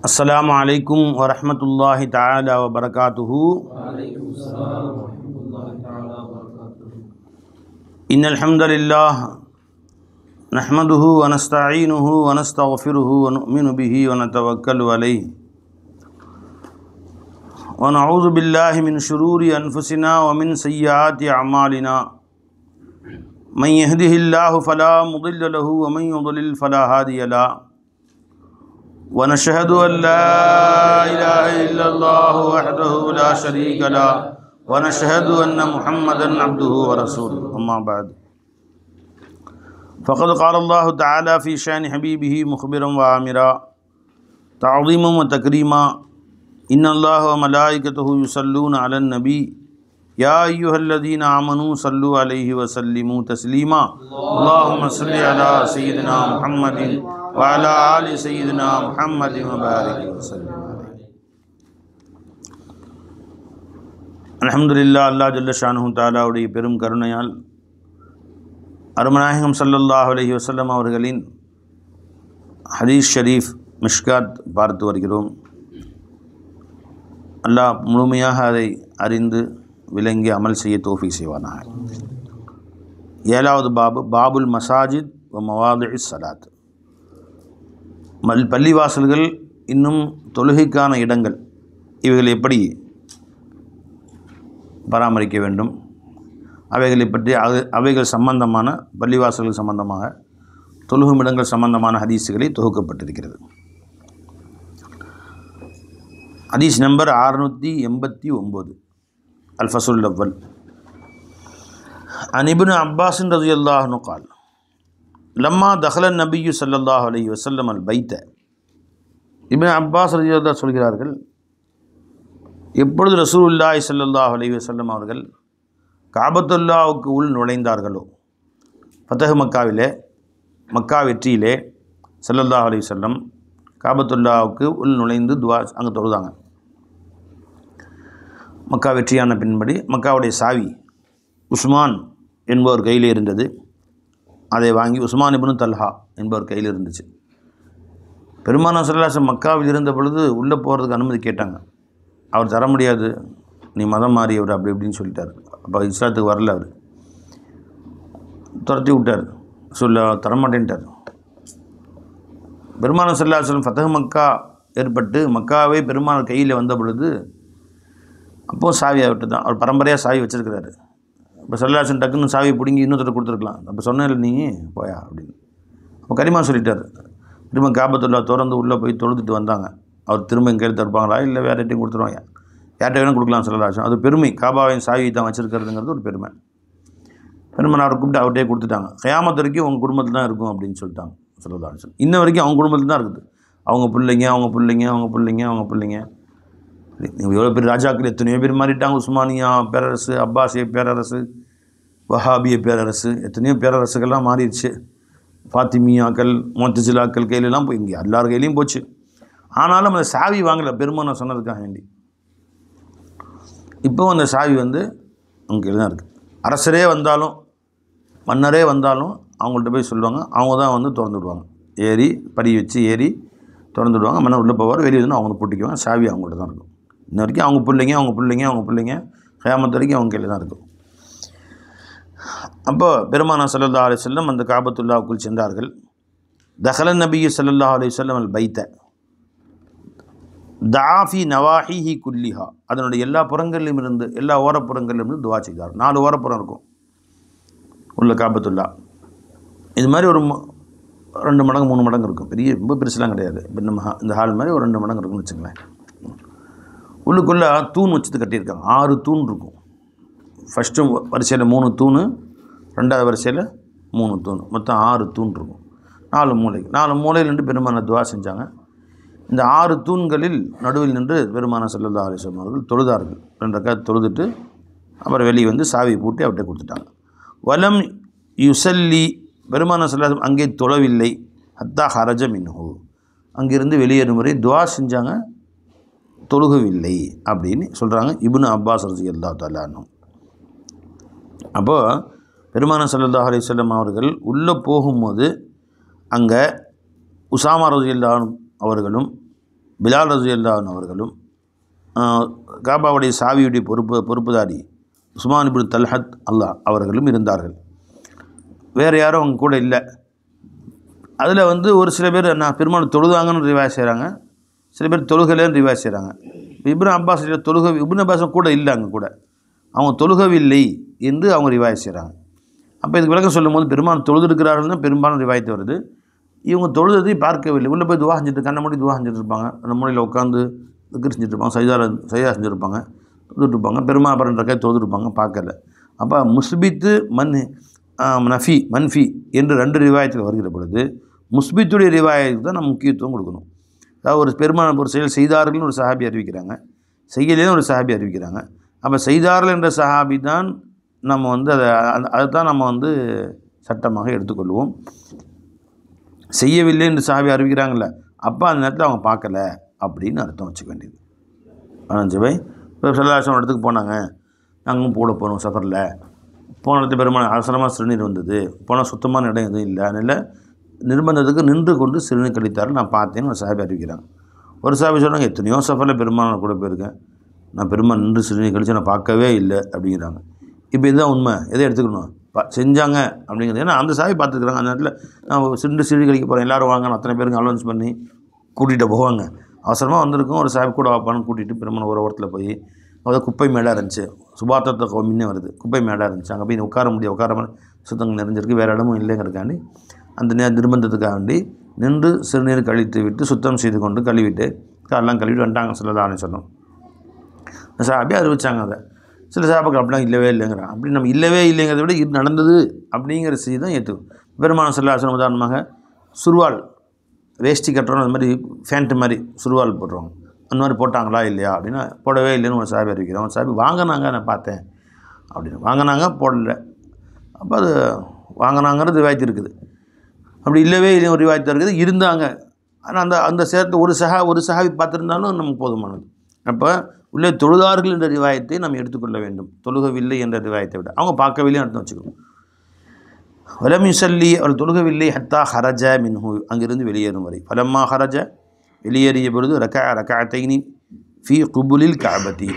अस्सलामु अलैकुम व रहमतुल्लाहि तआला व बरकातुहू। इन्नल हम्दुलिल्लाह नहमदुहु व नस्तईनुहु व नस्तगफिरुहु व नुमिनु बिही व नतवक्कलु अलैहि व नऊज़ु बिल्लाहि मिन शुरूरि अनफुसिना व मिन सय्यिआति अअमालिना मन यहदिहिल्लाहु फला मुदिल्ल लहु व मन युद्लिल फला हादिय लहु व नशहदु अन ला इलाहा इल्लल्लाहु वहदहु ला शरीक लहु व नशहदु अन्न मुहम्मदन अब्दुहु व रसूलुहु अम्मा बाद फ़क़द क़ाल अल्लाहु तआला फ़ी शान हबीबिही मुख़बिरन व आमिरा तअज़ीमन व तकरीमा इन्नल्लाह व मलाइकतहु युसल्लूना अलन नबी या अय्युहल्लज़ीना आमनू सल्लु अलैहि व सल्लिमू तस्लीमा अल्लाहुम्मा सल्लि अला सय्यिदिना मुहम्मदिन व अला आलि सय्यिदिना मुहम्मदिन व बारिक व सल्लिम अलैहि। அல்ஹம்துலில்லாஹ், அல்லாஹ் ஜல்ல ஷானுஹு தஆலாவுடைய பெரும் கருணையால் அருமநாயகம் ஸல்லல்லாஹு அலைஹி வஸல்லம் அவர்களின் ஹதீஸ் ஷரீஃப் மிஷ்காத் பார்த்து வருகிறோம். அல்லாஹ் முழுமையாக அதை அறிந்து விளங்கி அமல் செய்ய தௌஃபீக் செய்வானாக. 7வது பாபுல் மசாஜித் வ மவாதிஇஸ் ஸலாத். பள்ளிவாசல்கள் இன்னும் தொழுகைக்கான இடங்கள், இவைகளை எப்படி பராமரிக்க வேண்டும், அவைகளை பற்றி அவைகள் சம்பந்தமான பள்ளிவாசல்கள் சம்பந்தமாக தொழுகும் இடங்கள் சம்பந்தமான ஹதீஸுகளை தொகுக்கப்பட்டிருக்கிறது. ஹதீஸ் number 689 அல்-ஃபஸ்லுல் Awwal. An Ibn Abbas ரலியல்லாஹு அன்ஹு قال லம்மா தஹல நபியு ஸல்லல்லாஹு அலைஹி வஸல்லம் அல் பைத்த. இப்னு அப்பாஸ் ரலியல்லாஹு சொல்கிறார்கள், எப்பொழுது ரசூலுல்லாஹி ஸல்லல்லாஹு அலைஹி வஸல்லம் அவர்கள் காபத்துல்லாவுக்கு உள் நுழைந்தார்களோ, ஃபதஹ் மக்காவிலே, மக்கா வெற்றியிலே ஸல்லல்லாஹு அலைஹி வஸல்லம் காபத்துல்லாவுக்கு உள் நுழைந்து துவா அங்கே தொழுதாங்க. மக்கா வெற்றியான பின்படி மக்காவுடைய சாவி உஸ்மான் என்பவர் கையில் இருந்தது. அதை வாங்கி உஸ்மான் இப்னு தல்ஹா என்பவர் கையில் இருந்துச்சு. பெருமானார் ஸல்லல்லாஹு அலைஹி வஸல்லம் மக்காவில் இருந்த பொழுது உள்ளே போகிறதுக்கு அனுமதி கேட்டாங்க. அவர் தர முடியாது, நீ மதம் மாறியவர் அப்படி இப்படின்னு சொல்லிட்டார். அப்போ இஸ்லாத்துக்கு வரல, அவர் துரத்தி விட்டார், தரமாட்டேன்ட்டார். பெருமானார் ஸல்லல்லாஹு அலைஹி வஸல்லம் ஃபதஹ் மக்கா ஏற்பட்டு மக்காவே பெருமானார் கையில் வந்த பொழுது அப்போது சாவியாக விட்டு தான் அவர் பரம்பரையாக சாவி வச்சுருக்கிறாரு. இப்போ ஸல்லல்லாஹு அலைஹி வஸல்லம் டக்குன்னு சாவியை பிடுங்கி இன்னொருத்தர் கொடுத்துருக்கலாம். அப்போ சொன்னேன் நீ போயா அப்படின்னு. அப்போ கரிமா சொல்லிட்டார். திரும்ப காபத்துல்லா திறந்து உள்ளே போய் தொழுதுட்டு வந்தாங்க. அவர் திரும்ப எங்கே தருப்பாங்களா இல்லை வேறு யார்ட்டையும் கொடுத்துருவாங்க, யார்கிட்ட வேணும் கொடுக்கலாம் ஸல்லல்லாஹு அலைஹி வஸல்லம். அது பெருமை, காபாவின் சாவியை தான் வச்சுருக்கிறதுங்கிறது ஒரு பெருமை. பெருமை அவரை கூப்பிட்டு அவர்கிட்டே கொடுத்துட்டாங்க. கியாமத் வரைக்கும் உங்கள் குடும்பத்தில் தான் இருக்கும் அப்படின்னு சொல்லிட்டாங்க ஸல்லல்லாஹு அலைஹி வஸல்லம். இன்ன வரைக்கும் அவங்க குடும்பத்தில் தான் இருக்குது. அவங்க பிள்ளைங்க எவ்வளோ பேர் ராஜாக்கள் எத்தனையோ பேர் மாறிட்டாங்க. உஸ்மானியா பேரரசு, அப்பாசிய பேரரசு, வஹாபிய பேரரசு, எத்தனையோ பேரரசுகள்லாம் மாறிடுச்சு. ஃபாத்திமியாக்கள், முஅத்தஸிலாக்கள் கையிலலாம் போய் இங்கே எல்லார் கையிலையும் போச்சு. ஆனாலும் அந்த சாவி வாங்கலை, பெருமானார் சொன்னதுக்காக வேண்டி. இப்போவும் அந்த சாவி அவங்க கையில் தான் இருக்குது. அரசரே வந்தாலும் மன்னரே வந்தாலும் அவங்கள்ட்ட போய் சொல்லுவாங்க, அவங்க தான் திறந்து விடுவாங்க. படி வச்சு ஏறி திறந்து விடுவாங்க. மன்னர் உள்ளே போவார், வெளியே வந்து அவங்க பூட்டிக்குவாங்க. சாவி அவங்கள்ட்ட தான் இருக்கும். இன்ன வரைக்கும் அவங்க பிள்ளைங்க கியாமத் வரைக்கும் அவங்க கையில் தான் இருக்கும். அப்போ பெருமானார் ஸல்லல்லாஹு அலைஹி வஸல்லம் அந்த காபத்துல்லாவுக்குள் சென்றார்கள். தஹல நபியு ஸல்லல்லாஹு அலைஹி வஸல்லம் அல் பைத்த தாஃபி நவாஹிஹி குல்லிஹா. அதனுடைய எல்லா புறங்களிலும் இருந்து, எல்லா ஓரப்புறங்களிலும் இருந்து துவா செய்தார். 4 ஓரப்புறம் இருக்கும் உள்ள காபத்துல்லா. இது மாதிரி ஒரு 2 மடங்கு 3 மடங்கு இருக்கும். ரொம்ப பெருசுலாம் கிடையாது. இப்போ நம்ம இந்த ஹால் மாதிரி ஒரு 2 மடங்கு இருக்குன்னு வச்சுங்களேன். உள்ளுக்குள்ளே தூண் வச்சுட்டு கட்டியிருக்காங்க. 6 தூண் இருக்கும். ஃபஸ்ட்டு வரிசையில் 3 தூண், 2வது வரிசையில் 3 தூண், மொத்தம் 6 தூண் இருக்கும். 4 மூலையில் நின்று பெருமானார் துவா செஞ்சாங்க. இந்த 6 தூண்களில் நடுவில் நின்று பெருமானார் ஸல்லல்லாஹு அலைஹி வஸல்லம் அவர்கள் தொழுதார்கள். 2 ரக்காத் தொழுதுட்டு அப்புறம் வெளியே வந்து சாவி பூட்டி அவர்கிட்ட கொடுத்துட்டாங்க. வலம் யுசல்லி, பெருமானார் ஸல்லல்லாஹு அலைஹி வஸல்லம் அங்கே தொழவில்லை. ஹத்தா ஹரஜ மின்ஹு, அங்கிருந்து வெளியேறும் முறை துவா செஞ்சாங்க, தொழுகவில்லை அப்படின்னு சொல்கிறாங்க இப்னு அப்பாஸ் ரலியல்லாஹு தஆலா அன்ஹு. அப்போது பெருமானார் ஸல்லல்லாஹு அலைஹி வஸல்லம் அவர்கள் உள்ளே போகும்போது அங்கே உசாமா ரலியல்லாஹு அவர்களும் பிலால் ரலியல்லாஹு அன்ஹு அவர்களும் காபாவுடைய சாவியுடைய பொறுப்புதாரி உஸ்மான் இப்னு தல்ஹத் அவர்களும் இருந்தார்கள். வேறு யாரும் அவங்க கூட இல்லை. அதில் ஒரு சில பேர் பெருமாள் தொழுதாங்கன்னு ரிவாய் செய்கிறாங்க, சில பேர் தொழுகலேன்னு ரிவாய் செய்கிறாங்க. இப்னு அப்பாஸ் இப்னு அப்பாஸ் கூட இல்லை, அங்கே கூட அவங்க தொழுகவில்லை என்று அவங்க ரிவாய் செய்கிறாங்க. அப்போ இதுக்கு விளக்கம் சொல்லும் போது பெருமாள் தொழுதுருக்கிறார்கள் தான் பெரும்பாலும் ரிவாயத்து வருது. இவங்க தொழுதை பார்க்கவில்லை, உள்ளே போய் துவா செஞ்சுட்டு கண்ணை மூடி துவா செஞ்சுட்டு இருப்பாங்க, அந்த மூலையில் உட்காந்து திக்ர் செஞ்சுட்டு இருப்பாங்க, சைதா செஞ்சுருப்பாங்க, தொழுதுட்டுருப்பாங்க. பெருமாள் அப்புறம் கை தொழுதுருப்பாங்க, பார்க்கல. அப்போ முஸ்பித்து மன்ஃபி என்று 2 ரிவாயத்தில் வருகிற பொழுது முஸ்பித்துடைய ரிவாயத்துக்கு தான் நம்ம முக்கியத்துவம் கொடுக்கணும். அதாவது ஒரு பெருமாள் ஒரு செயல் செய்தார்கள்னு ஒரு சஹாபி அறிவிக்கிறாங்க, செய்யலேன்னு ஒரு சஹாபி அறிவிக்கிறாங்க. அப்போ செய்தார்கள் என்ற சஹாபி தான் நம்ம அதுதான் நம்ம சட்டமாக எடுத்துக்கொள்வோம். செய்யவில்லை என்று சஹாபி அறிவிக்கிறாங்கள, அப்போ அந்த நேரத்தில் அவங்க பார்க்கல அப்படின்னு அர்த்தம் வச்சுக்க வேண்டியது. ஜபை இப்போ சல்லாஹம் இடத்துக்கு போனாங்க, நாங்களும் போட போனோம் சஃபரில். போன இடத்துல பெருமாள் அவசரமாக சிறுநீர் வந்தது, போனால் சுத்தமான இடம் எதுவும் இல்லை, அதனால் நிர்பந்தத்துக்கு நின்று கொண்டு சிறுநீர் கழித்தார், நான் பார்த்தேன்னு ஒரு சஹாபி அறிவிக்கிறாங்க. ஒரு சஹாபி சொன்னாங்க, எத்தனையோ சஃபரில் பெருமாள் கூட போயிருக்கேன், நான் பெருமாள் நின்று சிறுநீர் கழித்து நான் பார்க்கவே இல்லை அப்படிங்கிறாங்க. இப்போ இதுதான் உண்மை, எதை எடுத்துக்கணும் செஞ்சாங்க அப்படிங்கிறது. ஏன்னா அந்த சஹாபி பார்த்துக்கிறாங்க. அந்த நேரத்தில் நான் சிறுநீர் கழிக்க போகிறேன், எல்லோரும் வாங்க, அத்தனை பேருக்கு அலோன்ஸ் பண்ணி கூட்டிகிட்டு போவாங்க. அவசரமாக வந்திருக்கும், ஒரு சாஹிப் கூட வாப்பான்னு கூட்டிகிட்டு பெருமாள் ஒரு ஓரத்தில் போய் அதாவது குப்பை மேடாக இருந்துச்சு, சுபாத்தத்தை கோமின்னே வருது, குப்பை மேடாக இருந்துச்சு, அங்கே போய் உட்கார சுத்தங்கள் நிறைஞ்சிருக்கு, வேறு இடமும் இல்லைங்கிறதுக்காண்டி அந்த நிர்பந்தத்துக்காக வேண்டி நின்று சிறுநீர் கழித்து விட்டு சுத்தம் செய்து கொண்டு கழுவிட்டு காலெல்லாம் கழுவிட்டு வந்துட்டாங்க ஸல்லல்லாஹு அலைஹி வஸல்லம். சாஹாபி அறிவிச்சாங்க. அதை சில சாஹாபாக்கள் அப்படிலாம் இல்லவே இல்லைங்கிறான். அப்படி நம்ம இல்லவே இல்லைங்கிறத விட இது நடந்தது அப்படிங்கிற செய்தி தான் ஏற்றுக்கும். பெருமாள் ஸல்லல்லாஹு அலைஹி வஸல்லம் உதாரணமாக சுருவால் வேஷ்டி கட்டுறோம், அது மாதிரி ஃபேண்ட்டு மாதிரி சுருவால் போட்டுருவாங்க, அந்த மாதிரி போட்டாங்களா இல்லையா அப்படின்னா போடவே இல்லைன்னு ஒரு சாஹாபி அறிவிக்கிறோம். ஒரு சாஹாபி வாங்கினாங்க, நான் பார்த்தேன் அப்படின்னு, வாங்கினாங்க போடல. அப்போ அது வாங்கினாங்கிறது ரிவாயத்து இருக்குது, அப்படி இல்லவே இல்லை ஒரு ரிவாயத்து இருக்குது, இருந்தாங்க. ஆனால் அந்த சேர்த்து ஒரு சஹாபி பார்த்துருந்தாலும் நமக்கு போதுமானது. அப்போ உள்ளே தொழுதார்கள் என்ற ரிவாயத்தை நம்ம எடுத்துக்கொள்ள வேண்டும், தொழுகவில்லை என்ற ரிவாயத்தை விட. அவங்க பார்க்கவில்லை அர்த்தம் வச்சுக்கணும். வலம் யுஸல்லி, அவள் தொழுகவில்லை, ஹத்தா ஹரஜ மின்ஹு, அங்கிருந்து வெளியேறும் வரை. ஃபலம்மா ஹரஜ, வெளியேறிய பொழுது ரகஅத்தைனி ஃபீ குபுலில் கஅபதி,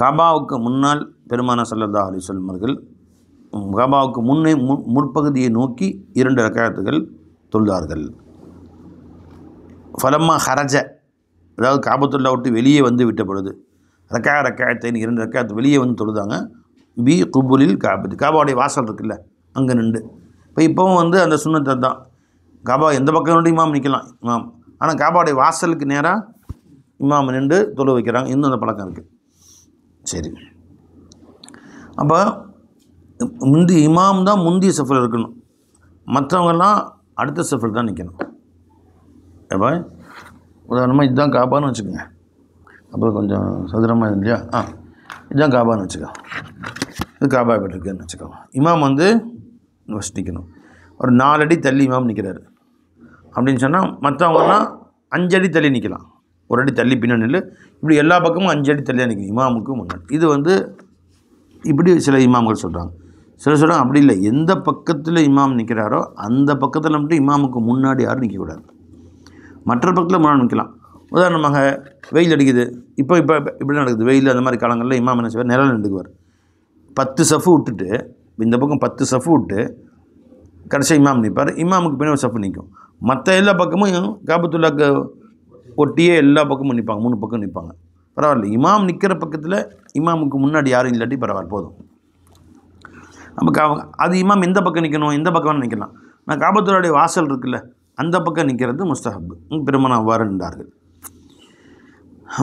காபாவுக்கு முன்னால் பெருமானார் ஸல்லல்லாஹு அலைஹி வஸல்லம் அவர்கள் காபாவுக்கு முற்பகுதியை நோக்கி 2 ரக்அத்துகள் தொழுதார்கள். ஃபலம்மா ஹரஜ, அதாவது காபத்துல்லா விட்டு வெளியே வந்து விட்ட பொழுது ரகஅத்தைனி 2 ரக்அத் வெளியே வந்து தொழுதாங்க. பி குபுலில் கஅபதி, காபாவுடைய வாசல் இருக்குல்ல அங்கே நின்று. இப்போவும் அந்த சுன்னத்தை தான், காபா எந்த பக்கம் நின்று இமாம் நிற்கலாம் இமாம், ஆனால் காபாவுடைய வாசலுக்கு நேராக இமாம் நின்று தொழு வைக்கிறாங்க. இன்னும் அந்த பழக்கம் இருக்குது. சரி, அப்போ இமாம் தான் முந்திய சஃபில் இருக்கணும், மற்றவங்கெல்லாம் அடுத்த சஃபில் தான் நிற்கணும். அப்போ உதாரணமாக இதுதான் காபான்னு வச்சுக்கோங்க, அப்போ கொஞ்சம் சதுரமாக இல்லையா, இதுதான் காபான்னு வச்சுக்கோ, இது காபா எப்படி இருக்குன்னு வச்சுக்கோங்க. இமாம் ஃபஸ்ட் நிற்கணும், ஒரு 4 அடி தள்ளி இமாம் நிற்கிறாரு அப்படின்னு சொன்னால் மற்றவங்கலாம் 5 அடி தள்ளி நிற்கலாம், 1 அடி தள்ளி பின்னாடி நில்லு, இப்படி எல்லா பக்கமும் 5 அடி தள்ளியாக நிற்கணும் இமாமுக்கு முன்னாடி. இது இப்படி சில இமாம்கள் சொல்கிறாங்க. சில சொல்கிறாங்க அப்படி இல்லை, எந்த பக்கத்தில் இமாம் நிற்கிறாரோ அந்த பக்கத்தில் மட்டும் இமாமுக்கு முன்னாடி யாரும் நிற்கக்கூடாது, மற்ற பக்கத்தில் முன்னாடி நிற்கலாம். உதாரணமாக வெயில் அடிக்குது, இப்போ இப்படி நடக்குது வெயில், அந்த மாதிரி காலங்களில் இமாம் என்ன செய்வார், நிழல் நின்றுக்குவார். 10 சஃபு விட்டுட்டு இந்த பக்கம் 10 சஃபு விட்டு கடைசி இமாம் நிற்பார், இமாமுக்கு பின்னாடி ஒரு சஃபு நிற்கும். மற்ற எல்லா பக்கமும் காபத்துல்லாக்கு ஒட்டியே எல்லா பக்கமும் நிற்பாங்க, 3 பக்கம் நிற்பாங்க. பரவாயில்ல, இமாம் நிற்கிற பக்கத்தில் இமாமுக்கு முன்னாடி யாரும் இல்லாட்டி பரவாயில்ல, போதும். அப்போ அது இமாம் எந்த பக்கம் நிற்கணும், எந்த பக்கம் நிற்கலாம். நான் காபத்துல்லாவுடைய வாசல் இருக்குல்ல அந்த பக்கம் நிற்கிறது முஸ்தஹப், பெருமானா அவ்வாறு நின்றார்கள்.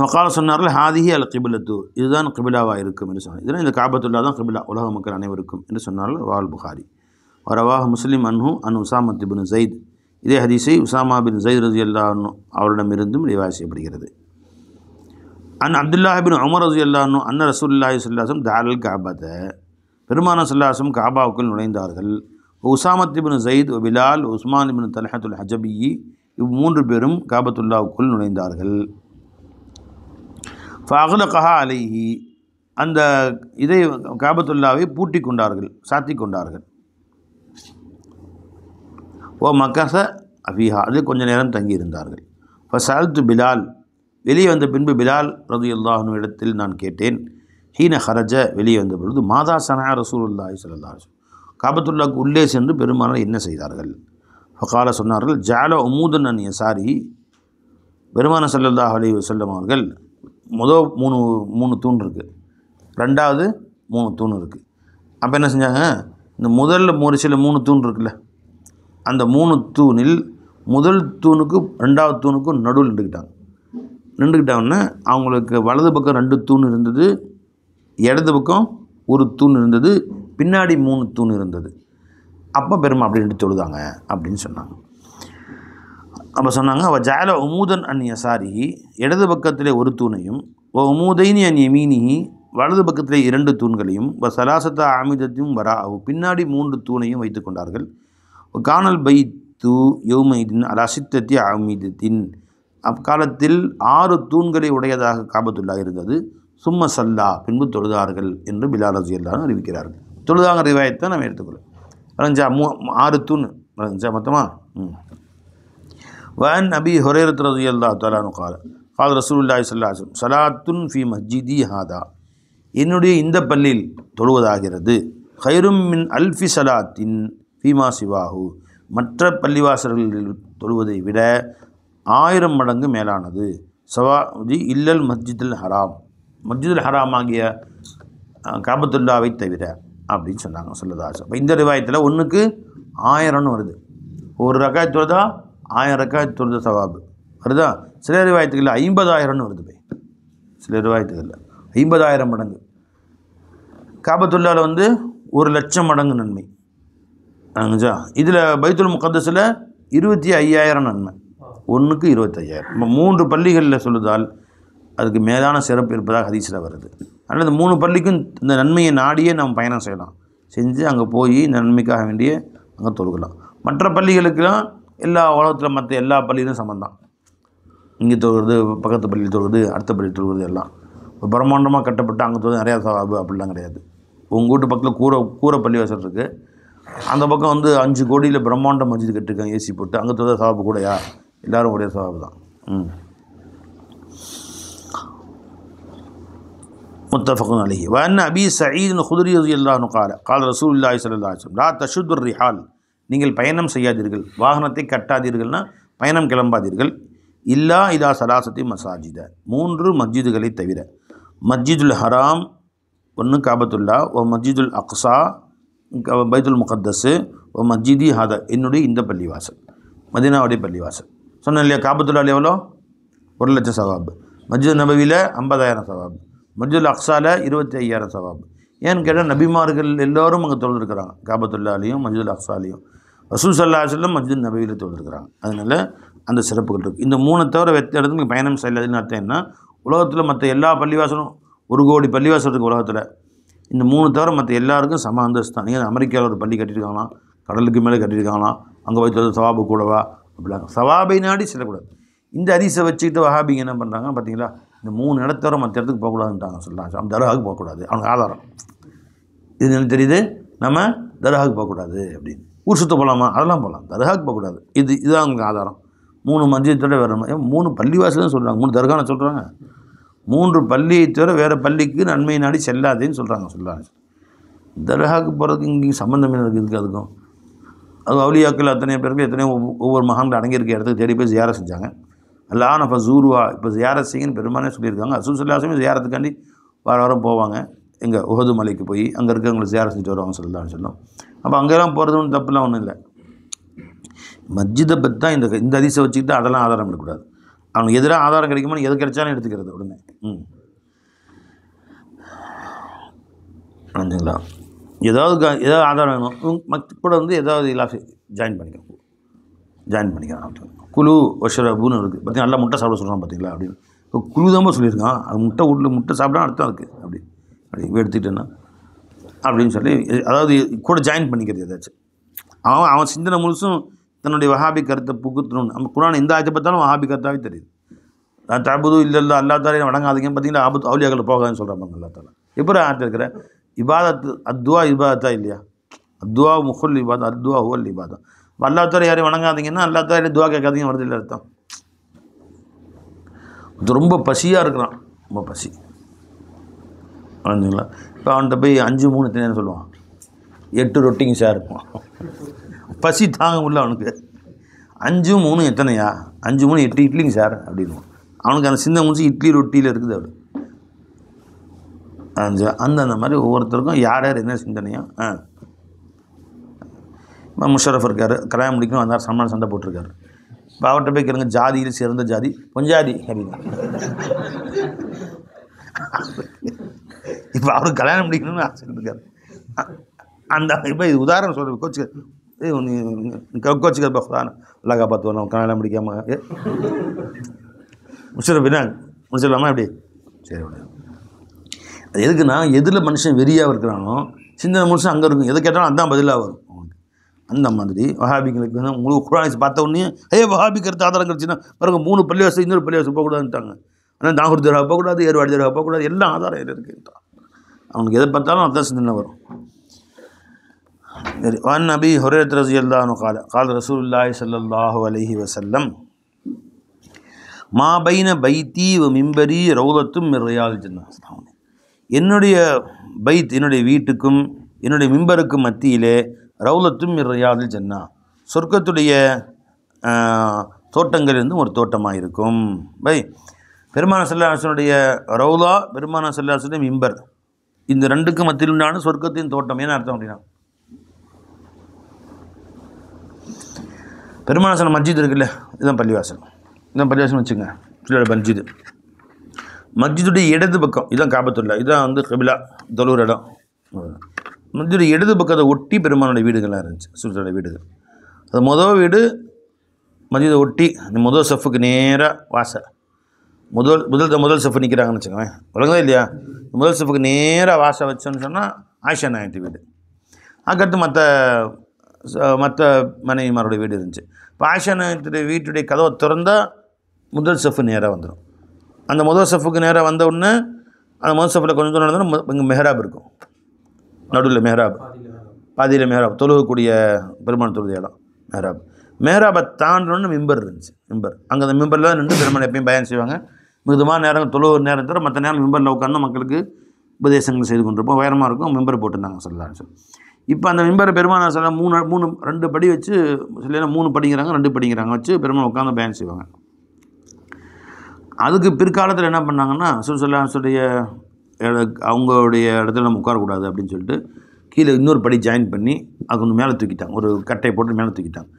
வக்கால சொன்னார்கள், ஹாதிஹி அல் கிபிலத்து, இதுதான் கிபிலாவாக இருக்கும் என்று சொன்னார். இதனால் இந்த காபத்துல்லா தான் கிபிலா உலக மக்கள் அனைவருக்கும் என்று சொன்னார்கள். வால் புகாரி வரவாஹ் முஸ்லிம் அன் உசாமத் பின் ஸைத், இதே ஹதீஸை உசாமா பின் ஸைத் ரலியல்லாஹு அன்ஹு அவரிடமிருந்தும் ரிவாய் செய்யப்படுகிறது. அன் அப்துல்லாஹ் பின் உமர் ரலியல்லாஹு அன்ஹு அன்ன ரசூலுல்லாஹி ஸல்லல்லாஹு அலைஹி வஸல்லம் தஅல் கஅபத, பெருமானார் ஸல்லல்லாஹு அலைஹி வஸல்லம் காபாவுக்குள் நுழைந்தார்கள். உசாமத் பின் ஸைத், பிலால், உஸ்மான் பின் தல்ஹத்துல் ஹஜபி, 3 பேரும் காபத்துல்லாவுக்குள் நுழைந்தார்கள். ஃபஅக்லகஹா அலைஹி, அந்த இதை காபத்துல்லாவை பூட்டி கொண்டார்கள், சாத்தி கொண்டார்கள். ஓ மக்கஸ அஃபீஹா, அது கொஞ்ச நேரம் தங்கி இருந்தார்கள். ஃபசால்து பிலால், வெளியே வந்த பின்பு பிலால் ரலியல்லாஹு அன்ஹு இடத்தில் நான் கேட்டேன். ஹீன ஹரஜ, வெளியே வந்த பொழுது, மாதா சனா ரசூலுல்லாஹி ஸல்லல்லாஹு அலைஹி வஸல்லம், காபத்துல்லாஹ்க்கு உள்ளே சென்று பெருமானார் என்ன செய்தார்கள்? ஃபகால, சொன்னார்கள், ஜஅல உமூதன் அன் யசாரி, பெருமானார் ஸல்லல்லாஹு அலைஹி வஸல்லம் அவர்கள் மூணு தூண் இருக்குது, ரெண்டாவது 3 தூண் இருக்குது. அப்போ என்ன செஞ்சாங்க, இந்த முதல்ல ஒரு சில 3 தூண் இருக்குல்ல, அந்த 3 தூணில் முதல் தூணுக்கும் 2வது தூணுக்கும் நடுவில் நின்றுக்கிட்டாங்கன்னா அவங்களுக்கு வலது பக்கம் 2 தூண் இருந்தது, இடது பக்கம் 1 தூண் இருந்தது, பின்னாடி 3 தூண் இருந்தது. அப்போ பெருமா அப்படின்ட்டு தொழுதாங்க அப்படின்னு சொன்னாங்க. அப்போ சொன்னாங்க, அவ ஜால உமூதன் அன் யசாரி, இடது பக்கத்திலே 1 தூணையும், உமூதைனி அன் யமீனிஹி, வலது பக்கத்திலே 2 தூண்களையும், சலாசத்த ஆமிதத்தையும் வராஹு, பின்னாடி 3 தூணையும் வைத்து கொண்டார்கள். கானல் பைத்து யௌமைதின் அலாசித்தத்தி ஆமிதத்தின், அக்காலத்தில் 6 தூண்களை உடையதாக காபத்துல்லா இருந்தது. சும்ம சல்லா, பின்பு தொழுதார்கள் என்று பிலால் ரலியல்லாஹு அன்ஹு அறிவிக்கிறார்கள். தொழுதாங்க ரிவாயத்தை நம்ம எடுத்துக்கிறோம். 6 தூண் மொத்தமாக. வஅன் அபி ஹுரைரத் ரலியல்லாஹு தஆலா அன்ஹு قال قال رسول الله صلى الله عليه وسلم ஸலாத்துன் ஃபீ மஸ்ஜிதி ஹாதா, என்னுடைய இந்த பள்ளியில் தொழுவதாகிறது, கைரும் மின் அல்ஃபி ஸலாத்தின் ஃபீமா சிவாஹு, மற்ற பள்ளிவாசல்களில் தொழுவதை விட 1000 மடங்கு மேலானது. சவாஜி இல்லல் மஸ்ஜிதுல் ஹராம், மஸ்ஜிதுல் ஹராம் ஆகிய காபத்துல்லாவை தவிர அப்படின்னு சொன்னாங்க ஸல்லல்லாஹு அலைஹி வஸல்லம். இப்போ இந்த ரிவாயத்தில் 1க்கு 1000ன்னு வருது. ஒரு ரக்காத் தொழுதா 1000 ரக்காத் தொழுத சவாபு வருதா. சில ரிவாயத்துகளில் 50,000ன்னு வருது. சில ரிவாயத்துகளில் 50,000 மடங்கு. காபத்துல்லாவில் 1,00,000 மடங்கு நன்மை. இதில் பைத்துல் முகத்தஸில் 25,000 நன்மை. 1க்கு 25,000. இப்போ 3 பள்ளிகளில் சொல்லுதால் அதுக்கு மேலான சிறப்பு இருப்பதாக ஹதீஸில் வருது. அதனால் இந்த 3 பள்ளிக்கும் இந்த நன்மையை நாடியே நம்ம பயணம் செய்யலாம். செஞ்சு அங்கே போய் இந்த நன்மைக்காக வேண்டிய அங்கே தொழுகலாம். மற்ற பள்ளிகளுக்கெல்லாம் எல்லா உலகத்தில் மற்ற எல்லா பள்ளியிலும் சமந்தான். இங்கே தொழுகிறது, பக்கத்து பள்ளியில் தொழுகிறது, அடுத்த பள்ளியில் தொழுகிறது எல்லாம் இப்போ பிரம்மாண்டமாக கட்டப்பட்டு அங்கே தொழுது நிறையா சவாபு அப்படிலாம் கிடையாது. உங்கள் வீட்டு பக்கத்தில் கூரை பள்ளிவாசல் இருக்குது, அந்த பக்கம் 5 கோடியில் பிரம்மாண்ட மஸ்ஜித் கட்டிருக்காங்க, ஏசி போட்டு, அங்கே தொழுத சவாபு கூடயா? எல்லோரும் ஒரே சவாபு தான். முத்தஃபகுன் அலைஹி. வஅன் அபி சயீத் குத்ரி ரலியல்லாஹு அன்ஹு قال قال رسول الله صلى الله عليه وسلم لا تشد الرحال, நீங்கள் பயணம் செய்யாதீர்கள், வாகனத்தை கட்டாதீர்கள்னா பயணம் கிளம்பாதீர்கள். இல்லா இதா சலாசத்தி மசாஜித, 3 மஸ்ஜிதுகளை தவிர, மஸ்ஜிதுல் ஹராம் 1 காபத்துல்லா, ஓ மஸ்ஜிதுல் அக்ஸா பைத்துல் முகத்தஸ், ஓ மஸ்ஜிதி ஹாதா, என்னுடைய இந்த பள்ளிவாசல், மதீனாவுடைய பள்ளிவாசல். சொன்னேன் இல்லையா, காபத்துல்லாவில் எவ்வளோ? 1,00,000 சவாபு. மஸ்ஜித் நபவியில் 50,000 சவாபு. மஸ்ஜிதுல் அக்ஸாவில் 25,000 சவாபு. ஏன்னு கேட்டால் நபிமார்கள் எல்லோரும் அங்கே தொழுதுருக்கிறாங்க, காபத்துல்லாலையும் மஸ்ஜிதுல் அக்ஸாலையும். ரசூல் ஸல்லல்லாஹு அலைஹி வஸல்லம் மஸ்ஜித் நபவியில் தொழுதுருக்கிறாங்க. அதனால் அந்த சிறப்புகள் இருக்குது. இந்த 3 தவிர வெற்ற இடத்துக்கு பயணம் செய்யலாதுன்னு அர்த்தம் என்ன? உலகத்தில் மற்ற எல்லா பள்ளிவாசலும் 1 கோடி பள்ளிவாசல் இருக்குது உலகத்தில். இந்த 3 தவிர மற்ற எல்லாருக்கும் சம அந்தஸ்து தான். நீங்கள் அமெரிக்காவில் ஒரு பள்ளி கட்டியிருக்காங்களாம், கடலுக்கு மேலே கட்டியிருக்காங்களாம், அங்கே போய் தொழுது சவாபு கூடவா அப்படிலாம் சவாபை நாடி செல்லக்கூடாது. இந்த ஹதீஸை வச்சுக்கிட்டு வஹாபிங்க என்ன பண்ணுறாங்க பார்த்தீங்களா, இந்த 3 இடத்தவிர மற்ற இடத்துக்கு போகக்கூடாதுன்ட்டாங்க. சொல்லலாம் நம்ம தர்காவுக்கு போகக்கூடாது, அவனுக்கு ஆதாரம் இது என்ன தெரியுது, நம்ம தர்காவுக்கு போகக்கூடாது அப்படின்னு. ஊர் சுற்ற போகலாமா? அதெல்லாம் போகலாம், தர்காவுக்கு போகக்கூடாது. இதுதான் அவங்களுக்கு ஆதாரம். 3 மஸ்ஜிதோட வேறு 3 பள்ளிவாசல்னு சொல்கிறாங்க, 3 தர்கான்னு சொல்கிறாங்க. 3 பள்ளியை தவிர வேறு பள்ளிக்கு நன்மை நாடி செல்லாதேன்னு சொல்கிறாங்க. சொல்லலாம் தர்காவுக்கு போகிறதுக்கு இங்கே சம்மந்தமே இருக்குது. அதுக்கும் அது அவுலியாக்கள் அத்தனை பேருக்கு எத்தனையோ ஒவ்வொரு மகான்கள் அடங்கியிருக்க இடத்துக்கு தேடி போய் ஜியாரத் செஞ்சாங்க. அல்லாஹ் இப்போ ஜூருவா, இப்போ ஜியாரத் செய்யுன்னு பெருமானே சொல்லியிருக்காங்க. ரசூல் ஸல்லல்லாஹு அலைஹி வஸல்லம் ஜியாரத்துக்காண்டி வாரம் போவாங்க. எங்கே உஹது மலைக்கு போய் அங்கே இருக்கிறவங்களை ஜியாரத் செஞ்சுட்டு வருவாங்க ஸல்லல்லாஹு அலைஹி வஸல்லம். அப்போ அங்கெல்லாம் போகிறது ஒன்றும் தப்புலாம் ஒன்றும் இல்லை. மஸ்ஜிதை பற்றி தான் இந்த ஹதீஸை வச்சுக்கிட்டு அதெல்லாம் ஆதாரம் எடுக்கக்கூடாது. அவனுக்கு எதிராக ஆதாரம் கிடைக்குமா, எது கிடைச்சாலும் எடுத்துக்கிறது உடனே. புரிஞ்சுங்களா? ஏதாவது ஆதாரம் வேணும் கூட ஏதாவது இலாஃபி ஜாயின் பண்ணிக்கலாம். குழு ஒஷரபுன்னு இருக்குது பார்த்தீங்கன்னா, நல்லா முட்டை சாப்பிட சொல்கிறான் பார்த்தீங்களா அப்படின்னு. இப்போ குழு தான் சொல்லியிருக்கான், அது முட்டை சாப்பிட்டா அர்த்தம் இருக்குது அப்படி எடுத்துக்கிட்டேன்னா அப்படின்னு சொல்லி, அதாவது கூட ஜாயின் பண்ணிக்கிறது ஏதாச்சும். அவன் சிந்தனை முழுசும் தன்னுடைய வஹாபி கருத்தை புகுத்தணும். நம்ம குரான் எந்த ஆயத்தை பார்த்தாலும் வஹாபி கருத்தாவே தெரியுது. நான் தாபுது இல்லை அல்லா தாலே வணங்காதீங்க பார்த்தீங்கன்னா, அவுலியாக்கள் போகாதுன்னு சொல்கிறாங்க அல்லா தாலா. எப்படி ஆயத்தில் இருக்கிற இபாதத்து அத்வா இபாதத்தா இல்லையா? அத்வா முஹுல் இபாதா, அத்வா ஹுவல் இபாதா. அல்லா தாலா யாரையும் வணங்காதீங்கன்னா அல்லா தாலா துவா கேட்காதீங்க வருது இல்லை அர்த்தம். இது ரொம்ப பசியாக இருக்கிறான், ரொம்ப பசி. புரிஞ்சுங்களா? இப்போ அவன்கிட்ட போய் 5-3 தின்னு சொல்லுவான், 8 ரொட்டிங்க சார் இருப்பான். பசி தாங்க முடியல அவனுக்கு. 5-3 எத்தனையா? 5-3 8 இட்லிங்க சார் அப்படின்னு. அவனுக்கு அந்த சின்ன முடிச்சு இட்லி ரொட்டியில் இருக்குது அவரு. அந்த மாதிரி ஒவ்வொருத்தருக்கும் யார் யார் என்ன சிந்தனையோ. முஷரஃப் இருக்கார், கல்யாணம் முடிக்கணும் வந்தார், சல்மான் சண்டை போட்டிருக்காரு. இப்போ அவர்கிட்ட போய் கேளுங்க, ஜாதியில் சிறந்த ஜாதி பொஞ்சாதி அப்படின்னு. இப்போ அவருக்கு கல்யாணம் முடிக்கணும்னு ஆசைப்பட்டிருக்காரு. அந்த இப்போ இது உதாரணம் சொல்கிறேன், கோச்சுக்க பக்தான் அல்லாஹ் பார்த்து கல்யாணம் முடிக்காமல் முஷரஃப் என்ன முடிச்சிடலாமா எப்படி? சரி, அது எதுக்குன்னா, எதில் மனுஷன் வெறியாக இருக்கிறானோ சிந்தனை மனுஷன் அங்கே இருக்கும், எதை கேட்டாலும் அதுதான் பதிலாக வரும் அவனுக்கு. அந்த மாதிரி வஹாபிங்களுக்கு வந்து உங்களுக்கு குர்ஆனை பார்த்த உடனே வஹாபி கருத்து ஆதாரம் கிடச்சுன்னா பாருங்க, 3 பள்ளிவாசல் இன்னொரு பள்ளிவாசல் போகக்கூடாதுன்ட்டாங்க. ஆனால் நாகூர் தர்கா போகக்கூடாது, ஏர்வாடி தர்கா போகக்கூடாது, எல்லாம் ஆதாரம் இருக்குன்றான். அவனுக்கு எதை பார்த்தாலும் அதுதான் சிந்தனை வரும். சரி. வான் நபி ஹுரைரா ரலியல்லாஹு அன்ஹு قال قال رسول الله صلى الله عليه وسلم மா பைன பைத்தி வ மிம்பரி ரௌதத்தும் மின் ரியாதில் ஜன்னah. என்னுடைய பைத், என்னுடைய வீட்டுக்கும் என்னுடைய மிம்பருக்கும் மத்தியிலே ரௌலத்தும் மின் ரியாதில் ஜன்னah, சொர்க்கத்துடைய தோட்டங்களிலிருந்து ஒரு தோட்டமாக இருக்கும். பை பெருமானார் ஸல்லல்லாஹு அலைஹி வஸல்லம் உடைய ரௌலா, பெருமானார் ஸல்லல்லாஹு அலைஹி வஸல்லம் மிம்பர், இந்த ரெண்டுக்கும் மத்தியில் உண்டான சொர்க்கத்தின் தோட்டம். என்ன அர்த்தம் அப்படின்னா, பெருமானார் ஸல்லல்லாஹு மஸ்ஜித் இருக்குல்ல, இதுதான் பள்ளிவாசல், இதுதான் பள்ளிவாசல் வச்சுங்க, மஸ்ஜிது. மஸ்ஜிதுடைய இடது பக்கம் இதுதான் காபத்துல்லா, இதுதான் வந்து கிபிலா, தொழுகிற இடம். மஸ்ஜிதுடைய இடது பக்கத்தை ஒட்டி பெருமானுடைய வீடுகள்லாம் இருந்துச்சு, சுல்தானுடைய வீடுகள். அது முதல் வீடு மஸ்ஜிதை ஒட்டி, அந்த முதல் சஃப்புக்கு நேராக வாசல், முதல் சஃப்பு நிற்கிறாங்கன்னு வச்சுக்கோங்க, உலகமே இல்லையா, முதல் சஃப்புக்கு நேராக வாசல் வச்சோன்னு சொன்னால் ஆயிஷா நாயகத்து வீடு. அதுக்கடுத்து மற்ற மனைவிமாரோட வீடு இருந்துச்சு. இப்போ ஆயிஷா நாயகத்துடைய வீட்டுடைய கதவை திறந்தால் முதல் சஃப்பு நேராக வந்துடும். அந்த முதல் சஃப்புக்கு நேராக வந்த உடனே அந்த முதல் சஃப்பில் கொஞ்சம் தூரம் நடந்தோன்னா இங்கே மெஹராப் இருக்கும், நடுவில் மெஹராப், பாதியில் மெஹராப், தொழுகக்கூடிய பெருமான் தொழுது இடம் மெஹராப். மெஹராபை தாண்டணுன்னு மிம்பர் இருந்துச்சு. மிம்பர் அங்கே அந்த மிம்பரில் தான் நின்று பெருமான் எப்பயும் பயன் செய்வாங்க. மிகுதமான நேரம் தொழுகிற நேரம் தவிர மற்ற நேரம் மிம்பரில் உட்காந்து மக்களுக்கு உபதேசங்கள் செய்து கொண்டிருப்போம். உயரமாக இருக்கும், மிம்பர் போட்டுருந்தாங்க ஸல்லல்லாஹு அலைஹி வஸல்லம். இப்போ அந்த மிம்பரை பெருமானார் ஸல்லல்லாஹு 2 படி வச்சு, சில 3 படிங்கிறாங்க, 2 படிங்கிறாங்க வச்சு பெருமான் உட்காந்து பயன் செய்வாங்க. அதுக்கு பிற்காலத்தில் என்ன பண்ணாங்கன்னா, ரசூல் ஸல்லல்லாஹு அலைஹி வஸல்லம் அவங்களுடைய இடத்துல நம்ம உட்காரக்கூடாது அப்படின்னு சொல்லிட்டு கீழே இன்னொரு படி ஜாயின் பண்ணி அது கொஞ்சம் மேலே தூக்கிட்டாங்க, ஒரு கட்டையை போட்டு மேலே தூக்கிட்டாங்க.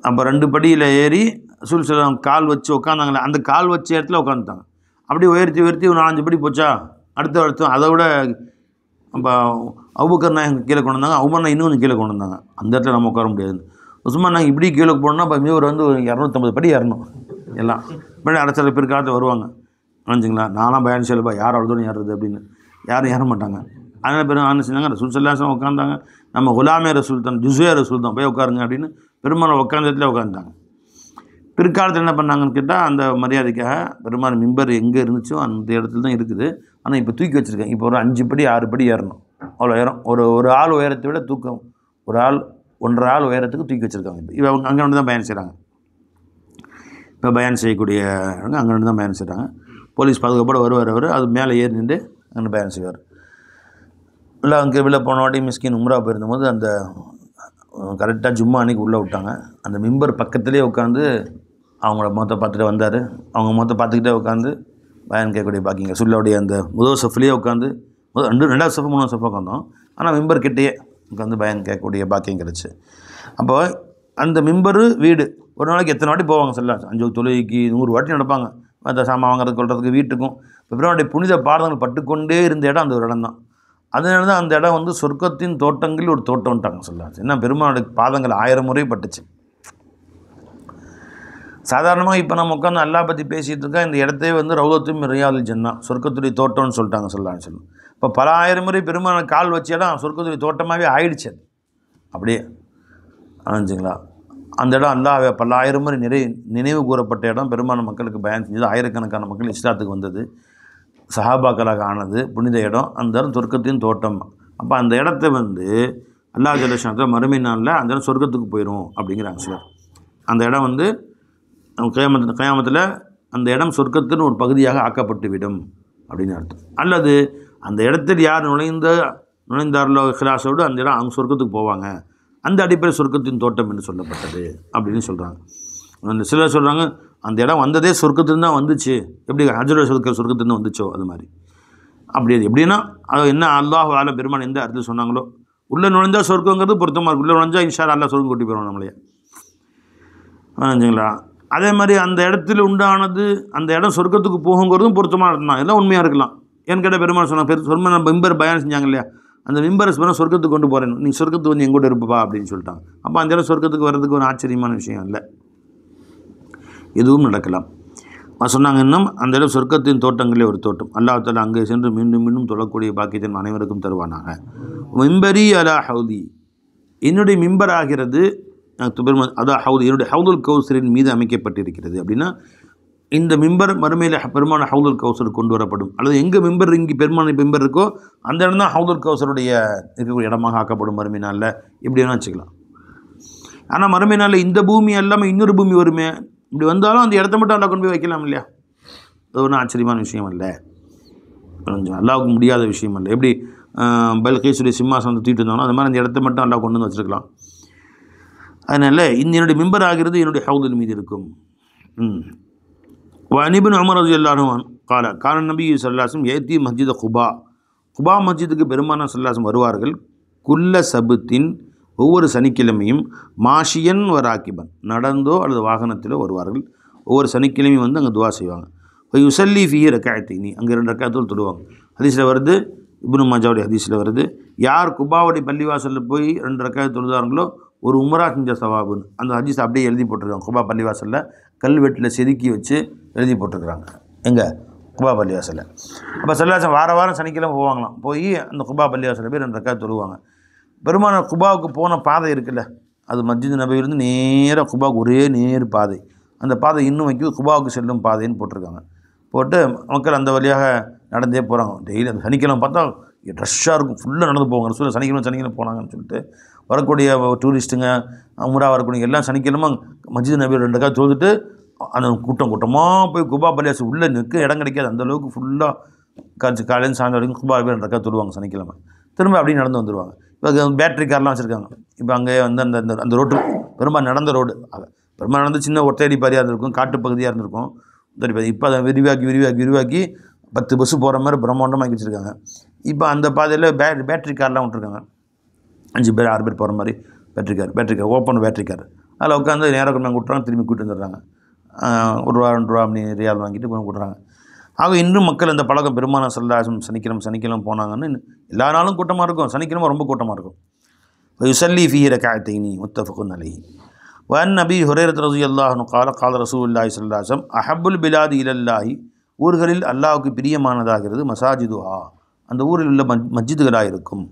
அப்போ 2 படியில் ஏறி ரசூல் ஸல்லல்லாஹு அலைஹி வஸல்லம் கால் வச்சு உட்காந்தாங்களே, அந்த கால் வச்ச இடத்துல உட்காந்துட்டாங்க. அப்படியே உயர்த்தி ஒரு 4-5 படி போச்சா, அடுத்த அதை விட இப்போ அபூபக்கர் நாயகம் கீழே கொண்டு வந்தாங்க, உமர் நாயகம் இன்னும் கொஞ்சம் கீழே கொண்டு வந்தாங்க. அந்த இடத்துல நம்ம உட்கார முடியாது. உஸ்மான் நாயகம் இப்படி கீழே போனோம்னா இப்போ மியூர் வந்து 250 படி ஏறணும் எல்லாம். இப்போ அரசியல் பிற்காலத்தில் வருவாங்க நினச்சிங்களா, நானும் பயன் செய்யலப்பா, யார் அவ்வளோ ஏறுறது அப்படின்னு, யாரும் ஏற மாட்டாங்க. அதனால் பேர் என்ன செஞ்சாங்க, ரசூல் ஸல்லல்லாஹு அலைஹி வஸல்லம் உட்காந்தாங்க, நம்ம குலாமே ரசூல் தான், ஜுஸே ரசூல் தான், போய் உட்காருங்க அப்படின்னு பெருமாள் உட்காந்த இடத்துல உட்காந்துட்டாங்க. பிற்காலத்தில் என்ன பண்ணாங்கன்னு கேட்டால், அந்த மரியாதைக்காக பெருமாள் மிம்பர் எங்கே இருந்துச்சோ அந்த இடத்துல தான் இருக்குது. ஆனால் இப்போ தூக்கி வச்சுருக்கேன். இப்போ ஒரு 5 படி 6 படி ஏறணும், அவ்வளோ உயரம். ஒரு ஆள் உயரத்தை விட தூக்கம், ஒரு ஆள் 1.5 ஆள் உயரத்துக்கு தூக்கி வச்சுருக்காங்க. இப்போ அவங்க அங்கே வந்து தான் பயன் செய்கிறாங்க. இப்போ பயன் செய்யக்கூடிய அங்கே வந்து தான் பயன் செய்கிறாங்க. போலீஸ் பாதுகாப்போடு வருவார் அவர், அது மேலே ஏறி நின்று அங்கே பயன் செய்வார். இல்லை அங்கே வெளில போன வாட்டி மிஸ்கின் உம்ரா போயிருந்தபோது அந்த கரெக்டாக ஜும்மா அன்றைக்கி உள்ளே விட்டாங்க. அந்த மிம்பர் பக்கத்துலேயே உட்காந்து அவங்கள முகத்தை பார்த்துட்டு வந்தார். அவங்க முகத்தை பார்த்துக்கிட்டே உட்காந்து பயன் கேட்கக்கூடிய பாக்கிங்க சுல்லாவுடைய அந்த முதல் சஃப்லேயே உட்காந்து, 2வது சஃப் 3வது சஃப் உட்காந்தோம். ஆனால் மிம்பர் கிட்டேயே உட்காந்து பயன் கேட்கக்கூடிய பாக்கியம் கிடச்சி. அப்போ அந்த மிம்பரு வீடு ஒரு நாளைக்கு எத்தனை வாட்டி போவாங்க ஸல்லல்லாஹு அலைஹி வஸல்லம், 5 தொழுகைக்கு 100 வாட்டி நடப்பாங்க. மற்ற சாமான் வாங்குறது கொள்றதுக்கு வீட்டுக்கும். பெருமானுடைய புனித பாதங்கள் பட்டுக்கொண்டே இருந்த இடம் அந்த ஒரு இடம் தான். அதனால தான் அந்த இடம் வந்து சொர்க்கத்தின் தோட்டங்களில் ஒரு தோட்டம்ட்டாங்க ஸல்லல்லாஹு அலைஹி வஸல்லம். ஏன்னா பெருமானுடைய பாதங்கள் 1000 முறை பட்டுச்சு. சாதாரணமாக இப்போ நம்ம உட்காந்து அல்லாஹ் பற்றி பேசிகிட்டு இருக்கா, இந்த இடத்தையே வந்து ரௌதத்தும் மின் ரியாதில் ஜன்னah, சொர்க்கத்துடைய தோட்டம்னு சொல்லிட்டாங்க ஸல்லல்லாஹு அலைஹி வஸல்லம். இப்போ பல 1000 முறை பெருமான கால் வச்ச இடம் சொர்க்கத்துடைய தோட்டமாகவே ஆயிடுச்சு. அது அப்படியே ஆச்சுங்களா. அந்த இடம் அல்லாஹ் பல 1000 முறை நினைவு கூறப்பட்ட இடம். பெருமான மக்களுக்கு பயன் செஞ்சது, ஆயிரக்கணக்கான மக்கள் இஸ்லாத்துக்கு வந்தது, சஹாபாக்களாக ஆனது, புனித இடம். அந்த இடம் சொர்க்கத்தின் தோட்டம். அப்போ அந்த இடத்த வந்து அல்லாஹ் ஜல்ல ஷானஹு மறுமை நாளில் அந்த இடம் சொர்க்கத்துக்கு போயிடும் அப்படிங்கிறாங்க சிலர். அந்த இடம் வந்து கயாமத்தில் அந்த இடம் சொர்க்கத்தின் ஒரு பகுதியாக ஆக்கப்பட்டுவிடும் அப்படின்னு அர்த்தம். அல்லது அந்த இடத்தில் யார் நுழைந்தார்களோ இஹ்லாஸோடு அந்த இடம் அவங்க சொர்க்கத்துக்கு போவாங்க, அந்த அடிப்படை சொர்க்கத்தின் தோட்டம் என்று சொல்லப்பட்டது அப்படின்னு சொல்கிறாங்க. அந்த சிலர் சொல்கிறாங்க அந்த இடம் வந்ததே சொர்க்கத்துலேருந்து தான் வந்துச்சு, எப்படி ஹஜ்ருல் சொர்க்கத்துலேருந்து வந்துச்சோ அது மாதிரி. அப்படி அது எப்படின்னா அது என்ன அல்லாஹ் ஆலம் பெருமான் எந்த அர்த்தம் சொன்னாங்களோ, உள்ளே நுழைஞ்சால் சொர்க்கங்கிறது பொருத்தமாக இருக்கும். உள்ளே நுழைஞ்சால் இன்ஷா அல்லாஹ் சொர்க்கம் கூட்டி போயிடும் நம்மளையே. ஆச்சுங்களா? அதே மாதிரி அந்த இடத்துல உண்டானது அந்த இடம் சொர்க்கத்துக்கு போகுங்கிறதும் பொருத்தமாக இருந்தால் எல்லாம் உண்மையாக இருக்கலாம். ஏன்னு கேட்டால் பெருமாள் சொன்னாங்க, சொன்ன மிம்பர் பயான் செஞ்சாங்க இல்லையா, அந்த மிம்பரை சொன்னால் சொர்க்கத்துக்கு கொண்டு போகிறேன், நீ சொர்க்கத்துக்கு வந்து எங்கூட இருப்பா அப்படின்னு சொல்லிட்டாங்க. அப்போ அந்த இடம் சொர்க்கத்துக்கு வர்றதுக்கு ஒரு ஆச்சரியமான விஷயம் இல்லை, எதுவும் நடக்கலாம். சொன்னாங்க இன்னும் அந்த இடம் சொர்க்கத்தின் தோட்டங்களே ஒரு தோட்டம். அல்லாஹ் தஆலா அங்கே சென்று மீண்டும் மீண்டும் தொழக்கூடிய பாக்கியத்தின் அனைவருக்கும் தருவானாங்க. மிம்பரி அலா ஹவுதி, என்னுடைய மிம்பர் ஆகிறது அதான் ஹவுது, என்னுடைய ஹவுதுல் கௌசரின் மீது அமைக்கப்பட்டிருக்கிறது. அப்படின்னா இந்த மிம்பர் மறுமையில் பெருமான ஹவுதுல் கௌசர் கொண்டு வரப்படும். அல்லது எங்கே மிம்பர் இங்கே பெருமான மிம்பர் இருக்கோ அந்த இடம் தான் ஹவுதுல் கௌசருடைய இருக்கக்கூடிய இடமாக ஆக்கப்படும் மறுமை நாளில். இப்படி வேணால் வச்சுக்கலாம். ஆனால் மறுமை நாளில் இந்த பூமி எல்லாமே இன்னொரு பூமி வருமே, இப்படி வந்தாலும் அந்த இடத்த மட்டும் அல்லாஹ் கொண்டு போய் வைக்கலாம் இல்லையா? அது ஒன்றும் ஆச்சரியமான விஷயம் இல்லை, கொஞ்சம் அல்லாஹ்வுக்கு முடியாத விஷயம் இல்லை. எப்படி பல்கீஸுடைய சிம்மாசனத்தை தூக்கிட்டு இருந்தாலும் அது மாதிரி அந்த இடத்த மட்டும் அல்லாஹ் கொண்டு வந்து வச்சுருக்கலாம். அதனால் என்னுடைய மிம்பர் ஆகிறது என்னுடைய ஹவுதின் மீது இருக்கும். இப்னு உமர் ரலியல்லாஹு அன்ஹு قال كان النبي صلى الله عليه وسلم يأتي مسجد குபா மஸ்ஜிதுக்கு பெருமானார் ஸல்லல்லாஹு அலைஹி வஸல்லம் வருவார்கள். குல்ல சபத்தின் ஒவ்வொரு சனிக்கிழமையும், மாஷியன் வ ராக்கிபன் நடந்தோ அல்லது வாகனத்திலோ வருவார்கள். ஒவ்வொரு சனிக்கிழமையும் வந்து அங்கே துவா செய்வாங்க. யுஸல்லி ஃபீஹி ரக்அத்தைனி, அங்கே 2 ரக்அத்துல் தொழுவாங்க. ஹதீஸில் வருது, இப்னு மாஜாவுடைய ஹதீஸில் வருது, யார் குபாவுடைய பள்ளிவாசலில் போய் 2 ரக்அத் தொழுதாங்களோ ஒரு உம்ரா செஞ்ச சவாபுன்னு அந்த ஹதீஸ் அப்படியே எழுதி போட்டிருக்காங்க. குபா பள்ளிவாசலில் கல்வெட்டில் செதுக்கி வச்சு எழுதி போட்டிருக்கிறாங்க. எங்கே? குபா பள்ளிவாசலில். அப்போ ஸல்லல்லாஹு வாரம் சனிக்கிழமை போவாங்களாம். போய் அந்த குபா பள்ளிவாசலில் போய் 2 ரக்அத் தொழுவாங்க. பெருமானார் குபாவுக்கு போன பாதை இருக்குல்ல, அது மஸ்ஜித் நபவியிலிருந்து நேராக குபாவுக்கு ஒரே நேர் பாதை. அந்த பாதை இன்னும் வைக்கும் குபாவுக்கு செல்லும் பாதைன்னு போட்டிருக்காங்க. போட்டு மக்கள் அந்த வழியாக நடந்தே போகிறாங்க. டெய்லி அந்த சனிக்கிழமை பார்த்தா ரஷ்ஷாக இருக்கும், ஃபுல்லாக நடந்து போவாங்க. ரசூலுல்லாஹ் சனிக்கிழமை போனாங்கன்னு சொல்லிட்டு வரக்கூடிய டூரிஸ்ட்டுங்க உம்ரா வரக்கூடிய எல்லாம் சனிக்கிழமை மஸ்ஜித் நபி 2 ரக்அத் தொழுதுட்டு அந்த கூட்டமாக போய் குபா பள்ளிவாசல் உள்ளே நிற்க இடம் கிடைக்காது, அந்தளவுக்கு ஃபுல்லாக காலையில் சாயந்தரம் வரைக்கும் குபா 2 ரக்அத் தொழுவாங்க சனிக்கிழமை. திரும்ப அப்படியே நடந்து வந்துடுவாங்க. இப்போ பேட்டரி கார்லாம் வச்சுருக்காங்க. இப்போ அங்கே வந்து அந்த அந்த ரோட்டு பெரும்பாலும் நடந்த ரோடு, பெரும்பாலும் நடந்து சின்ன ஒற்றையடி பாதையாக இருந்திருக்கும், காட்டு பகுதியாக இருந்திருக்கும். இப்போ அதை விரிவாக்கி 10 பஸ்ஸு போகிற மாதிரி பிரம்மாண்டமாக்கி வச்சுருக்காங்க. இப்போ அந்த பாதையில் பேட்டரி கார்லாம் விட்டுருக்காங்க. 5 பேர் 6 பேர் போகிற மாதிரி battery car open battery car. அதில் உட்காந்து நேராக கொண்டு விட்டுறாங்க, திரும்பி கூப்பிட்டு வந்துடுறாங்க. ₹1 ₹2 அப்படி ரியால் வாங்கிட்டு போய் விட்றாங்க. ஆக இன்னும் மக்கள் அந்த பழக்கம் பெருமானார் ஸல்லல்லாஹு அலைஹி வஸல்லம் சனிக்கிழமை போனாங்கன்னு எல்லா நாளும் கூட்டமாக இருக்கும், சனிக்கிழமை ரொம்ப கூட்டமாக இருக்கும். யுஸல்லி ஃபீஹி ரக்அத்தைனி முத்தஃபகுன் அலைஹி. வஅன் அபீ ஹுரைரா ரலியல்லாஹு அன்ஹு قال قال ரசூலுல்லாஹி ஸல்லல்லாஹு அலைஹி வஸல்லம் அஹப்புல் பிலாதி இலல்லாஹி, ஊர்களில் அல்லாஹ்வுக்கு பிரியமானதாகிறது மசாஜிதுஹா, அந்த ஊரில் உள்ள மஸ்ஜிதுகளாக இருக்கும்.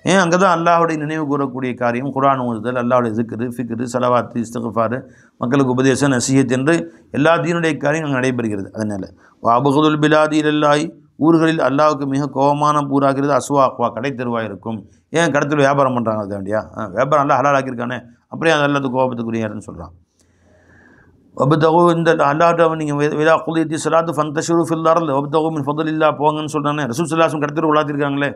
ஏன்? அங்கே தான் அல்லாஹ்வுடைய நினைவு கூறக்கூடிய காரியம், குர்ஆன் ஓதுதல், அல்லாஹ்வுடைய ஸிக்ரு, ஃபிக்ரு, ஸலவாத்து, இஸ்திக்ஃபார், மக்களுக்கு உபதேசம், நசீஹத் என்று எல்லா தீனுடைய காரியம் அங்கே நடைபெறுகிறது. அதனால் வஅபகுதுல் பிலாதி இலல்லாஹி, ஊர்களில் அல்லாஹ்வுக்கு மிக கோபமான ஊராகிறது அஸ்வாக்வா, கடை தெருவாக இருக்கும். ஏன்? கடத்தில் வியாபாரம் பண்ணுறாங்க, அது வேண்டியா? வியாபாரம் எல்லாம் ஹலால் ஆக்கியிருக்கானே, அப்படியே அது எல்லாத்துக்கும் கோபத்துக்குரியாருன்னு சொல்கிறான். வபதகு இந்த அல்லாஹ்ட்ட நீங்கள் விலா குலியத்தி ஸலாத்து ஃபந்தஷிரு ஃபில் அர்ல் வபதகு மின் ஃபضலில்லா போங்கன்னு சொல்கிறானே. ரசூல் ஸல்லல்லாஹு அலைஹி வஸல்லம் கடத்தில் உலாத்திருக்காங்களே.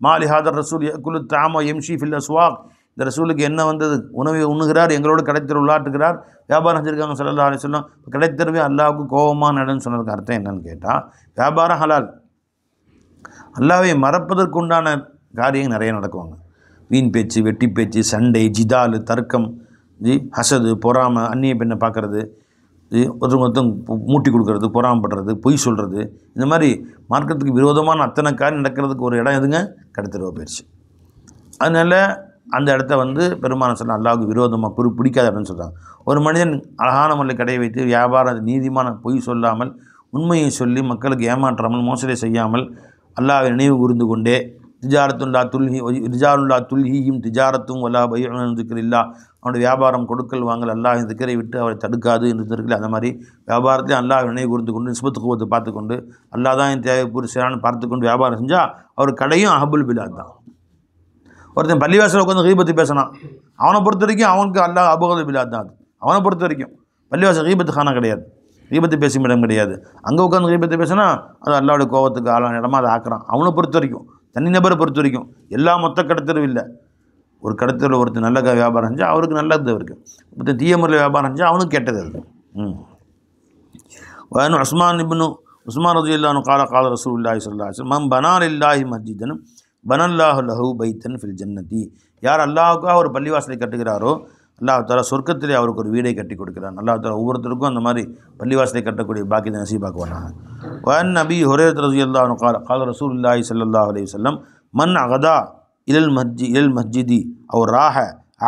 மாலி ஹாதர் ரசூல் யக்குலு தாம எம்ஷி ஃபில் அஸ்வாக், இந்த ரசூலுக்கு என்ன வந்தது? உணவை உண்ணுகிறார், எங்களோடு கடைத்தெரு உள்ளாட்டுகிறார், வியாபாரம் செஞ்சுருக்காங்க ஸல்லல்லாஹு அலைஹி வஸல்லம். கடைத்தெருவே அல்லாஹ்வுக்கு கோபமான இடம்னு சொன்னதுக்கு அர்த்தம் என்னன்னு கேட்டால், வியாபாரம் ஹலால், அல்லாஹ்வை மறப்பதற்கு உண்டான காரியம் நிறைய நடக்குவாங்க. வீண் பேச்சு, வெட்டி பேச்சு, சண்டை, ஜிதாலு, தர்க்கம், ஹசது, பொறாமை, அந்நிய பெண்ணை பார்க்குறது, ஒருத்தவங்க மூட்டி கொடுக்கறது, பொறாமப்படுறது, பொய் சொல்கிறது, இந்த மாதிரி மார்க்கத்துக்கு விரோதமான அத்தனை காரியம் நடக்கிறதுக்கு ஒரு இடம் எதுங்க? கடத்தெருவா போயிடுச்சு. அதனால் அந்த இடத்த வந்து பெருமானார் ஸல்லல்லாஹு அல்லாஹ்வுக்கு விரோதமாக பிடிக்காத இடம்னு சொல்கிறாங்க. ஒரு மனிதன் அழகான முறையில் கடையை வைத்து வியாபாரம் நீதிமான பொய் சொல்லாமல் உண்மையை சொல்லி மக்களுக்கு ஏமாற்றாமல் மோசடி செய்யாமல் அல்லாஹ்வை நினைவு கூர்ந்து கொண்டே திஜாரத்துல்லா துல்ஹியும் திஜாரத்தும் வலா பையுன் திக்ரில்லா, அவனுடைய வியாபாரம் கொடுக்கல் வாங்கல் அல்லாஹ் திக்கரை விட்டு அவரை தடுக்காது என்று இருக்குல்ல, அந்த மாதிரி வியாபாரத்தையும் அல்லாஹ் நினைவு கூர்ந்து கொண்டு நிஸ்பத்து கோவத்தை பார்த்துக்கொண்டு அல்லாஹ் தான் என் தேவை பூர்த்தியானு பார்த்துக்கொண்டு வியாபாரம் செஞ்சால் அவர் கடையும் அஹபுல் பிலாத் தான். ஒருத்தன் பள்ளிவாசலில் உட்காந்து கீபத்து பேசினான், அவனை பொறுத்த வரைக்கும் அவனுக்கு அல்லாஹ் அபுல் பிலாத் தான். அது அவனை பொறுத்த வரைக்கும் பள்ளிவாசல் கீபத்து காண கிடையாது. கீபத்து பேசும் இடம் கிடையாது. அங்கே உட்காந்து கீபத்தை பேசினா அது அல்லாஹ்வுடைய கோபத்துக்கு ஆளான இடமா அதை ஆக்குறான். அவனை பொறுத்த வரைக்கும், தனிநபரை பொறுத்த வரைக்கும் எல்லா மொத்த கடத்தலும் இல்லை. ஒரு கடத்தல ஒருத்தர் நல்ல வியாபாரம் செஞ்சால் அவருக்கு நல்லது இருக்குது, ஒருத்தர் தீய முறையில் வியாபாரம் செஞ்சால் அவனுக்கு கெட்டது அது. வயனு உஸ்மான் ரலியல்லாஹு அன்ஹு கால ரசூலுல்லாஹி ஸல்லல்லாஹு அலைஹி வஸல்லம் மன் பனா லில்லாஹி மஸ்ஜிதன் பனல்லாஹு லஹு பைத்தன் ஃபில் ஜன்னதி. யார் அல்லாஹ்வுக்காக ஒரு பள்ளிவாசலை கட்டுகிறாரோ அல்லாஹ் தஆலா சொர்க்கத்திலே அவருக்கு ஒரு வீடை கட்டி கொடுக்கிறான். அல்லாஹ் தஆலா ஒவ்வொருத்தருக்கும் அந்த மாதிரி பள்ளிவாசலை கட்டக்கூடிய பாக்கியத்தை நசீபாக்குவாங்க. வன் நபி ஹுரைரா ரலியல்லாஹு அன்ஹு கால ரசூலுல்லாஹி ஸல்லல்லாஹு அலைஹி வஸல்லம் மன் அகதா இலல் மஸ்ஜிதி அவர் ராஹ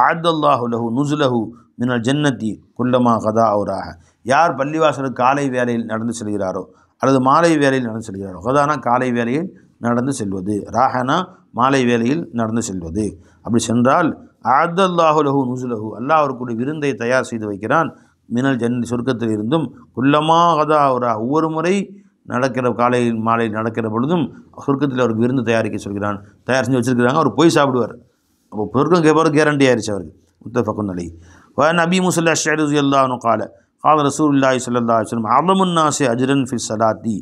அஅத்தல்லாஹு லஹு நுஸுலஹு மினல் ஜன்னதி குல்லமா கதா அவர் ராஹ. யார் பள்ளிவாசலுக்கு காலை வேளையில் நடந்து செல்கிறாரோ அல்லது மாலை வேளையில் நடந்து செல்கிறாரோ, கதானா காலை வேளையில் நடந்து செல்வது, ராஹனா மாலை வேளையில் நடந்து செல்வது. அப்படி சென்றால் அஅத்தல்லாஹு லஹு நுஸுலஹு அல்லாஹ் அவருக்கு விருந்தை தயார் செய்து வைக்கிறான். மினல் ஜன்னதி சொர்க்கத்தில் இருந்தும் குல்லமா கதா அவர் ராஹ ஒவ்வொரு முறை நடக்கிற காலையில் மாலையில் நடக்கிற பொழுதும் சொர்க்கத்தில் அவருக்கு விருந்து தயாரிக்க சொல்கிறான். தயார் செஞ்சு வச்சுருக்கிறாங்க. அவர் போய் சாப்பிடுவார். அப்போ சொர்க்கம் கேட்பார், கேரண்டி ஆயிடுச்சு அவருக்கு. முத்தஃபக்குன் அலைஹி. நபி முஸல்லா அஷ்அரி ரலியல்லாஹு அன்ஹு கால ரசூலுல்லாஹி ஸல்லல்லாஹு அலைஹி வஸல்லம் அலமுன் நாஸி அஜ்ரன் ஃபி ஸலாத்தி.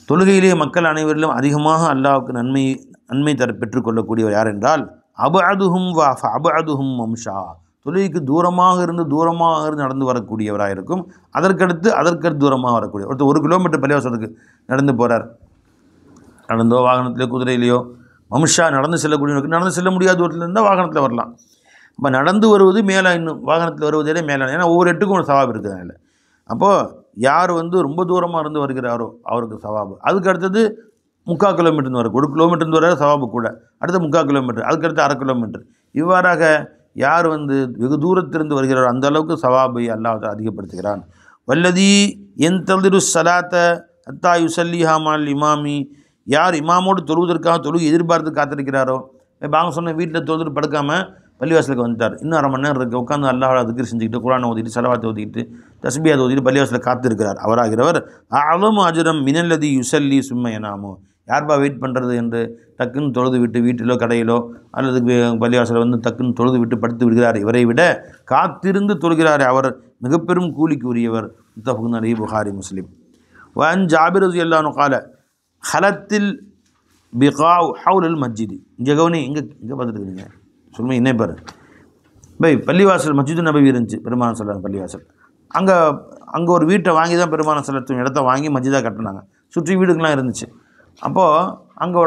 தொழுகையிலே மக்கள் அனைவரிலும் அதிகமாக அல்லாஹ்வுக்கு நன்மை பெற்றுக்கொள்ளக்கூடியவர் யார் என்றால் அபஅதுஹும் வ ஃபஅபஅதுஹும் மம்ஷா. தொழுகைக்கு தூரமாக இருந்து நடந்து வரக்கூடியவராக இருக்கும். அதற்கடுத்து தூரமாக வரக்கூடிய ஒருத்தர் 1 கிலோமீட்டர் பள்ளிவாசலுக்கு நடந்து போகிறார். நடந்தோ வாகனத்திலே குதிரையிலையோ. மம்ஷா நடந்து செல்லக்கூடியவருக்கு நடந்து செல்ல முடியாத தூரத்தில் இருந்தால் வாகனத்தில் வரலாம். இப்போ நடந்து வருவது மேலே, இன்னும் வாகனத்தில் வருவதே மேலே. ஏன்னா ஒவ்வொரு எட்டுக்கும் ஒரு சவாபு இருக்குது அதில். அப்போது யார் ரொம்ப தூரமாக இருந்து வருகிறாரோ அவருக்கு சவாபு. அதுக்கு அடுத்தது 3/4 கிலோமீட்டர் வரும். 1 கிலோமீட்டர் வர சவாபு கூட, அடுத்த 3/4 கிலோமீட்டர், அதுக்கடுத்து 1/2 கிலோமீட்டர். இவ்வாறாக யார் வெகு தூரத்திலிருந்து வருகிறாரோ அந்த அளவுக்கு சவாபை அல்லாஹ் அதிகப்படுத்துகிறான். வல்லதி என்தல்திரு சலாத்த அத்தா யுசல்லிஹா மல் இமாமி. யார் இமாமோடு தொழுகை எதிர்பார்த்து காத்திருக்கிறாரோ, வாங்க சொன்ன வீட்டில் தொழுதுட்டு படுக்காமல் பள்ளிவாசலுக்கு வந்துட்டார், இன்னும் 1/2 மணி நேரம் இருக்குது, உட்காந்து அல்லாஹ் திக்ர் செஞ்சுக்கிட்டு குர்ஆனை ஓதிட்டு சலவாத்தை ஓதிக்கிட்டு தஸ்பீஹாத் ஓதிட்டு பள்ளிவாசலில் காத்திருக்கிறார். அவராகிறவர் அலமு அஜரம் மினல்லதி யுசல்லி சும்ம யனாமு. யார்பா வெயிட் பண்ணுறது என்று டக்குன்னு தொழுது விட்டு வீட்டிலோ கடையிலோ அல்லது பள்ளிவாசலில் டக்குன்னு தொழுது விட்டு படுத்து விடுகிறார். இவரை விட காத்திருந்து தொழுகிறார், அவர் மிக பெரும் கூலிக்கு உரியவர். முத்தஃபக்குன் அலைஹி புகாரி முஸ்லிம். வன் ஜாபிர் ரலியல்லாஹு அன்ஹு கால ஹலத்தில் பிகாவ் ஹவுலல் மஸ்ஜிதி. இங்கே கவனி, இங்கே பார்த்துட்டு இருக்கிறீங்க சொல்லுங்க என்ன பாரு பை பள்ளிவாசல் மஸ்ஜிது நபவி இருந்துச்சு, பெருமானார் ஸல்லல்லாஹு பள்ளிவாசல். அங்கே ஒரு வீட்டை வாங்கி தான் பெருமானார் ஸல்லல்லாஹு இடத்த வாங்கி மஸ்ஜிதாக கட்டினாங்க. சுற்றி வீடுகள்லாம் இருந்துச்சு. அப்போது அங்கே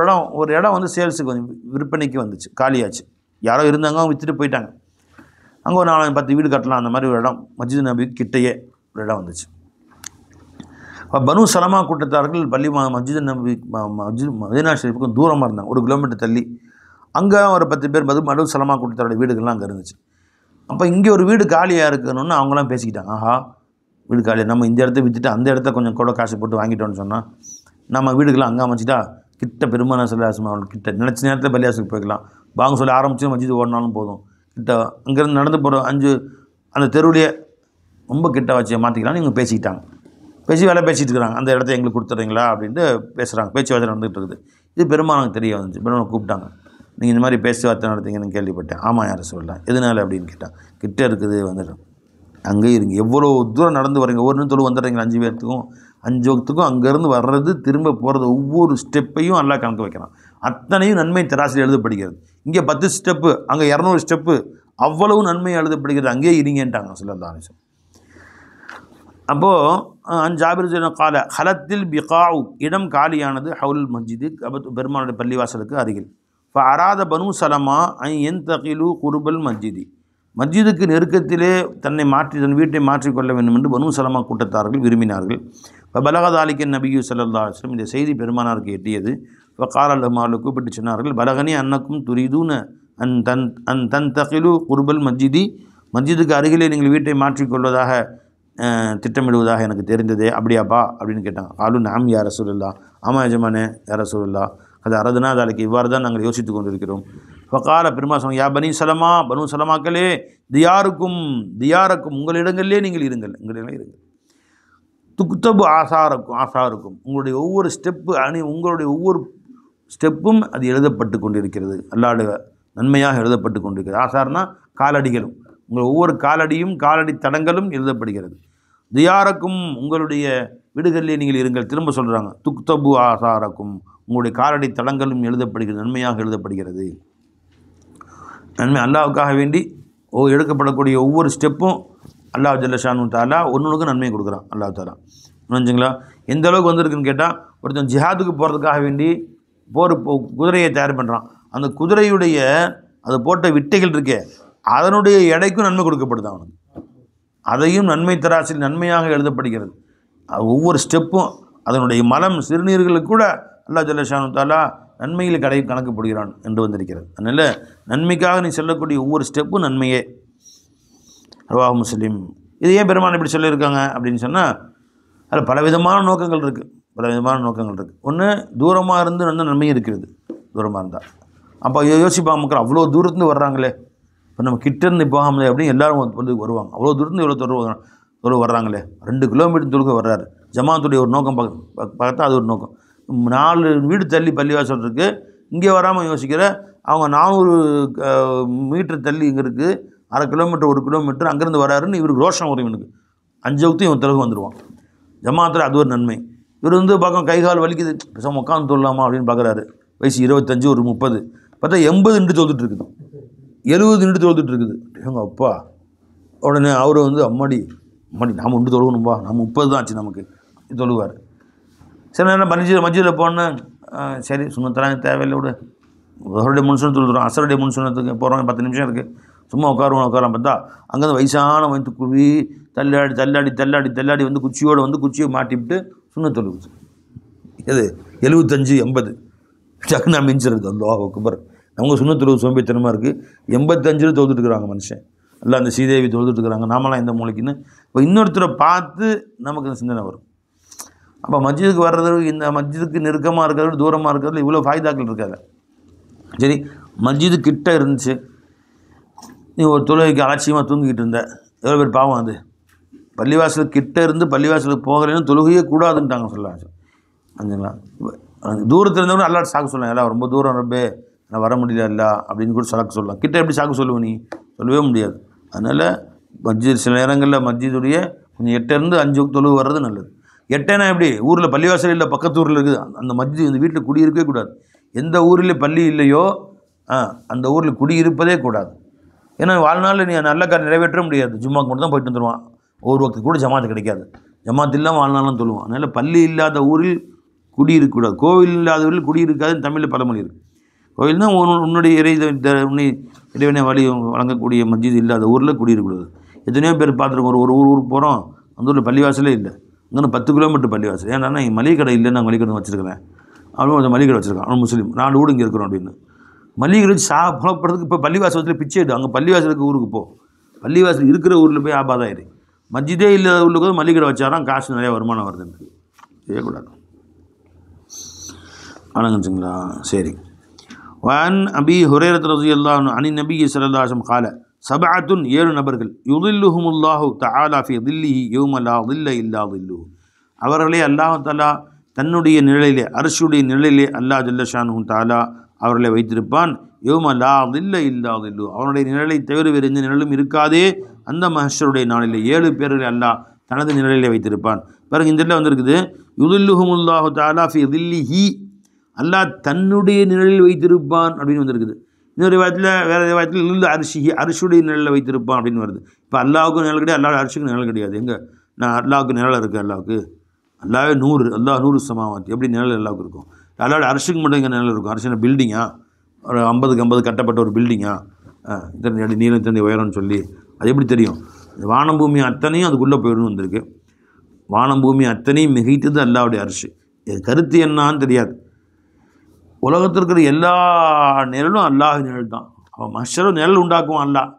ஒரு இடம் சேல்ஸுக்கு விற்பனைக்கு வந்துச்சு, காலியாச்சு. யாரோ இருந்தாங்க, அவங்க விற்றுட்டு போயிட்டாங்க. அங்கே ஒரு 4-10 வீடு கட்டலாம், அந்த மாதிரி ஒரு இடம் மஸ்ஜிது நபி கிட்டையே ஒரு இடம் வந்துச்சு. இப்போ பனு சலமா கூட்டத்தார்கள் மஸ்ஜிது நபி மதீனா ஷரீஃபுக்கும் தூரமாக இருந்தாங்க, 1 கிலோமீட்டர் தள்ளி. அங்கே ஒரு 10 பேர் பனு சலமா கூட்டத்தாரோட வீடுகள்லாம் அங்கே இருந்துச்சு. அப்போ இங்கே ஒரு வீடு காலியாக இருக்கணும்னு அவங்களாம் பேசிக்கிட்டாங்க. ஆஹா, வீடு காலியாக, நம்ம இந்த இடத்த விற்றுட்டு அந்த இடத்த கொஞ்சம் கூட காசு போட்டு வாங்கிட்டோன்னு சொன்னால் நம்ம வீடுகள்லாம் அங்கே அமைச்சிட்டா கிட்ட பெருமானார் ஸல்லல்லாஹு அலைஹி வஸல்லம் கிட்ட நினச்ச நேரத்தில் பள்ளிவாசலுக்கு போய்க்கலாம். வாங்க சொல்லி ஆரம்பித்து மஸ்ஜிது ஓடினாலும் போதும். கிட்ட அங்கேருந்து நடந்து போகிற 5 அந்த தெருவுலேயே ரொம்ப கிட்ட வச்சு மாற்றிக்கலாம்னு இவங்க பேசிக்கிட்டாங்க. வேலை பேசிகிட்டு இருக்கிறாங்க. அந்த இடத்த எங்களுக்கு கொடுத்துட்றீங்களா அப்படின்ட்டு பேசுகிறாங்க. பேச்சுவார்த்தை நடந்துகிட்டு இருக்குது. இது பெருமானாருக்கு தெரிய வந்துச்சு. பெருமானை கூப்பிட்டாங்க. நீங்கள் இந்த மாதிரி பேச்சுவார்த்தை நடத்தீங்கன்னு கேள்விப்பட்டேன். ஆமாம் யார் சொல்லலாம், எதனால அப்படின்னு கேட்டான். கிட்டே இருக்குது, வந்துடும், அங்கே இருங்க. எவ்வளோ தூரம் நடந்து வரீங்க, ஒரு நிமிஷம் வந்துடுறீங்க. 5 பேர்த்துக்கும் 5 வக்துக்கும் அங்கேருந்து வர்றது திரும்ப போகிறது ஒவ்வொரு ஸ்டெப்பையும் எல்லாம் கணக்கு வைக்கிறான். அத்தனையும் நன்மை தராசில் எழுதப்படுகிறது. இங்கே 10 ஸ்டெப்பு, அங்கே 200 ஸ்டெப்பு, அவ்வளவு நன்மை எழுதப்படுகிறது. அங்கேயே இருங்கன்ட்டாங்க ஸல்லல்லாஹு அலைஹி வஸல்லம். அப்போது ஜாபிர் கால ஹலத்தில் பிகாவு இடம் காலியானது ஹவுல் மஸ்ஜிது பெருமானுடைய பள்ளிவாசலுக்கு அருகில். இப்போ அராத பனு சலமா என் தகிலு குருபல் மஸ்ஜிதி. மஸ்ஜிதுக்கு நெருக்கத்திலே தன் வீட்டை மாற்றிக்கொள்ள வேண்டும் என்று பனு சலமா கூட்டத்தார்கள் விரும்பினார்கள். இப்போ பலகதாலிக்க நபியு ஸல்லல்லாஹு அலைஹி வஸல்லம் இந்த செய்தி பெருமானாருக்கு எட்டியது. இப்போ காலல்லமாவில் கூப்பிட்டு சொன்னார்கள், பலகனி அன்னக்கும் துரிதூன அன் தன் தகிலு குருபல் மஸ்ஜிதி. மஸ்ஜிதுக்கு அருகிலே நீங்கள் வீட்டை மாற்றிக்கொள்வதாக திட்டமிடுவதாக எனக்கு தெரிந்ததே, அப்படியாப்பா அப்படின்னு கேட்டாங்க. ஆலு நாம் யா ரசூலுல்லாஹ், ஆமாம் எஜமானே யா ரசூலுல்லாஹ், அது அரதுனா தாலிக்கு இவ்வாறு தான் நாங்கள் யோசித்து கொண்டிருக்கிறோம். ஃபகால பெருமா சொன்னாங்க, யா பனி சலமா, பனு சலமாக்களே, தியாருக்கும் உங்களிடங்களிலே நீங்கள் இருங்கள், எங்களிடம் இருங்கள். துக்தபு ஆசாருக்கும் உங்களுடைய ஒவ்வொரு உங்களுடைய ஒவ்வொரு ஸ்டெப்பும் அது எழுதப்பட்டு கொண்டிருக்கிறது, அல்லாஹ்வுடைய நன்மையாக எழுதப்பட்டு கொண்டிருக்கிறது. ஆசார்னா காலடிகளும், உங்கள் ஒவ்வொரு காலடி தடங்களும் எழுதப்படுகிறது. தியாரக்கும் உங்களுடைய வீடுகளிலே நீங்கள் இருங்கள். திரும்ப சொல்கிறாங்க, துக்தபு ஆசாரக்கும் உங்களுடைய காலடி தடங்களும் எழுதப்படுகிறது, நன்மையாக எழுதப்படுகிறது. நன்மை அல்லாஹ்வுக்காக வேண்டி எடுக்கப்படக்கூடிய ஒவ்வொரு ஸ்டெப்பும் அல்லாஹ் ஜல்லஷானு தாலா ஒன்றுக்கும் நன்மையை கொடுக்குறான் அல்லாஹ் தாலா. புரிஞ்சுங்களா? எந்த அளவுக்கு வந்திருக்குன்னு கேட்டால், ஒருத்தன் ஜிஹாதுக்கு போகிறதுக்காக வேண்டி குதிரையை தயார் பண்ணுறான். அந்த குதிரையுடைய அது போட்ட விட்டைகள் இருக்கே, அதனுடைய எடைக்கும் நன்மை கொடுக்கப்படுது அவனுக்கு. அதையும் நன்மை தராசில் நன்மையாக எழுதப்படுகிறது. ஒவ்வொரு ஸ்டெப்பும் அதனுடைய மலம் சிறுநீர்களுக்கு கூட அல்லாஹ் ஜல்லஷானு தாலா நன்மையில் கணக்கு போடுகிறான் என்று வந்திருக்கிறது. அதனால் நன்மைக்காக நீ செல்லக்கூடிய ஒவ்வொரு ஸ்டெப்பும் நன்மையே. ரவாஹ் முஸ்லிம். இது ஏன் பெருமான் இப்படி சொல்லியிருக்காங்க அப்படின்னு சொன்னால், அதில் பலவிதமான நோக்கங்கள் இருக்குது. ஒன்று, தூரமாக இருந்து வந்து நன்மையும் இருக்கிறது. தூரமாக இருந்தால் அப்போ யோசிப்பா, மக்கள் அவ்வளோ தூரத்துலேருந்து வர்றாங்களே, இப்போ நம்ம கிட்டேருந்து போகாமலே அப்படின்னு எல்லோரும் வந்து வருவாங்க. அவ்வளோ தூரத்துலேருந்து எவ்வளோ தொழுவு வர்றாங்களே, 2 கிலோமீட்டர் தொழுக வர்றாரு. ஜமாத்துடைய ஒரு நோக்கம் பார்த்தா அது ஒரு நோக்கம். 4 வீடு தள்ளி பள்ளிவாசல் இருக்குது, இங்கே வராமல் யோசிக்கிற அவங்க 400 மீட்டர் தள்ளி இங்கே இருக்குது, 1/2 கிலோமீட்டர் 1 கிலோமீட்டர் அங்கேருந்து வராருன்னு இவருக்கு ரோஷம் வரும். இவனுக்கு 5 வகுத்து இவன் தொழுக வந்துடுவான். ஜமாத்தில் அது ஒரு நன்மை. இவர் வந்து பார்க்க கை கால் வலிக்குது, பேசாமல் உட்காந்து தொழலாமா அப்படின்னு பார்க்குறாரு. வயசு 25 ஒரு 30 பார்த்தா 80 நின்று தொழுதுட்டு இருக்குது, 70 நின்று தொழுதுட்டு இருக்குது. எங்கள் அப்பா உடனே அவர் வந்து அம்மாடி நாம் ஒன்று தொழுகணும்பா, நம்ம 30 தான் ஆச்சு நமக்கு தொழுவார். சரி, என்ன மஸ்ஜிதில் போனேன், சரி சுண்ணத்தெல்லாம் தேவையில்லை விடு, அவருடைய முன்சுன்னு தொழுதுறோம். அசருடைய முன்சுனத்துக்கு போகிறோம், 10 நிமிஷம் இருக்குது, சும்மா உட்காரலாம் பார்த்தா அங்கேருந்து வயசான வந்து குவி தள்ளாடி வந்து குச்சியை மாட்டிவிட்டு சுண்ண தொழுவுச்சு. எது 75 80 டக்குன்னு நான் மிஞ்சிறது. அல்லாஹ் அக்பர். அவங்க சுண்ண தொழுவு சோம்பேத்தனமாக இருக்குது. 85 தொழுதுட்டு இருக்கிறாங்க மனுஷன். எல்லாம் அந்த ஸ்ரீதேவி தொழுதுட்டு இருக்கிறாங்க, நாமெல்லாம் இந்த மூளைக்குன்னு. இப்போ இன்னொருத்தரை பார்த்து நமக்கு இந்த சிந்தனை வரும். அப்போ மஸ்ஜிதுக்கு வர்றது, இந்த மஸ்ஜிதுக்கு நெருக்கமாக இருக்கிறது தூரமாக இருக்கிறதுல இவ்வளோ ஃபாய்தாக்கள் இருக்காது. சரி, மஸ்ஜிது கிட்ட இருந்துச்சு, நீ ஒரு தொழுகைக்கு அலட்சியமாக தூங்கிக்கிட்டு இருந்த, எவ்வளோ பேர் பாவம். அது பள்ளிவாசலுக்கு கிட்டே இருந்து பள்ளிவாசலுக்கு போகலைன்னு தொழுகையே கூடாதுன்ட்டாங்க சொல்லலாம். அஞ்சுங்களா? தூரத்தில் இருந்தவங்க அல்லாட்ட சாக்கு சொல்லலாம், எல்லாம் ரொம்ப தூரம் ரப்பே நான் வர முடியல இல்லை அப்படின்னு கூட சாக்கு சொல்லலாம். கிட்ட எப்படி சாக்கு சொல்லுவோம்? நீ சொல்லவே முடியாது. அதனால் மஸ்ஜித் சில நேரங்களில் மஸ்ஜிதுடைய கொஞ்சம் 8 இருந்து 5 தொழுவு வர்றது நல்லது. 8னா எப்படி? ஊரில் பள்ளிவாசல் இல்லை, பக்கத்து ஊரில் இருக்குது, அந்த மஸ்ஜித் இந்த வீட்டில் குடியிருக்கவே கூடாது. எந்த ஊரில் பள்ளி இல்லையோ அந்த ஊரில் குடியிருப்பதே கூடாது. ஏன்னா வாழ்நாளில் நீ நல்ல காரியம் நிறைவேற்ற முடியாது. ஜும்மாக்கு மட்டும் தான் போயிட்டு வந்துடுவான், ஒரு வக்து கூட ஜமாத்து கிடைக்காது. ஜமாத் இல்லாமல் வாழ்நாளும் சொல்லுவான். அதனால் பள்ளி இல்லாத ஊரில் குடியிருக்கக்கூடாது. கோவில் இல்லாத ஊரில் குடியிருக்காதுன்னு தமிழில் பழமொழி இருக்குது. கோவில் தான் உன்னுடைய இறைவனை வழி வழங்கக்கூடிய மஸ்ஜித் இல்லாத ஊரில் குடியிருக்கக்கூடாது. எத்தனையோ பேர் பார்த்துருக்கோம். ஒரு ஊருக்கு போகிறோம், அந்த ஊரில் பள்ளிவாசலே இல்லை, அங்கே 10 கிலோமீட்டர் பள்ளிவாசல். ஏன்னா இங்கே மளிகை கடை இல்லைன்னு நான் மளிகை கடை வச்சுருக்கிறேன், அவனும் கொஞ்சம் மளிகை கடை வச்சுருக்கான், அவன் முஸ்லீம், 4 வீடு இங்கே இருக்கிறோம் அப்படின்னு. மளிகை கடை புலப்படுறதுக்கு இப்போ பள்ளிவாசலத்தில் பிச்சை எடு, அங்கே பள்ளிவாசலுக்கு ஊருக்கு போ, பள்ளிவாசல் இருக்கிற ஊரில் போய் ஆபாதாயிரு. மஸ்ஜிதே இல்லாத ஊருக்கு போது மளிகை கடை வச்சாதான் காசு நிறையா வருமானம் வருதுன்னு செய்யக்கூடாது. ஆனங்கச்சுங்களா? சரி. வான் அபி ஹுரைரத் ரலியல்லாஹு அன்ஹு அனி நபி ஸல்லல்லாஹு அலைஹி வஸல்லம் கால சபஅத்துன் 7 நபர்கள் யுதில்லுஹுமுல்லாஹு தஆலா ஃபி தில்லிஹி யௌம லா தில்ல இல்லா தில்லுஹு, அவர்களே அல்லாஹ் தஆலா தன்னுடைய நிழலிலே, அர்ஷுடைய நிழலிலே அல்லாஹ் ஜல்ல ஷானுஹு தஆலா அவர்களை வைத்திருப்பான். யௌம லா தில்ல இல்லா தில்லுஹு, அவனுடைய நிழலை தவிர வேறு எந்த நிழலும் இருக்காதே அந்த மஹ்ஷருடைய நாளிலே 7 பேர்களை அல்லாஹ் தனது நிழலிலே வைத்திருப்பான். பிறகு இந்த இடத்துல வந்திருக்குது யுதில்லுஹுமுல்லாஹு தஆலா ஃபி தில்லிஹி, அல்லாஹ் தன்னுடைய நிழலில் வைத்திருப்பான் அப்படின்னு வந்திருக்குது. இன்னொரு வாரத்தில் வேறு வாரத்தில் இல்லை அரிசிஹி, அரிசுடைய நிழலில் வைத்திருப்பான் அப்படின்னு வருது. இப்போ அல்லாவுக்கும் நிழல் கிடையாது, அல்லாஹ் அரிசிக்கு நிழல் கிடையாது. எங்கே நான் அல்லாவுக்கு நிழல் இருக்குது? அல்லாவே 100, அல்லாஹ் 100 சமாவாத்தி, எப்படி நிழல் அல்லாவுக்கு இருக்கும்? அல்லாவோட அரிசிக்கு மட்டும் இங்கே நிழல் இருக்கும். அரிசின பில்டிங்கா, ஒரு 50க்கு 50 கட்டப்பட்ட ஒரு பில்டிங்கா, இத்தனை அடி நீளம் இத்தனை உயரம்னு சொல்லி அது எப்படி தெரியும்? வானம் பூமி அத்தனையும் அதுக்குள்ளே போயிடணும் வந்திருக்கு. வானம் பூமி அத்தனையும் மிகைத்தது அல்லாவுடைய அரிசி. இது கருத்து என்னான்னு தெரியாது. உலகத்தில் இருக்கிற எல்லா நிழலும் அல்லாஹ் நிழல் தான். அவன் மஷரும் நிழல் உண்டாக்குவான் அல்லாஹ்,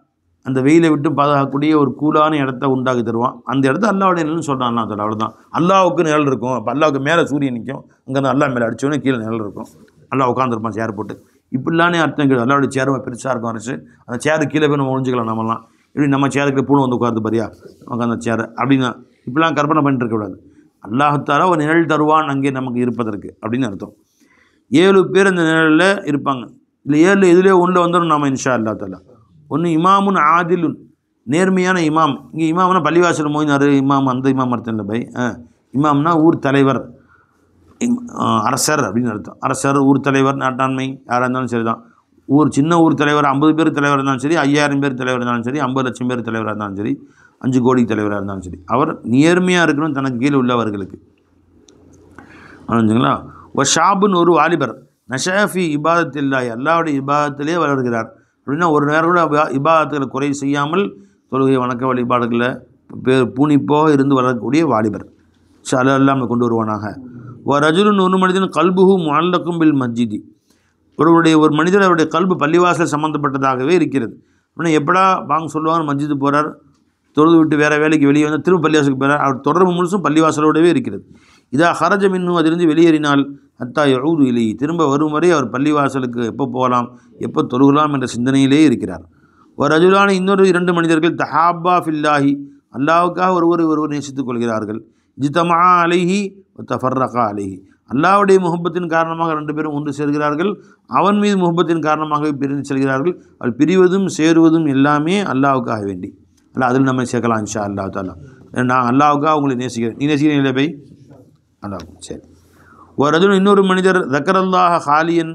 அந்த வெயிலை விட்டு பாதுகாக்கக்கூடிய ஒரு கூலான இடத்த உண்டாக்கி தருவான். அந்த இடத்த அல்லாவுடைய நிழல்னு சொல்கிறான் அல்லாஹ் தஆலா. அவ்வளோதான். அல்லாவுக்கு நிழல் இருக்கும். அப்போ அல்லாவுக்கு மேலே சூரியன் நிற்கும், அங்கேருந்து அல்லாஹ் மேலே அடித்தோடனே கீழே நிழல் இருக்கும், அல்லாஹ் உட்காந்துருப்பான் சேர் போட்டு. இப்படிலானே அர்த்தம் கிடையாது. அல்லாவுடைய சேரும் பெருசாக இருக்கும் அரிசி, அந்த சேரு கீழே போய் நம்ம ஒழிஞ்சிக்கலாம். நம்மலாம் இப்படி நம்ம சேருக்கு பூனை வந்து உட்காந்து பாரியா உட்காந்த சேரை அப்படின்னா இப்படிலாம் கற்பனை பண்ணிட்டு இருக்கக்கூடாது. அல்லாஹ் தஆலா ஒரு நிழல் தருவான் அங்கே நமக்கு இருப்பதற்கு அப்படின்னு அர்த்தம். 7 பேர் அந்த நிழலில் இருப்பாங்க. இல்லை 7 எதுலேயே ஒன்றில் வந்துடும் நாம இன்ஷா அல்லாஹ் தஆலா. ஒன்று இமாமுன் ஆதிலுன், நேர்மையான இமாம். இங்கே இமாம்னா பள்ளிவாசல் மோயினார் இமாம், அந்த இமாம் அர்த்தம் இல்லை பை. இமாம்னா ஊர் தலைவர், அரசர் அப்படின்னு அர்த்தம். அரசர், ஊர் தலைவர், நாட்டாண்மை யாராக இருந்தாலும் சரி தான். சின்ன ஊர் தலைவர் 50 பேர் தலைவராக இருந்தாலும் சரி, 5000 பேர் தலைவராக இருந்தாலும் சரி, 50 லட்சம் பேர் தலைவராக இருந்தாலும் சரி, 5 கோடி தலைவராக இருந்தாலும் சரி, அவர் நேர்மையாக இருக்கணும் தனக்கு கீழே உள்ளவர்களுக்கு. ஆனந்துங்களா. ஷாபுன்னு ஒரு வாலிபர், நஷாஃபி இபாதத்தில்லாய், அல்லாவுடைய இபாதத்திலே வளர்கிறார் அப்படின்னா ஒரு நேரம் கூட இபாதத்தில் குறை செய்யாமல் தொழுகை வணக்க வழிபாடுகளில் பூனிப்போக இருந்து வளரக்கூடிய வாலிபர் அல்லாமல் கொண்டு வருவானாக. ரஜுலுன் ஒரு மனிதன் கல்புஹு முஅல்லக்கும் பில் மஸ்ஜிதி, ஒரு மனிதர் அவருடைய கல்பு பள்ளிவாசல் சம்மந்தப்பட்டதாகவே இருக்கிறது. அப்படின்னா எப்படா வாங்க சொல்லுவாங்க, மஸ்ஜிது போகிறார், தொழுது விட்டு வேறு வேலைக்கு வெளியே வந்து திரும்ப பள்ளிவாசலுக்கு போகிறார், அவர் தொடர்பு முழுசும் பள்ளிவாசலோடவே இருக்கிறது. இதா ஹரஜ மின்னு, அதிலிருந்து வெளியேறினால் அத்தா யஊது இலைஹி, திரும்ப வரும் வரை அவர் பள்ளிவாசலுக்கு எப்போ போகலாம், எப்போ தொழுகலாம் என்ற சிந்தனையிலே இருக்கிறார். ஒரு ரஜுலான இன்னொரு 2 மனிதர்கள் தஹாபா ஃபில்லாஹி, அல்லாவுக்காக ஒருவர் நேசித்துக் கொள்கிறார்கள். ஜிதமா அலைஹி தஃபர்ரகா அலைஹி, அல்லாவுடைய முஹப்பத்தின் காரணமாக 2 பேரும் ஒன்று சேர்கிறார்கள், அவன் மீது முஹப்பத்தின் காரணமாக பிரிந்து செல்கிறார்கள். அது பிரிவதும் சேருவதும் எல்லாமே அல்லாவுக்காக வேண்டி. அல்ல அதில் நம்ம சேர்க்கலாம் இன்ஷா அல்லாஹ் தாலா. நான் அல்லாவுக்காக உங்களை நேசிக்கிறேன், நீ நேசிக்கிறேன் இல்லை பை அல்லாஹ். சரி. ஒரு ரஜுல் இன்னொரு மனிதர் தக்கரல்லாஹ ஹாலியன்,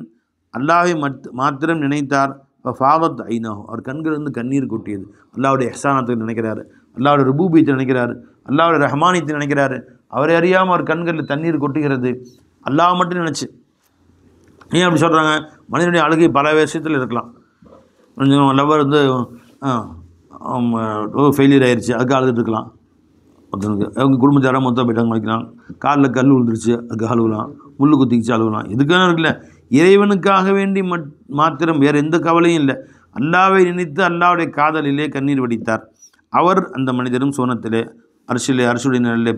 அல்லாஹை மாத்திரம் நினைத்தார். ஃபாவத் ஐனாஹு, அவர் கண்களிலிருந்து கண்ணீர் கொட்டியது. அல்லாவுடைய இஹ்சானத்தை நினைக்கிறாரு, அல்லாவுடைய ருபூபியத்தை நினைக்கிறாரு, அல்லாவுடைய ரஹ்மானியத்தை நினைக்கிறாரு. அவரை அறியாமல் அவர் கண்களில் தண்ணீர் கொட்டுகிறது, அல்லாஹ் மட்டும் நினச்சி. ஏன் அப்படி சொல்கிறாங்க? மனிதனுடைய அழுகை பல விஷயத்தில் இருக்கலாம். கொஞ்சம் லவ்வர் வந்து ஃபெயிலியர் ஆயிடுச்சு, அதுக்கு அழுதுட்டு இருக்கலாம். ஒருத்தனுக்கு அவங்க குடும்பத்தை யாராவது மொத்தம் போயிட்டாங்க வைக்கலாம், காலில் கல் விழுந்துருச்சு அதுக்கு அழுகலாம், முள்ளு குத்திக்கிச்சு அழுகலாம். எதுக்கான இருக்குல்ல, இறைவனுக்காக வேண்டி மாத்திரம் வேறு எந்த கவலையும் இல்லை. அல்லாவை நினைத்து அல்லாவுடைய காதலிலே கண்ணீர் வடித்தார். அவர் அந்த மனிதரும் சோனத்திலே அரசுடைய நிலையிலே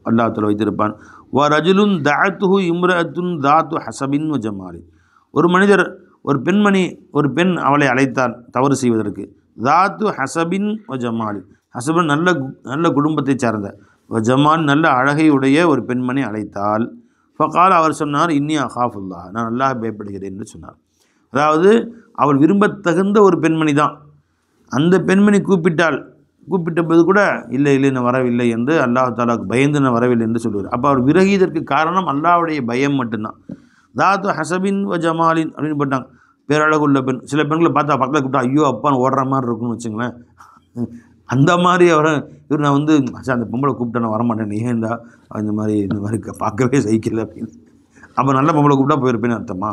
அல்லாஹ்வுத்தாலா வைத்திருப்பான். வ ரஜுலுன் தஅத்துஹு இம்ரஅத்துன் தாத்து ஹசபின் வ ஜமாலின், ஒரு மனிதர், ஒரு பெண் அவளை அழைத்தார் தவறு செய்வதற்கு. தாத்து ஹசபின் வ ஜமாலின், ஹசபின் நல்ல குடும்பத்தை சார்ந்த, வ ஜமால் நல்ல அழகை உடைய ஒரு பெண்மணி அழைத்தால். ஃபகால், அவர் சொன்னார், இன்னி அகாஃபுல்லாஹ், நான் அல்லாஹ் பயப்படுகிறேன் என்று சொன்னார். அதாவது அவள் விரும்பத்தகுந்த ஒரு பெண்மணி தான். அந்த பெண்மணி கூப்பிட்டபோது கூட இல்லை நான் வரவில்லை என்று, அல்லாஹ் தாலாவுக்கு பயந்து நான் வரவில்லை என்று சொல்லுவார். அப்போ அவர் விலகியதற்கு காரணம் அல்லாஹ்வுடைய பயம் மட்டும்தான். தாத்து ஹசபின் வ ஜமாலின் அப்படின்னு போட்டாங்க, பேரழகு உள்ள பெண். சில பெண்களை பார்த்தா பக்கத்தில் கூப்பிட்டா ஐயோ அப்பான்னு ஓடுற மாதிரி இருக்குன்னு வச்சுங்களேன். அந்த மாதிரி இவர் நான் வந்து அந்த பொம்பளை கூப்பிட்டா நான் வரமாட்டேன், ஏன்டா இந்த மாதிரி பார்க்கவே சைக்கிள் அப்படின்னு. அப்போ நல்ல பொம்பளை கூப்பிட்டா போயிருப்பேன்னு அர்த்தமா?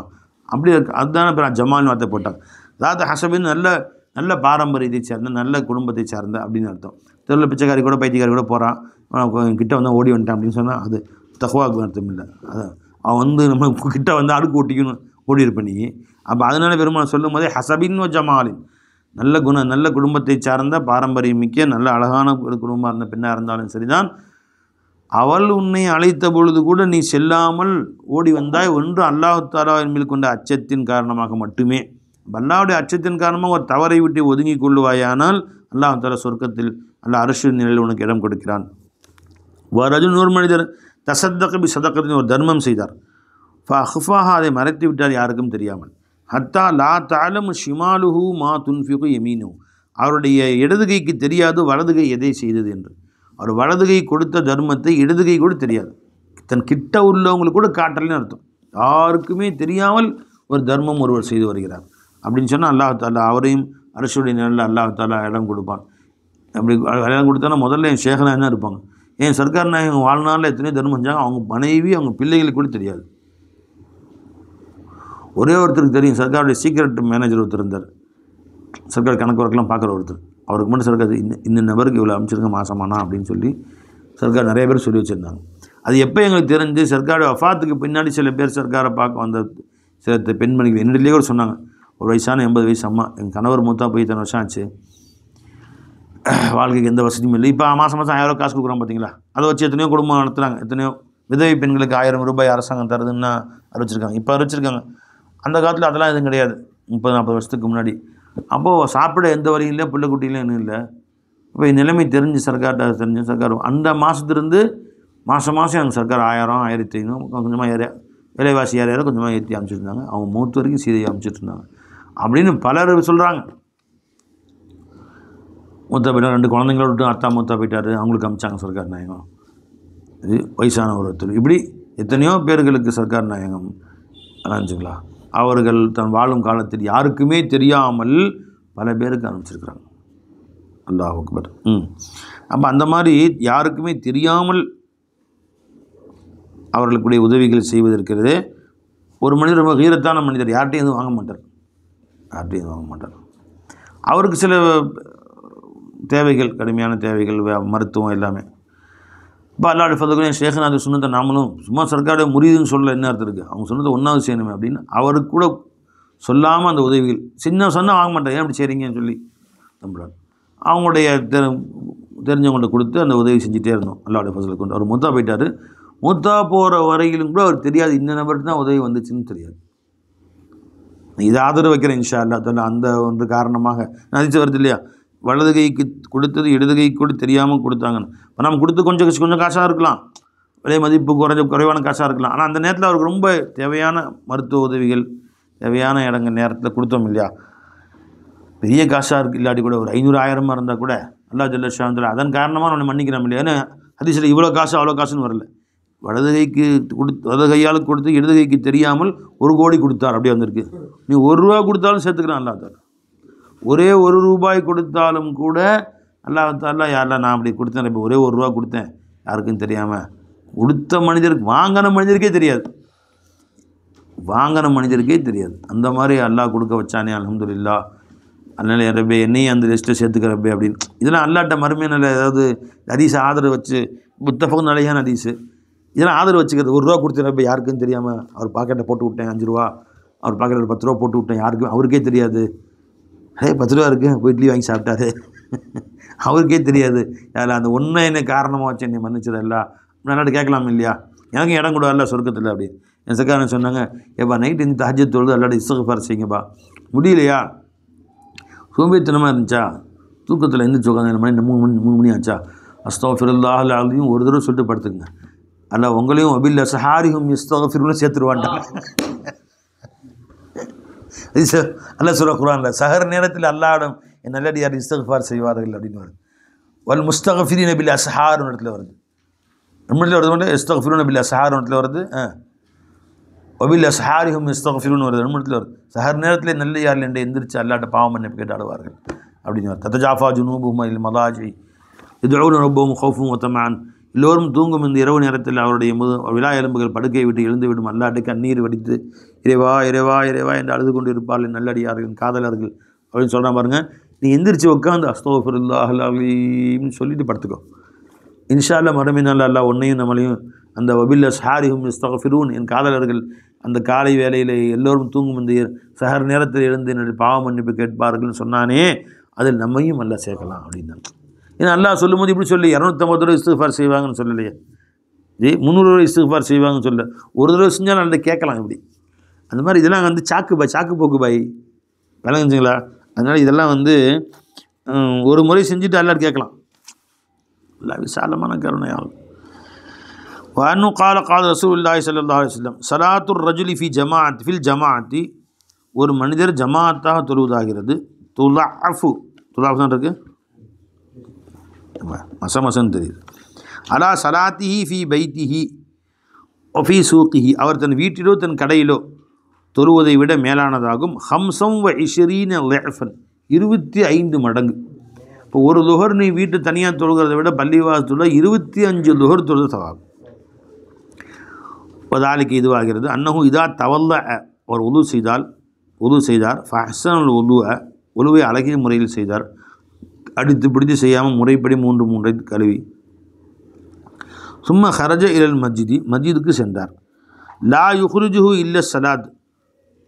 அப்படி இருக்கு. அதுதானே இப்போ ஜமால்னு வார்த்தை போட்டாங்க. தாத்து ஹசபின் நல்ல பாரம்பரியத்தை சேர்ந்த, நல்ல குடும்பத்தை சார்ந்த அப்படின்னு அர்த்தம். தெருவில் பிச்சைக்காரி கூட பைத்தியக்காரி கூட போகிறான், கிட்ட வந்து ஓடி வந்துட்டான் அப்படின்னு சொன்னால் அது தக்வாவுக்கு அர்த்தம் இல்லை. அதான் அவன் வந்து நம்ம கிட்ட வந்து அடுக்கு ஓட்டிக்கணும் ஓடி இருப்பேன் நீ. அப்போ அதனால பெருமாள் சொல்லும் போதே ஹசபின் வ ஜமாலின், நல்ல குடும்பத்தை சார்ந்த பாரம்பரியம் மிக்க நல்ல அழகான ஒரு குடும்பமாக இருந்த பெண்ணாக இருந்தாலும் சரிதான். அவள் உன்னை அழைத்த பொழுது கூட நீ செல்லாமல் ஓடி வந்தாய். ஒன்று அல்லாஹ் தாலாவின் மேல் கொண்ட அச்சத்தின் காரணமாக மட்டுமே. அல்லாஹ்வுடைய அச்சத்தின் காரணமாக ஒரு தவறை விட்டு ஒதுங்கி கொள்ளுவாயானால் அல்லாஹ் தாலா சொர்க்கத்தில் அல்லாஹ் அரசு நிலையில் உனக்கு இடம் கொடுக்கிறான். வரஜு, நூறு மனிதர் தசத்தக பி சதக்கத்தின் ஒரு தர்மம் செய்தார். ஃபஹ்ஃபாஹா, அதை மறைத்து விட்டார் யாருக்கும் தெரியாமல். ஹத்தா லா தஅலமு ஷிமாலுஹு மா துன்ஃபிகு யமீனுஹு, அவருடைய இடதுகைக்கு தெரியாது வலதுகை எதை செய்தது என்று. அவர் வலதுகை கொடுத்த தர்மத்தை இடதுகை கூட தெரியாது, தன் கிட்ட உள்ளவங்களுக்கு கூட காட்டலன்னு அர்த்தம். யாருக்குமே தெரியாமல் ஒரு தர்மம் ஒருவர் செய்து வருகிறார் அப்படின்னு சொன்னால் அல்லாஹ் தாலா அவரையும் அரசுடைய நிலையில் அல்லாஹ் தாலா இடம் கொடுப்பான். அப்படி இடம் கொடுத்தானா முதல்ல என் ஷேகனா என்ன இருப்பாங்க. ஏன் சர்க்கார் நாயகம் வாழ்நாளில் எத்தனையோ தர்மம் செஞ்சாங்க, அவங்க மனைவி அவங்க பிள்ளைகளுக்கு கூட தெரியாது. ஒரே ஒருத்தருக்கு தெரியும், சர்க்காருடைய சீக்ரெட் மேனேஜர் ஒருத்தர் இருந்தார், சர்க்கார் கணக்கு வழக்கெல்லாம் பார்க்குற ஒருத்தர். அவருக்கு மட்டும் சர்க்கார் இந்த நபருக்கு இவ்வளோ அமைச்சிருக்க மாசமானா அப்படின்னு சொல்லி சர்க்கார் நிறைய பேர் சொல்லி வச்சுருந்தாங்க. அது எப்போ எங்களுக்கு தெரிஞ்சு, சர்க்காருடைய வஃபாத்துக்கு பின்னாடி சில பேர் சர்க்காரை பார்க்க வந்த சில பெண்மணிகள் என்னிலேயே கூட சொன்னாங்க. ஒரு வயசான 80 வயசு அம்மா, எங்கள் கணவர் மூத்தா போய் இத்தனை வருஷம் ஆச்சு, வாழ்க்கைக்கு எந்த வசதியும் இல்லை, இப்போ மாதம் 1000 காசு கொடுக்குறோம் பார்த்தீங்களா, அதை வச்சு எத்தனையோ குடும்பம் நடத்துகிறாங்க. எத்தனையோ விதவை பெண்களுக்கு 1000 ரூபாய் அரசாங்கம் தருதுன்னா அறிவிச்சிருக்காங்க, இப்போ அறிவிச்சிருக்காங்க. அந்த காலத்தில் அதெல்லாம் எதுவும் கிடையாது, 30-40 வருஷத்துக்கு முன்னாடி. அப்போது சாப்பிட எந்த வழியும் இல்லை, பிள்ளை குட்டியிலும் இன்னும் இல்லை. இப்போ நிலைமை தெரிஞ்சு சர்க்கார்கிட்ட தெரிஞ்சு சர்க்கார் அந்த மாதத்துலேருந்து மாதம் எனக்கு சர்க்கார் 1000 1500 கொஞ்சமாக விலைவாசி ஏற கொஞ்சமாக ஏற்றி அமைச்சிருந்தாங்க. அவங்க மூத்து வரைக்கும் சீதையை அமைச்சிட்டு இருந்தாங்க அப்படின்னு பலர் சொல்கிறாங்க. மூத்தா போயிட்டார். 2 குழந்தைங்களோட விட்டு அத்தா மூத்தா போயிட்டார். அவங்களுக்கு அமிச்சாங்க சர்க்கார் நாயகம். இது வயசான ஒருத்தர். இப்படி எத்தனையோ பேர்களுக்கு சர்க்கார் நாயகம் அனுப்பிச்சுங்களா. அவர்கள் தன் வாழும் காலத்தில் யாருக்குமே தெரியாமல் பல பேருக்கு அனுப்பிச்சிருக்கிறாங்க. அல்லாஹ் அக்பர். அப்போ அந்த மாதிரி யாருக்குமே தெரியாமல் அவர்களுக்குடைய உதவிகள் செய்வதற்கிறது. ஒரு மனிதர் ரொம்ப கீரத்தான மனிதர், யார்கிட்டையும் எதுவும் வாங்க மாட்டார். அவருக்கு சில தேவைகள், கடுமையான தேவைகள், மருத்துவம் எல்லாமே. இப்போ அல்லாஹ் ஃபதுலுடைய ஷேഖനാഥ் சுன்னத்தை நாமளும் சும்மா சர்க்காருடைய முரீதுன்னு சொல்ல என்ன அர்த்தம் இருக்குது, அவங்க சொன்னதை ஒன்றாவது செய்யணுமே அப்படின்னு அவருக்கு கூட சொல்லாமல் அந்த உதவிகள் சொன்னால் வாங்க மாட்டார். ஏன் அப்படி செய்கிறீங்கன்னு சொல்லி நம்புறாரு. அவங்களுடைய தெரிஞ்சவங்கள்ட்ட கொடுத்து அந்த உதவி செஞ்சுட்டே இருந்தோம். அல்லாஹ்வுடைய ஃபதுலை கொண்டு அவர் மூத்தா போயிட்டார். மூத்தா போகிற வரையிலும் கூட அவர் தெரியாது இந்த நபருக்கு தான் உதவி வந்துச்சுன்னு தெரியாது. இதை ஆதரவு வைக்கிறேன் இன்ஷா அல்லாஹ் தஆலா. அந்த ஒன்று காரணமாக நதிச்சு வருது இல்லையா, வலது கைக்கு கொடுத்தது இடது கைக்கு கூட தெரியாமல் கொடுத்தாங்கன்னு. இப்போ நம்ம கொடுத்து கொஞ்சம் காசாக இருக்கலாம், விலை மதிப்பு குறைவான காசாக இருக்கலாம். ஆனால் அந்த நேரத்தில் அவருக்கு ரொம்ப தேவையான மருத்துவ உதவிகள், தேவையான இடங்கள் நேரத்தில் கொடுத்தோம் இல்லையா. பெரிய காசாக இருக்குது இல்லாட்டி கூட ஒரு 500-1000 இருந்தால் கூட அல்லாஹ் ஜல்ல ஷானுல் அதன் காரணமாக நம்ம மன்னிக்கிறோம் இல்லையா. ஏன்னா ஹதீஸில் இவ்வளோ காசு அவ்வளோ காசுன்னு வரல. வலது கைக்கு வலது கையால் கொடுத்து இடது கைக்கு தெரியாமல் 1 கோடி கொடுத்தார், அப்படியே வந்திருக்கு. நீ 1 ரூபா கொடுத்தாலும் சேர்த்துக்கிறான் அல்லாஹ் தஆலா. ஒரே 1 ரூபாய் கொடுத்தாலும் கூட அல்லாஹ் தஆலா யாரெல்லாம் நான் அப்படி கொடுத்தேன், இப்போ ஒரே 1 ரூபா கொடுத்தேன் யாருக்கும் தெரியாமல், கொடுத்த மனிதருக்கு வாங்கின மனிதருக்கே தெரியாது. அந்த மாதிரி அல்லாஹ் கொடுக்க வச்சானே அல்ஹம்துலில்லாஹ். அதனால் ரப்பே என்னையும் அந்த லிஸ்ட்டில் சேர்த்துக்க ரப்பே அப்படின்னு. இதெல்லாம் அல்லாஹ்ட்ட மறுமையினால் ஏதாவது ஹதீஸை ஆதரவு வச்சு முத்தஃபகுன் அலைஹான ஹதீஸு இதெல்லாம் ஆதரவு வச்சுக்கிறது. 1 ரூபா கொடுத்து ரப்பே யாருக்கும் தெரியாமல் அவர் பாக்கெட்டை போட்டு விட்டேன் 5 ரூபா, அவர் பாக்கெட்டில் 10 ரூபா போட்டு விட்டேன் யாருக்கும் அவருக்கே தெரியாது. 10 ரூபா இருக்குது போய் இட்லி வாங்கி சாப்பிட்டாரு அவருக்கே தெரியாது. யார் அந்த ஒன்றை என்ன காரணமாக வச்சு என்னை மன்னிச்சிடல முன்னாடி கேட்கலாம் இல்லையா. எனக்கும் இடம் கூட இல்லை சொர்க்கத்தில் அப்படி. என் சக்காரன் சொன்னாங்க, ஏப்பா நைட்டு இந்த தஹஜ்ஜத் தொழுது அல்லாஹ்ட்ட இஸ்திக்ஃபார் செய்யுங்கப்பா. முடியலையா, சோம்பேறித்தனமாக இருந்துச்சா, தூக்கத்தில் எந்திரிச்சு உட்காந்து மணி 3 மணி ஆச்சா, அஸ்தக்ஃபிருல்லாஹ் அல்-அஸீம் ஒரு தடவை சொல்லிட்டு படுத்துக்குங்க. அல்லாஹ் உங்களையும் வபில் அஸ்ஹாரிஹும் யஸ்தக்ஃபிரூன் சேர்த்துருவான்ட்டாங்க. அல்லாஹ் சொல்ற குர்ஆன்ல சஹர் நேரத்தில் அல்லாஹ்விடம் என் நல்லடியார் இஸ்திக்ஃபார் செய்வார்கள் அப்படின்னு வருது. வல் முஸ்தக்ஃபிரீன பில் அஸ்ஹார் இடத்துல வருது. நம்ம இடத்துல வருது இஸ்திக்ஃபிரூன பில் அஸ்ஹார் இடத்துல வருது. வபில் அஸ்ஹாரிஹும் இஸ்தக்ஃபிரூன் வருது. நம்ம இடத்துல வருது சஹர் நேரத்தில் நல்லடியார்கள் என்று எந்திரிச்சு அல்லாஹ்ட்ட பாவம் மன்னிப்பு கேட்டாடுவார்கள் அப்படின்னு வருது. ததஜாஃபா ஜுனூபுஹும் அனில் மதாஜி யதுஊன ரப்பஹும் ஹௌஃபன் வ தமஅன். எல்லோரும் தூங்கும் இந்த இரவு நேரத்தில் அவருடைய விலா எலும்புகள் படுக்கையை விட்டு எழுந்துவிடும். அல்லாஹ்ட்ட கண்ணீர் வடித்து இறைவா இறைவா இறைவா என்று அழுது கொண்டு இருப்பார்கள் நல்லடியார்கள் காதலர்கள் அப்படின்னு சொல்கிறான் பாருங்கள். நீ எந்திரிச்சு உட்காந்து அஸ்தக்ஃபிருல்லாஹ் அல்-அஸீம்னு சொல்லிட்டு படுத்துக்கோ. இன்ஷா அல்லாஹ் மறுமை நாள் அல்லாஹ் உன்னையும் நம்மளையும் அந்த வபில் அஸ்ஹாரிஹும் இஸ்தக்ஃபிரூன் என் காதலர்கள் அந்த காலை வேளையில் எல்லோரும் தூங்கும் இந்த சஹர் நேரத்தில் எழுந்து என்னுடைய பாவ மன்னிப்பு கேட்பார்கள்னு சொன்னானே, அதில் நம்மையும் அல்லாஹ் சேர்க்கலாம் அப்படின்னாங்க. ஏன்னா அல்லாஹ் சொல்லும்போது இப்படி சொல்லி 250 தடவை இஸ்திக்ஃபார் செய்வாங்கன்னு சொல்லலையே, 300 தடவை இஸ்திக்ஃபார் செய்வாங்கன்னு சொல்ல, ஒரு தடவை செஞ்சாலும் நல்லா கேட்கலாம் இப்படி. அந்த மாதிரி இதெல்லாம் வந்து சாக்கு போக்கு பாய் விளங்குச்சுங்களா. அதனால் இதெல்லாம் வந்து ஒரு முறை செஞ்சுட்டு அல்லாஹ் கேட்கலாம். அல்லாஹ் விசாலமான கருணையாகும். وأنه قال رسول الله صلى الله عليه وسلم صلاة الرجل في الجماعة ஒரு மனிதர் ஜமாத்தாக தொழுவதாகிறது. துலஅஃபு தான் இருக்கு மசன்னு தெரியுது. அலா சலாத்திஹி ஃபி பைத்திஹி ஒஃபி சூக்கிஹி அவர் தன் வீட்டிலோ தன் கடையிலோ தொழுவதை விட மேலானதாகும். ஹம்சம் வ இஷ்ரீன லிஅஃபன் 25 மடங்கு. இப்போ ஒரு லுஹர் நீ வீட்டு தனியாக தொழுகிறத விட பள்ளிவாசல் 25 லுஹர் தொழுது சவாப். பதாலிக்கு இதுவாகிறது. அன்னஹு இதா தவல்ல அவர் உது செய்தார் ஃபஹ்ஸனல் உலுவை அழகிய முறையில் செய்தார், அடித்து பிடித்து செய்யாமல் முறைப்படி 3 கழுவி. சும்மா ஹரஜ இலல் மஸ்ஜிதுக்கு சென்றார். லா யுஹ்ரிஜுஹு இல்ல ஸலாத்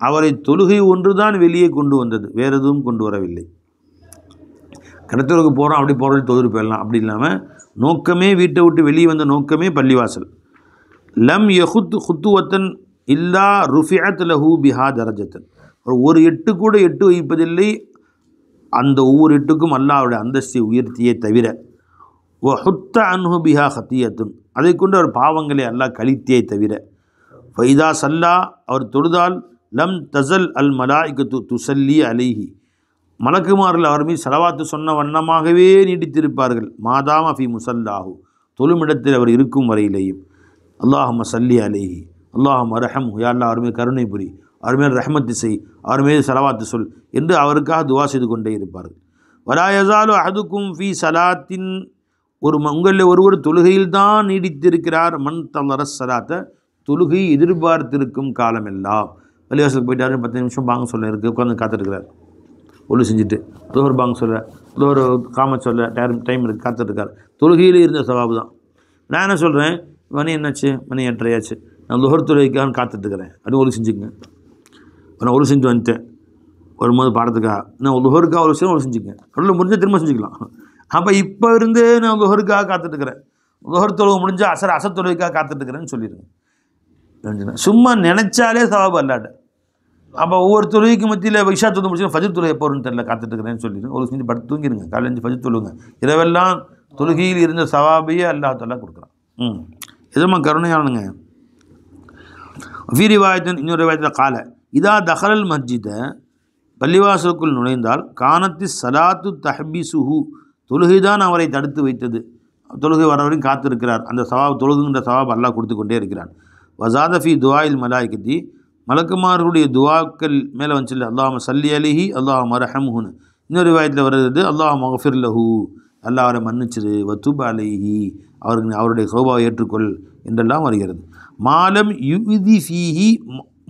அவரை தொழுகை ஒன்றுதான் வெளியே கொண்டு வந்தது, வேறு எதுவும் கொண்டு வரவில்லை. கடத்தலுக்கு போகிறோம் அப்படி போகிறது தொழுது போயிடலாம் அப்படி இல்லாமல் நோக்கமே வீட்டை விட்டு வெளியே வந்த நோக்கமே பள்ளிவாசல். லம் யஹுத் ஹுத்துவத்தன் இல்லா ருஃபிஅத் லஹு பிஹா தரஜத்தன் ஒரு எட்டு கூட எட்டு வைப்பதில்லை, அந்த ஒவ்வொரு எட்டுக்கும் அல்லாஹ்வுடைய அந்தஸ்தை உயர்த்தியே தவிர. வ ஹுத்த அன்ஹு பிஹா ஹத்தியத்துன் அதை கொண்டு அவர் பாவங்களை அல்லாஹ் கழித்தே தவிர. ஃபைதா சல்லா அவர் தொழுதால் லம் தசல் அல் மலாயிகத்து துசல்லி அலைஹி மலக்குமார்கள் அவர் மீது ஸலவாத்து சொன்ன வண்ணமாகவே நீடித்திருப்பார்கள். மாதாம ஃபி முஸல்லாஹு, தொழுமிடத்தில் அவர் இருக்கும் வரையிலேயும். அல்லாஹும்ம ஸல்லி அலைஹி, அல்லாஹும்ம அர்ஹம்ஹு, யா அல்லாஹ் அவர் மீது கருணை புரி, அவர் மீது ரஹ்மத்து செய், அவர் மீது ஸலவாத்து சொல் என்று அவருக்காக துவா செய்து கொண்டே இருப்பார்கள். வலா யஸாலு அஹதுக்கும் ஃபி ஸலாத்தின், உங்களில் ஒருவர் தொழுகையில் தான் நீடித்திருக்கிறார். மன் தல்லர ஸலாத்த, தொழுகை எதிர்பார்த்திருக்கும் காலமெல்லாம். பள்ளிவாசலுக்கு போயிட்டாரு, 10 நிமிஷம் பாங்க சொல்ல இருக்குது, உட்காந்து காத்துருக்கிறார். ஒழு செஞ்சுட்டு துஹர் பாங்க சொல்ல, துஹர் காமத் சொல்ல டைம் இருக்குது, காத்துட்ருக்கார். தொழுகையில் இருந்த சவாபு தான். நான் என்ன சொல்கிறேன், மணி என்னாச்சு, மணி 8:30 நான் துஹர் தொழுகைக்காக காத்துட்ருக்கிறேன். அது ஒழு செஞ்சுக்கங்க. நான் ஒழு செஞ்சு வந்துட்டேன் வரும்போது பாடத்துக்காக. நான் துஹருக்காக ஒரு விஷயம் ஒழு செஞ்சுக்கங்க. அவ்வளோ முடிஞ்சால் திரும்ப செஞ்சுக்கலாம். அப்போ இப்போ இருந்து நான் துஹருக்காக காத்துட்ருக்கிறேன், துஹர் தொழுகை முடிஞ்சால் அசர் தொழுகைக்காக காத்துட்ருக்கிறேன்னு சொல்லிடுங்க. சும்மா நினச்சாலே சவாபு அல்லாட்ட. அப்போ ஒவ்வொரு தொழுகைக்கு மத்தியில் இஷா தொழுது முடிச்சு ஃபஜ்ர் தொழுகை எப்போ வரும்னு தெரியல, காத்துட்ருக்கிறேன்னு சொல்லிடுங்க. ஒரு செஞ்சு படுத்து தூங்கிடுங்க. காலையில் ஃபஜ்ர் தொழுங்க. இரவெல்லாம் தொழுகையில் இருந்த சவாபையே அல்லாஹ் தஆலா கொடுக்குறான். எதுமா கருணையானுங்க. ஃபீ ரிவாயத்தின், இன்னொரு ரிவாயத்தில் கால இதா தஹலல் மஸ்ஜித, பள்ளிவாசலுக்குள் நுழைந்தால் கானத்தி ஸலாத்து தஹ்பிசுஹு, தொழுகைதான் அவரை தடுத்து வைத்தது. தொழுகை வர வரைக்கும் காத்திருக்கிறார். அந்த சவாப், தொழுகுங்கிற சவாப் அல்லாஹ் கொடுத்து கொண்டே இருக்கிறான். வஸாத ஃபீ துஆஇல் மலாயிகத்தி, மலக்குமார்களுடைய துவாக்கள் மேலே வந்துச்சு, அல்லாஹும்ம ஸல்லி அலைஹி அல்லாஹும்ம அர்ஹம்ஹுன்னு. இன்னொரு ரிவாயத்தில் வருகிறது, அல்லாஹும்ம மக்ஃபிர் லஹு, அல்லாஹ் அவரை மன்னிச்சிரு, வத்துப் அலைஹி, அவருடைய தௌபாவை ஏற்றுக்கொள் என்றெல்லாம் வருகிறது. மாலம் யுஹ்தி ஃபீஹி,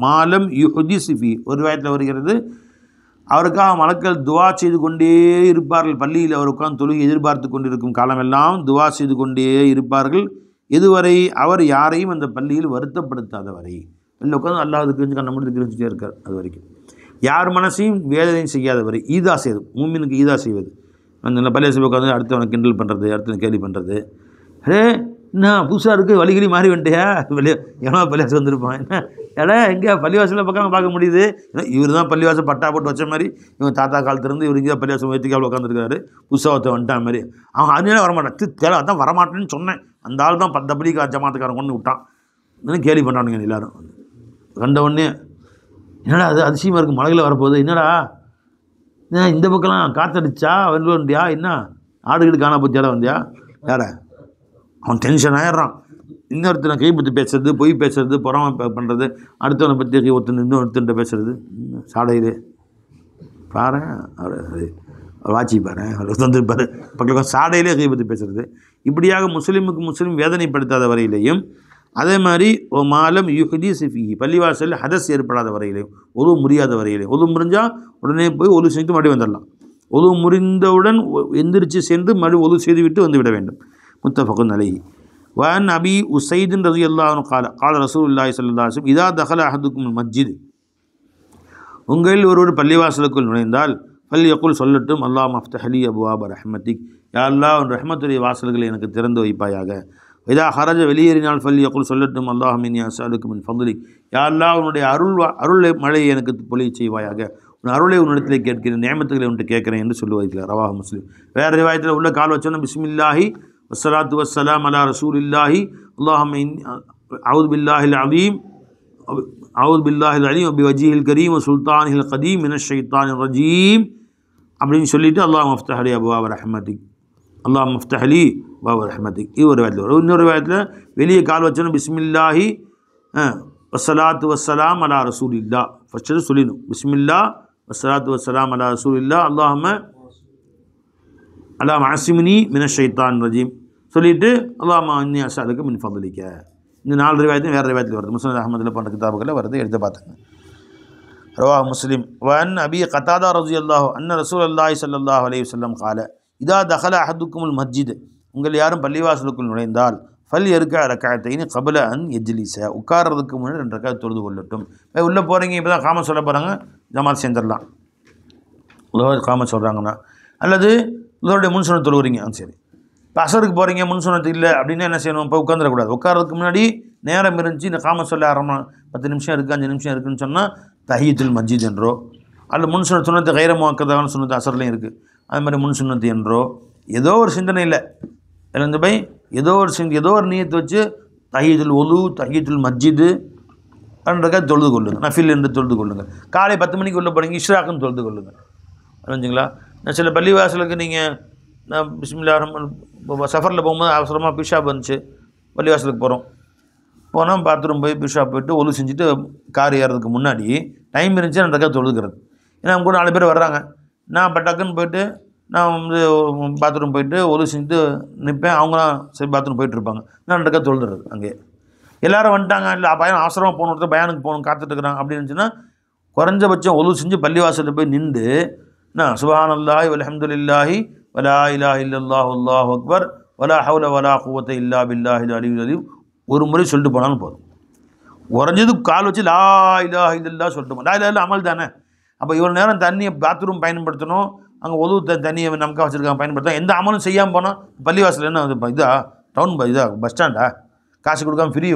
மாலம் யுஹ்திஸ் ஃபீ, ஒரு ரிவாயத்தில் வருகிறது, அவருக்காக மலக்கள் துவா செய்து கொண்டே இருப்பார்கள். பள்ளியில் அவர் உட்கார்ந்து தொழுகை எதிர்பார்த்து கொண்டிருக்கும் காலமெல்லாம் துவா செய்து கொண்டே இருப்பார்கள். எதுவரை, அவர் யாரையும் அந்த பள்ளியில் வருத்தப்படுத்தாத வரை. இல்லை உட்காந்து அல்லாஹ்வுக்கு தெரிஞ்சு கண்ண மட்டும் தெரிஞ்சுட்டே இருக்கார். அது வரைக்கும் யார் மனசையும் வேதனையும் செய்யாத வரை. ஈதா செய்வது, மூமினுக்கு ஈதா செய்வது. அந்த பள்ளியை உட்காந்து அடுத்தவனை கிண்டல் பண்ணுறது, அடுத்தவனை கேலி பண்ணுறது. என்ன புதுசாக இருக்குது, வழிகிரி மாறி வந்துட்டியா, வெளியே ஏன்னா பள்ளிவாசல் வந்திருப்பான், என்ன ஏடா எங்கே பள்ளிவாசலில் பக்கம் பார்க்க முடியுது. ஏன்னா இவர் தான் பள்ளிவாசல் பட்டா போட்டு வச்ச மாதிரி, இவன் தாத்தா காலத்துலேருந்து இவர் இங்கே பள்ளிவாசல் உயர்த்திக்காவில் உட்காந்துருக்காரு, புதுசாக ஒருத்தன் வந்துட்டான் மாதிரி. அவன் அதனால வரமாட்டான், தேவை அதான் வரமாட்டேன்னு சொன்னேன். அந்த ஆள் தான் 10 பள்ளிக்கா ஜமாத்துக்காரன் கொண்டு விட்டான். இன்னும் கேலி பண்ணுறானுங்க எல்லோரும். கண்ட உடனே என்னடா அது அதிசயமாக இருக்குது, மலையில் வரப்போகுது, என்னடா இந்த பக்கம்லாம் காற்றடிச்சா வந்து வந்தியா, என்ன ஆடுகிட்டு காணா பற்றியால வந்தியா, யார அவன் டென்ஷன் ஆகிடுறான். இன்னொருத்தனை கைப்பற்றி பேசுறது, பொய் பேசுறது, புறமை பண்ணுறது, அடுத்தவனை பற்றி ஒருத்தன் இன்னொருத்தன்ட்ட பேசுறது. சாடையிலே பாரு, அவர் வாட்சி பாரு, அவர் வந்துருப்பார் பக்கம், சாடையிலே கைப்பற்றி பேசுறது. இப்படியாக முஸ்லீமுக்கு முஸ்லீம் வேதனைப்படுத்தாத வரையிலையும், அதே மாதிரி மாலம் யுஹ்தி சிஃபிஹி, பள்ளிவாசலில் ஹதஸ் ஏற்படாத வரையிலையும், ஒது முறியாத வரையிலையும். ஒது முறிஞ்சால் உடனே போய் ஒது செஞ்சு மறுபடியும் வந்துடலாம். ஒது முறிந்தவுடன் எந்திரிச்சு சென்று மறுபடியும் ஒது செய்துவிட்டு வந்துவிட வேண்டும். முத்தஃபகுன் அலைஹி. வஅன் அபி உஸைத் ரலியல்லாஹு அன்ஹு قال قال ரசூலுல்லாஹி ஸல்லல்லாஹு அலைஹி வஸல்லம் இதா தஹல அஹதுக்கும் மஸ்ஜித், உங்களில் ஒருவர் பள்ளிவாசலுக்குள் நுழைந்தால் ஃபல்யகுல், சொல்லட்டும், அல்லாஹும்ம அஃப்தஹ் லி அப்வாப ரஹ்மத்திக், யா அல்லாஹ் உன் ரஹ்மத்துடைய வாசல்களை எனக்கு திறந்து வைப்பாயாக. இதா ஹரஜ, வெளியேறினால் ஃபல்யகுல், சொல்லட்டும், அல்லாஹும்ம இன்னி அஸ்அலுக மின் ஃபضலிக், யா அல்லாஹ் உன்னுடைய அருள் மழையை எனக்கு பொழிய செய்வாயாக, உன் அருளை உன்னிடத்தில் கேட்கிறேன், நியமத்துகளை உன்ட்டு கேட்குறேன் என்று சொல்லுவாய்க்கிறார். ரவாஹ் முஸ்லிம். வேறு ரிவாயத்தில் உள்ள கால் வச்சோன்னா பிஸ்மில்லாஹி வஸ்ஸலாத்து வஸ்ஸலாம் அலா ரசூலில்லாஹி அல்லாஹும்ம அஊது பில்லாஹில் அலீம் அவுது பில்லாஹில் அலீம் பிவஜ்ஹில் கரீம் சுல்தானில் கதீம் மினஷ் ஷைத்தானிர் ரஜீம் அப்படின்னு சொல்லிவிட்டு அல்லாஹும்ம அஃப்தஹ் லி அப்வாப ரஹ்மத்திக், அல்லாஹும்ம அஃப்தஹ் லி அப்வாப ரஹ்மத்திக். இது ஒரு வேத்தில் வரும். இன்னொரு வேத்தில் வெளியே கால் வச்சோன்னா பிஸ்மில்லாஹி வஸ்ஸலாத்து வஸ்ஸலாம் அலா ரசூலில்லா, ஃபஸ்ட்டு சொல்லிடணும், பிஸ்மில்லா வஸ்ஸலாத்து வஸ்ஸலாம் அலா ரசூலில்லா அல்லாஹும்ம அஸ்ஸிம்னி மினஷ் ஷைத்தானிர் ரஜீம் சொல்லிவிட்டு அல்லாஹும்ம இன்னி அஸ்அலுக மின் ஃபضலிக. இந்த 4 ரிவாயத்தையும் வேறு ரிவாயத்தில் வருது. முஸ்னத் அஹ்மதில் போன்ற கிதாபுகளில் வருது, எடுத்து பார்த்துங்க. ரவாஹ் முஸ்லிம். வஅன் அபி கதாதா ரலியல்லாஹு அன்ன ரசூலுல்லாஹி ஸல்லல்லாஹு அலைஹி வஸல்லம் قال இதா தஹல அஹதுக்குமுல் மஸ்ஜித், உங்கள் யாரும் பள்ளிவாசலுக்குள் நுழைந்தால் ஃபல் யர்கா ரக்அத்தைனி கப்ல அன் யஜ்லிஸ, உட்கார்றதுக்கு முன்னாடி 2 ரக்அத் தொழுது கொள்ளட்டும். உள்ளே போகிறீங்க, இப்போ தான் காம சொல்ல போகிறாங்க, ஜமாத் சேர்ந்துடலாம். காம சொல்கிறாங்கன்னா, அல்லது இதோடைய முன்சுனத் தொழுகிறீங்க, சரி. இப்போ அசருக்கு போகிறீங்க, முன்சுனத்து இல்லை அப்படின்னா என்ன செய்யணும், இப்போ உட்காந்துடக்கூடாது. உட்காரதுக்கு முன்னாடி நேரம் இருந்துச்சு, இந்த காம சொல்ல ஆரம்பம் 10 நிமிஷம் இருக்குது, 5 நிமிஷம் இருக்குதுன்னு சொன்னால் தஹியத்துல் மஸ்ஜித் என்றோ, அல்லது முன்சுனத் சுன்னத்து கைர முஅக்கதான சுன்னத்து அசர்லையும் இருக்குது, அது மாதிரி முன்சுன்னத்து என்றோ, ஏதோ ஒரு சிந்தனை இல்லை இருந்து போய் ஏதோ ஒரு நியத்தை வச்சு தஹியத்துல் ஒலு, தஹியத்துல் மஸ்ஜிது 2 ரக்அத் தொழுது கொள்ளுங்கள். நஃபில் என்று தொழுது கொள்ளுங்கள். காலை 10 மணிக்கு உள்ள போகிறீங்க, இஷ்ராக்குன்னு தொழுது கொள்ளுங்கள். புரிஞ்சுங்களா? சில பள்ளிவாசலுக்கு நீங்கள் நான் பிஸ்மில்லா ரஹ்மான் சஃபரில் போகும்போது அவசரமாக பிஷாப் வந்துச்சு, பள்ளிவாசலுக்கு போகிறோம், போனால் பாத்ரூம் போய் பிஷாப் போய்ட்டு ஒழு செஞ்சுட்டு கார் ஏறதுக்கு முன்னாடி டைம் இருந்துச்சு 2 ரக்காத் தொழுகிறது. ஏன்னா அவங்க கூட 4 பேர் வர்றாங்க, நான் இப்போ டக்குன்னு போய்ட்டு நான் வந்து பாத்ரூம் போய்ட்டு ஒழு செஞ்சுட்டு நிற்பேன், அவங்களாம் சரி பாத்ரூம் போய்ட்டுருப்பாங்க, நான் 2 ரக்காத் தொழுதுறது. அங்கே எல்லோரும் வந்துட்டாங்க, இல்லை பையன் அவசரமாக போகணும், ஒருத்தர் பயானுக்கு போகணும் காத்துட்ருக்குறாங்க அப்படின்னு இருந்துச்சுன்னா குறைஞ்சபட்சம் ஒழு செஞ்சு பள்ளிவாசலில் போய் நின்று நான் சுப்ஹானல்லாஹி வல்ஹம்துலில்லாஹி வலா இலாஹ இல்லல்லாஹு அல்லாஹு அக்பர் வலா ஹவுல வலா குவத்த இல்லா பில்லாஹில் அலியுல் அலீம் ஒரு முறை சொல்லிட்டு போனாலும் போதும். குறைஞ்சது கால் வச்சு லா இலாஹ இல்லல்லாஹ் சொல்லிட்டு போகணும். லா இலாஹ இல்லல்லாஹ் அமல் தானே. அப்போ இவ்வளோ நேரம் தண்ணியை பாத்ரூம் பயன்படுத்தணும், அங்கே ஒழு தண்ணியை நமக்காக வச்சுருக்காங்க பயன்படுத்தணும், எந்த அமலும் செய்யாமல் போனால் பள்ளிவாசல் என்ன இதா டவுன் இதா பஸ் ஸ்டாண்டா காசு கொடுக்காம ஃப்ரீ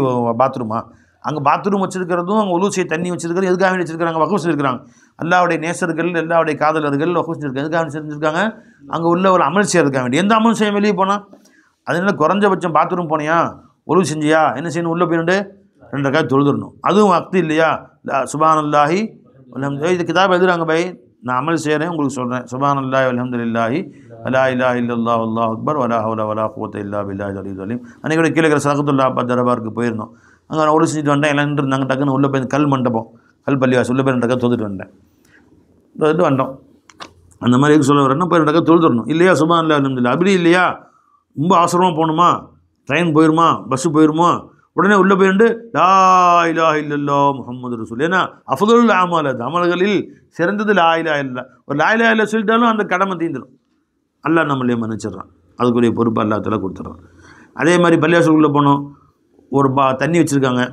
பாத்ரூமா? அங்கே பாத்ரூம் வச்சுருக்கிறதும் அங்கே ஒழு செய்ய தண்ணி வச்சுருக்கிறது எதுக்காக வச்சுருக்காங்க? வகுப்பு செஞ்சுருக்காங்க. அல்லாவுடைய நேசர்கள், எல்லாவுடைய காதலர்கள் வகுப்பு செஞ்சுருக்காங்க. எதுக்காக செஞ்சுருக்காங்க? அங்கே உள்ள ஒரு அமல் செய்யறதுக்காக வேண்டி. எந்த அமலும் செய்ய வெளியே போனால் அதனால குறைஞ்சபட்சம் பாத்ரூம் போனியா ஒழு செஞ்சியா என்ன செய்யணும்? உள்ளே போயிட்டு 2 ரக்காத் தொழுதுடணும். அதுவும் வக்து இல்லையா சுப்ஹானல்லாஹி வல்ஹம்துலில்லாஹி இது கிதாப் எழுதுறாங்க பை, நான் அமல் செய்கிறேன் உங்களுக்கு சொல்கிறேன். சுப்ஹானல்லாஹி வல்ஹம்துலில்லாஹி வலா இலாஹ இல்லல்லாஹு அல்லாஹு அக்பர் வலா ஹவுல வலா குவத்த இல்லா பில்லாஹில் அலியுல் அலீம். அன்றைக்கி கீழே இருக்கிற சதகத்துல்லா அப்பா தர்பாருக்கு போயிருந்தோம். அங்கே நான் ஒழு செஞ்சுட்டு வந்தேன், எல்லாம் இருந்தாங்க. டக்குன்னு உள்ளே போய் கல் மண்டபம் கல் பள்ளிவாசல் உள்ளே போய் 2 ரக்காத் தொழுதுட்டு வந்தேன். தொழுதுட்டு வந்தோம். அந்த மாதிரி எதுக்கு சொல்ல வரேன்னா போய் 2 ரக்காத் தொழுதுடணும் இல்லையா? சுப்ஹானல்லாஹி வல்ஹம்துலில்லாஹ். அப்படி இல்லையா, ரொம்ப அவசரமாக போகணுமா, ட்ரெயின் போயிருமா, பஸ்ஸு போயிருமா, உடனே உள்ளே போயிட்டு லா இலாஹ இல்லல்லாஹ் முஹம்மது ரசூல். ஏன்னா அஃதலுல் அமல், அது அமல்களில் சிறந்தது லா இலாஹ இல்லல்லாஹ். ஒரு லா இலாஹ இல்லல்லாஹ் சொல்லிட்டாலும் அந்த கடமை தீந்துடும். அல்லாஹ் நம்மளே மன்னிச்சிடறான், அதுக்குரிய பொறுப்பு அல்லாஹ் தஆலா கொடுத்துட்றான். அதே மாதிரி பள்ளிவாசலுக்குள்ளே போனோம், ஒரு தண்ணி வச்சுருக்காங்க,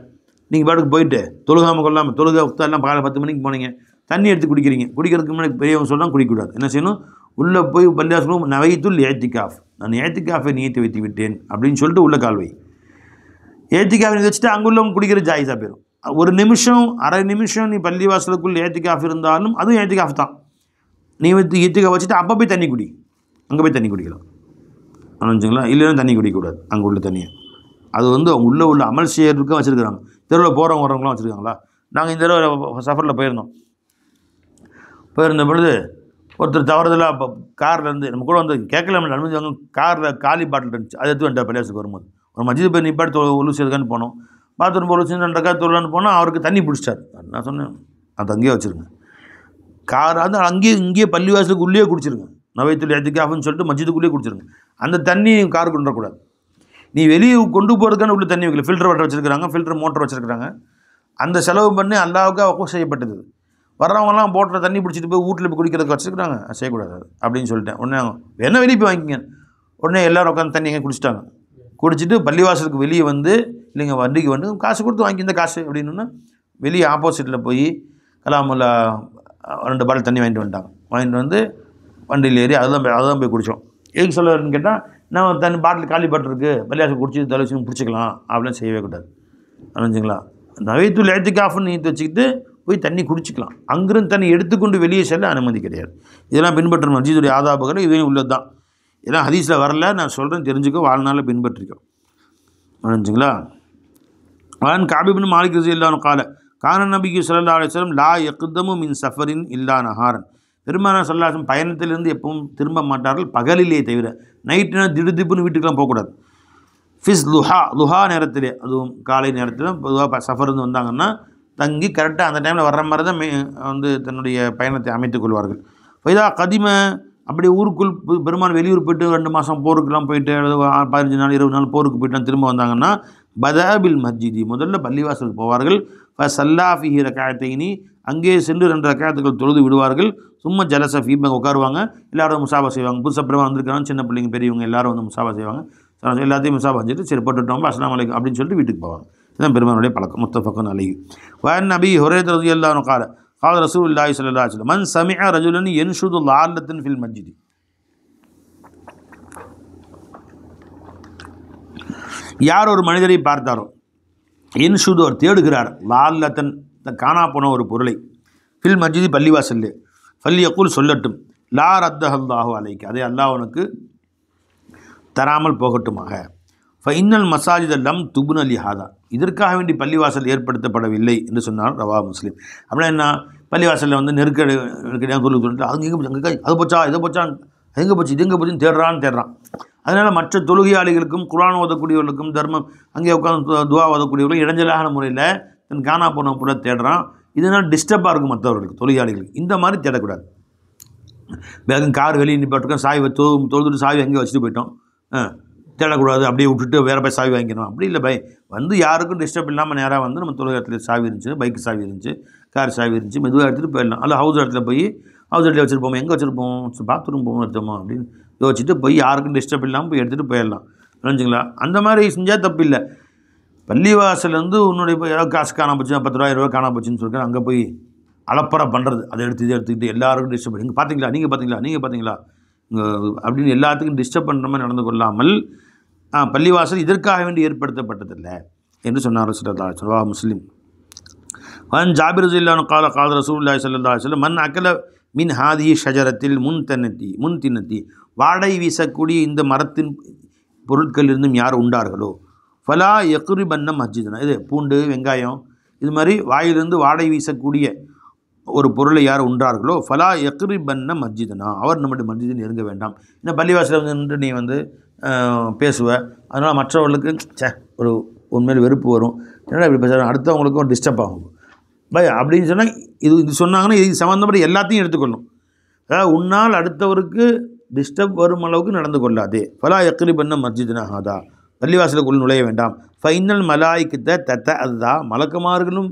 நீங்கள் பாட்டுக்கு போயிட்டு தொழுகாமல் கொள்ளாமல் தொழுகை எல்லாம் காலை 10 மணிக்கு போனீங்க, தண்ணி எடுத்து குடிக்கிறீங்க. குடிக்கிறதுக்கு முன்னாடி பெரியவங்க சொன்னால் குடிக்கக்கூடாது. என்ன செய்யணும்? உள்ளே போய் பள்ளிவாசலும் நவைத்துல் ஏத்திகாஃப், நான் ஏத்திகாஃபை நியத்து வைத்து விட்டேன் அப்படின்னு சொல்லிட்டு உள்ள கால் வை. ஏத்திகாஃபை வச்சுட்டு அங்குள்ளவங்க குடிக்கிற ஜாயிஸாக போயிடும். ஒரு நிமிஷம் அரை நிமிஷம் நீ பள்ளிவாசலுக்குள் ஏத்திகாஃப் இருந்தாலும் அதுவும் ஏத்திகாஃப் தான். நீ வந்து ஏத்திகாஃப் வச்சுட்டு அப்போ போய் தண்ணி குடி, அங்கே போய் தண்ணி குடிக்கலாம் நினச்சிங்களா? இல்லைன்னா தண்ணி குடிக்கக்கூடாது அங்கே உள்ள தண்ணியை. அது வந்து அவங்க உள்ள அமல் செய்யறதுக்கும் வச்சுருக்குறாங்க. தெருவில் போகிறவங்க வரவங்களாம் வச்சுருக்காங்களா? நாங்கள் இந்த தடவை சஃபரில் போயிருந்தோம். போயிருந்த பொழுது ஒருத்தர் தவறுதலாக இப்போ கார்லேருந்து நம்ம கூட வந்து கேட்கல அனுமதி வாங்க, காரில் காலி பாட்டில் இருந்துச்சு, அதை எடுத்து வந்துட்டார் பள்ளிவாசலுக்கு வரும்போது. ஒரு மஸ்ஜித் போய் நிப்பாட்டி ஒழு செய்யறதுக்கான்னு போனோம், பாத்ரூம் ஒழு செஞ்சு 2 ரக்காத் தொழலான்னு போனால் அவருக்கு தண்ணி பிடிச்சிட்டார். நான் சொன்னேன் அது அங்கேயே வச்சுருங்க, கார் அது இங்கேயே பள்ளிவாசலுக்கு உள்ளே குடிச்சிருங்க, நவைத்துல் ஏத்திகாஃப்னு சொல்லிட்டு மஸ்ஜிதுக்குள்ளேயே குடிச்சிருங்க. அந்த தண்ணி காருக்கு கொண்டு வரக்கூடாது. நீ வெளியே கொண்டு போகிறதுக்கான உள்ள தண்ணி வைக்கல, ஃபில்டர் வாட்டர் வச்சுருக்காங்க, ஃபில்டர் மோட்டர் வச்சுருக்காங்க. அந்த செலவு பண்ணி அல்லாவுக்கு வக்ஃப் செய்யப்பட்டது. வர்றவங்கலாம் போட்டில் தண்ணி பிடிச்சிட்டு போய் வீட்டில் போய் குடிக்கிறதுக்கு வச்சுருக்காங்க, செய்யக்கூடாது அப்படின்னு சொல்லிட்டேன். உடனே என்ன வெளியே போய் வாங்கிங்க, உடனே எல்லோரும் உட்காந்து தண்ணி எங்கே குடிச்சிட்டாங்க. குடிச்சிட்டு பள்ளிவாசலுக்கு வெளியே வந்து இல்லைங்க வண்டிக்கு வந்து காசு கொடுத்து வாங்கி இந்த காசு அப்படின்னா வெளியே ஆப்போசிட்டில் போய் கலாமுல்லா 2 பாட்டில் தண்ணி வாங்கிட்டு வந்து வண்டியில் ஏறி அதுதான் போய் குடித்தோம். எதுக்கு சொல்லுன்னு கேட்டால், நம்ம தண்ணி பாட்டில் காலி பாட்டில் இருக்குது, பள்ளிவாசல் குடிச்சி தலைவச்சு பிடிச்சிக்கலாம் அப்படின்னு செய்யவே கூடாது. நினச்சிங்களா? நவைத்துல் ஏத்திகாஃப்னு நீத்து வச்சுக்கிட்டு போய் தண்ணி குடிச்சிக்கலாம், அங்கிருந்து தண்ணி எடுத்துக்கொண்டு வெளியே செல்ல அனுமதி கிடையாது. இதெல்லாம் பின்பற்றணும். மஸ்ஜிதுடைய ஆதாபுகள் இதுவே உள்ளது தான். இதெல்லாம் ஹதீஸில் வரல, நான் சொல்கிறேன் தெரிஞ்சுக்கோ, வாழ்நாளில் பின்பற்றிக்கோ. நினச்சிங்களா? வான் காபி இப்னு மாலிக் ரலியல்லாஹு அன்ஹு கால கான நபிக்கு ஸல்லல்லாஹு அலைஹி வஸல்லம் லா யக்தமு மின் சஃபரின் இல்லா நஹாரன். பெருமானார் ஸல்லல்லாஹு அலைஹி வஸல்லம் பயணத்திலிருந்து எப்பவும் திரும்ப மாட்டார்கள், பகலிலே தவிர. நைட்டுனா திடுதிப்புன்னு வீட்டுக்கெலாம் போகக்கூடாது. ஃபிஸ் லுஹா நேரத்திலே, அதுவும் காலை நேரத்தில் பொதுவாக சஃபர்ந்து வந்தாங்கன்னா தங்கி கரெக்டாக அந்த டைமில் வர்ற மாதிரி தான் வந்து தன்னுடைய பயணத்தை அமைத்துக் கொள்வார்கள். ஃபைதா கதிம, அப்படி ஊருக்குள் பெருமாள் வெளியூர் போய்ட்டு 2 மாதம் போருக்கெல்லாம் போயிட்டு 15 நாள் 20 நாள் போருக்கு போய்ட்டு திரும்ப வந்தாங்கன்னா பதாபில் மஸ்ஜிதி, முதல்ல பள்ளிவாசலுக்கு போவார்கள். சல்லா ஃபீஹி ரக்காயத்தைனி, அங்கே சென்று 2 ரக்காயத்துகள் தொழுது விடுவார்கள். சும்மா ஜலச ஃபீபங்க உட்காருவாங்க, எல்லோரும் முசாபா செய்வாங்க. புதுசாக பெருமாள் வந்திருக்காங்க, சின்ன பிள்ளைங்க பெரியவங்க எல்லோரும் வந்து முசாபா செய்வாங்க. எல்லாத்தையும் முசாபா செஞ்சுட்டு சரி போட்டுட்டோம் அஸ்ஸலாமு அலைக்கும் அப்படின்னு சொல்லிட்டு வீட்டுக்கு போவாங்க. இதுதான் பெருமானுடைய பழக்கம். முத்தஃபக்குன் அலைஹி. வஅன் நபி ஹுரைரா ரலியல்லாஹு அன்ஹு قال قال رسول الله صلى الله عليه وسلم من سمع رجلا ينشد ضالة في المسجد. யார் ஒரு மனிதரை பார்த்தாரோ, இன்ஷுது அவர் தேடுகிறார், லால்லத்தன் காணா போன ஒரு பொருளை, ஃபில் மஸ்ஜிதி பள்ளிவாசல்லே, ஃபல்யகுல் சொல்லட்டும், லா ரத்தஹல்லாஹு அலைக்கு, அதை அல்லாஹ் உனக்கு தராமல் போகட்டுமாக. ஃபைனல் மசாஜித லம் துபுன் அலி ஹாதா, இதற்காக வேண்டி பள்ளிவாசல் ஏற்படுத்தப்படவில்லை என்று சொன்னார் ரவா முஸ்லீம். அப்படின்னா என்ன, பள்ளிவாசலில் வந்து நெருக்கடியாக சொல்லிட்டு அங்கே எங்கே அது போச்சா இதை போச்சா எங்கே போச்சு இது எங்கே போச்சுன்னு தேடுறான். அதனால் மற்ற தொழுகையாளிகளுக்கும் குர்ஆன் ஓதக்கூடியவர்களுக்கும் தர்மம் அங்கே உட்காந்து துவா ஓதக்கூடியவர்களும் இடைஞ்சலான முறையில் தன் காணா போன கூட தேடுறான். இதனால் டிஸ்டர்பாக இருக்கும் மற்றவர்களுக்கு, தொழுகையாளிகளுக்கு. இந்த மாதிரி தேடக்கூடாது. வேகம் கார் வெளியே நிப்பாட்டுக்கோம், சாவி தொழுதுட்டு சாவி அங்கே வச்சுட்டு போயிட்டோம், தேடக்கூடாது, அப்படியே விட்டுட்டு வேறு போய் சாவி வாங்கிக்கணும். அப்படி இல்லை பை, வந்து யாருக்கும் டிஸ்டர்ப் இல்லாமல் நேராக வந்து நம்ம தொழுகத்தில் சாவி இருந்துச்சு, பைக்கு சாவி இருந்துச்சு, கார் சாவி இருந்துச்சு, மெதுவாக எடுத்துகிட்டு போயிடலாம். அல்ல ஹவுஸ் இடத்துல போய் ஹவுஸ் இடத்துல வச்சுருப்போம், எங்கே வச்சுருப்போம், பாத்ரூம் போகணும் எடுத்தோமா அப்படின்னு யோசிச்சுட்டு போய் யாருக்கும் டிஸ்டர்ப் இல்லாமல் போய் எடுத்துகிட்டு போயிடலாம். நினச்சிங்களா? அந்த மாதிரி செஞ்சால் தப்பு இல்லை. பள்ளிவாசல் வந்து உன்னுடைய ஏதாவது காசு காணா போச்சு, 10 ரூபா 20 ரூபா காணா போச்சுன்னு சொல்லிட்டு அங்கே போய் அலப்பறை பண்ணுறது, அதை எடுத்துக்கிட்டு எல்லாருக்கும் டிஸ்டர்ப் பண்ணி நீங்கள் பார்த்தீங்களா அப்படின்னு எல்லாத்துக்கும் டிஸ்டர்ப் பண்ணுற மாதிரி நடந்து கொள்ளாமல் பள்ளிவாசல் இதற்காக வேண்டி ஏற்படுத்தப்பட்டதில்லை என்று சொன்னார் ரசூலுல்லாஹி முஸ்லிம். வன் ஜாபிர் ரலியல்லாஹு கால கால ரசூலுல்லாஹி ஸல்லல்லாஹு அலைஹி வஸல்லம் மன் அகல மின் ஹாதிஹி ஷஜரத்தில் முன்தின்னதி, வாடை வீசக்கூடிய இந்த மரத்தின் பொருட்களிலிருந்தும் யார் உண்டார்களோ ஃபலா யக்ரிபன்ன மஸ்ஜிதனா, இது பூண்டு வெங்காயம் இது மாதிரி வாயிலிருந்து வாடை வீசக்கூடிய ஒரு பொருளை யார் உண்டார்களோ ஃபலா யக்ரிபன்ன மஸ்ஜிதனா, அவர் நம்முடைய மஸ்ஜிதை நெருங்க வேண்டாம். இன்னும் பள்ளிவாசலில் வந்து நீ வந்து பேசுவ, அதனால் மற்றவர்களுக்கு ஒரு உண்மையில் வெறுப்பு வரும், என்னடா இப்படி பேசுகிற, அடுத்தவங்களுக்கும் டிஸ்டர்ப் ஆகும் பை அப்படின்னு சொன்னால் இது சொன்னாங்கன்னா இது சம்மந்தப்பட்ட எல்லாத்தையும் எடுத்துக்கொள்ளும். அதாவது உன்னால் அடுத்தவருக்கு டிஸ்டர்ப் வரும் அளவுக்கு நடந்து கொள்ளாதே. ஃபலா யக்ரிபன்ன மஸ்ஜிதனா ஹாதா, பள்ளிவாசலுக்குள் நுழைய வேண்டாம். ஃபைனல் மலாய்க்கிட்ட அதுதான் மலக்குமார்களும்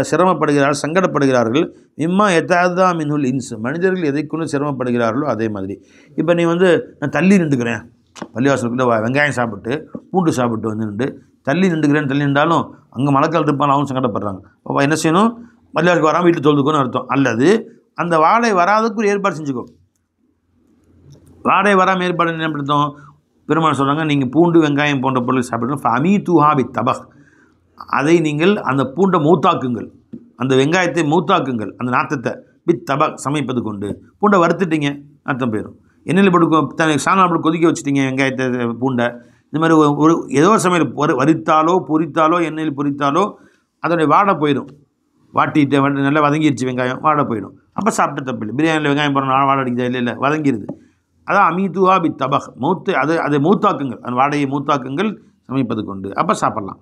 சிரமப்படுகிறார்கள், சங்கடப்படுகிறார்கள். இம்மா எத்தாதா மின்ஹுல் இன்ஸ், மனிதர்கள் எதை கொண்டு சிரமப்படுகிறார்களோ அதே மாதிரி. இப்போ நீ வந்து நான் தள்ளி நின்றுக்கிறேன், பள்ளிவாசலுக்குள்ளே வெங்காயம் சாப்பிட்டு பூண்டு சாப்பிட்டு வந்து நின்று தள்ளி நின்றாலும் அங்கே மலக்கால் இருப்பாங்க, அவங்க சங்கடப்படுறாங்க. அப்போ என்ன செய்யணும், பள்ளிவாசலுக்கு வராமல் வீட்டில் தொழுதுக்கோன்னு அர்த்தம். அல்லது அந்த வாடை வராததுக்கு ஒரு ஏற்பாடு செஞ்சுக்கோ. வாடை வராமல் ஏற்பாடு என்ன படுத்தோம், பெருமாள் சொல்கிறாங்க, நீங்கள் பூண்டு வெங்காயம் போன்ற பொருள் சாப்பிடணும். ஃபமீ தூஹா பி தபக், அதை நீங்கள் அந்த பூண்டை மூத்தாக்குங்கள், அந்த வெங்காயத்தை மூத்தாக்குங்கள், அந்த நாத்தத்தை பித் தபக் சமைப்பது கொண்டு. பூண்டை வறுத்துட்டீங்க, நாத்தம் போயிடும். எண்ணெயில் போட்டு சாணம் போட்டு கொதிக்க வச்சுட்டீங்க வெங்காயத்தை பூண்டை, இந்த மாதிரி ஒரு ஏதோ சமையல் வறுத்தாலோ பொரித்தாலோ எண்ணெயில் பொரித்தாலோ அதோடைய வாடை போயிடும். வாட்டிட்டு நல்லா வதங்கிடுச்சு வெங்காயம், வாடை போயிடும். அப்போ சாப்பிட்ட தப்பு இல்லை. பிரியாணியில் வெங்காயம் போடுற வாடை அடிக்குதா, இல்லை வதங்கிடுது. அதான் அமீதுவா பி தபக், அதை மூத்தாக்குங்கள், அந்த வாடையை மூத்தாக்குங்கள் சமைப்பது கொண்டு. அப்போ சாப்பிட்லாம்.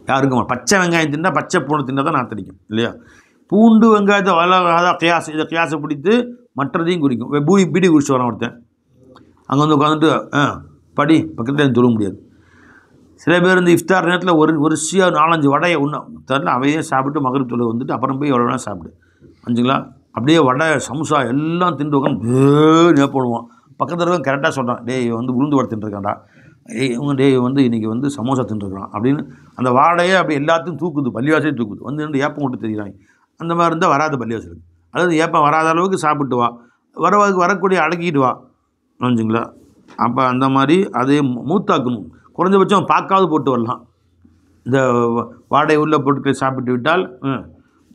யாருக்கும் பச்சை வெங்காயம் தின்னா பச்சை பூண்டு தின்னா தான் நாத்தடிக்கும் இல்லையா? பூண்டு வெங்காயத்தை அதான் இதை கியாசை பிடித்து மற்றதையும் குறிக்கும். பீடி குடிச்சு வரான் ஒருத்தன், அங்கே வந்து உட்காந்துட்டு படி பக்கத்தில் தொழ முடியாது. சில பேர் இந்த இஃப்தார் நேரத்தில் ஒரு 4-5 வடையை ஒன்று தரல, அவையே சாப்பிட்டு மகரிப் தொழுகை வந்துட்டு அப்புறம் போய் எவ்வளோ வேணால் சாப்பிடு அஞ்சுங்களா. அப்படியே வடை சமோசா எல்லாம் திண்டு உட்காந்து போடுவான். பக்கத்தில் இருக்க கரெக்டாக சொல்கிறான், டேய் வந்து உளுந்து வடை தின்றுருக்கான்டா, டேய் வந்து இன்றைக்கி வந்து சமோசா தின்றுருக்கான் அப்படின்னு அந்த வாடையை அப்படி எல்லாத்தையும் தூக்குது, பள்ளிவாசலே தூக்குது. வந்து ஏப்பம் விட்டு தெரியுறாங்க. அந்த மாதிரி இருந்தால் வராது பள்ளிவாசலுக்கு. அதாவது ஏப்பம் வராத அளவுக்கு சாப்பிட்டு வா, வரக்கூடிய அடக்கிட்டு வா நினச்சிங்களா. அப்போ அந்த மாதிரி அதே மூத்தாக்கணும். குறைஞ்சபட்சம் பார்க்காவது போட்டு வரலாம். இந்த வாடகை உள்ள பொருட்களை சாப்பிட்டு விட்டால்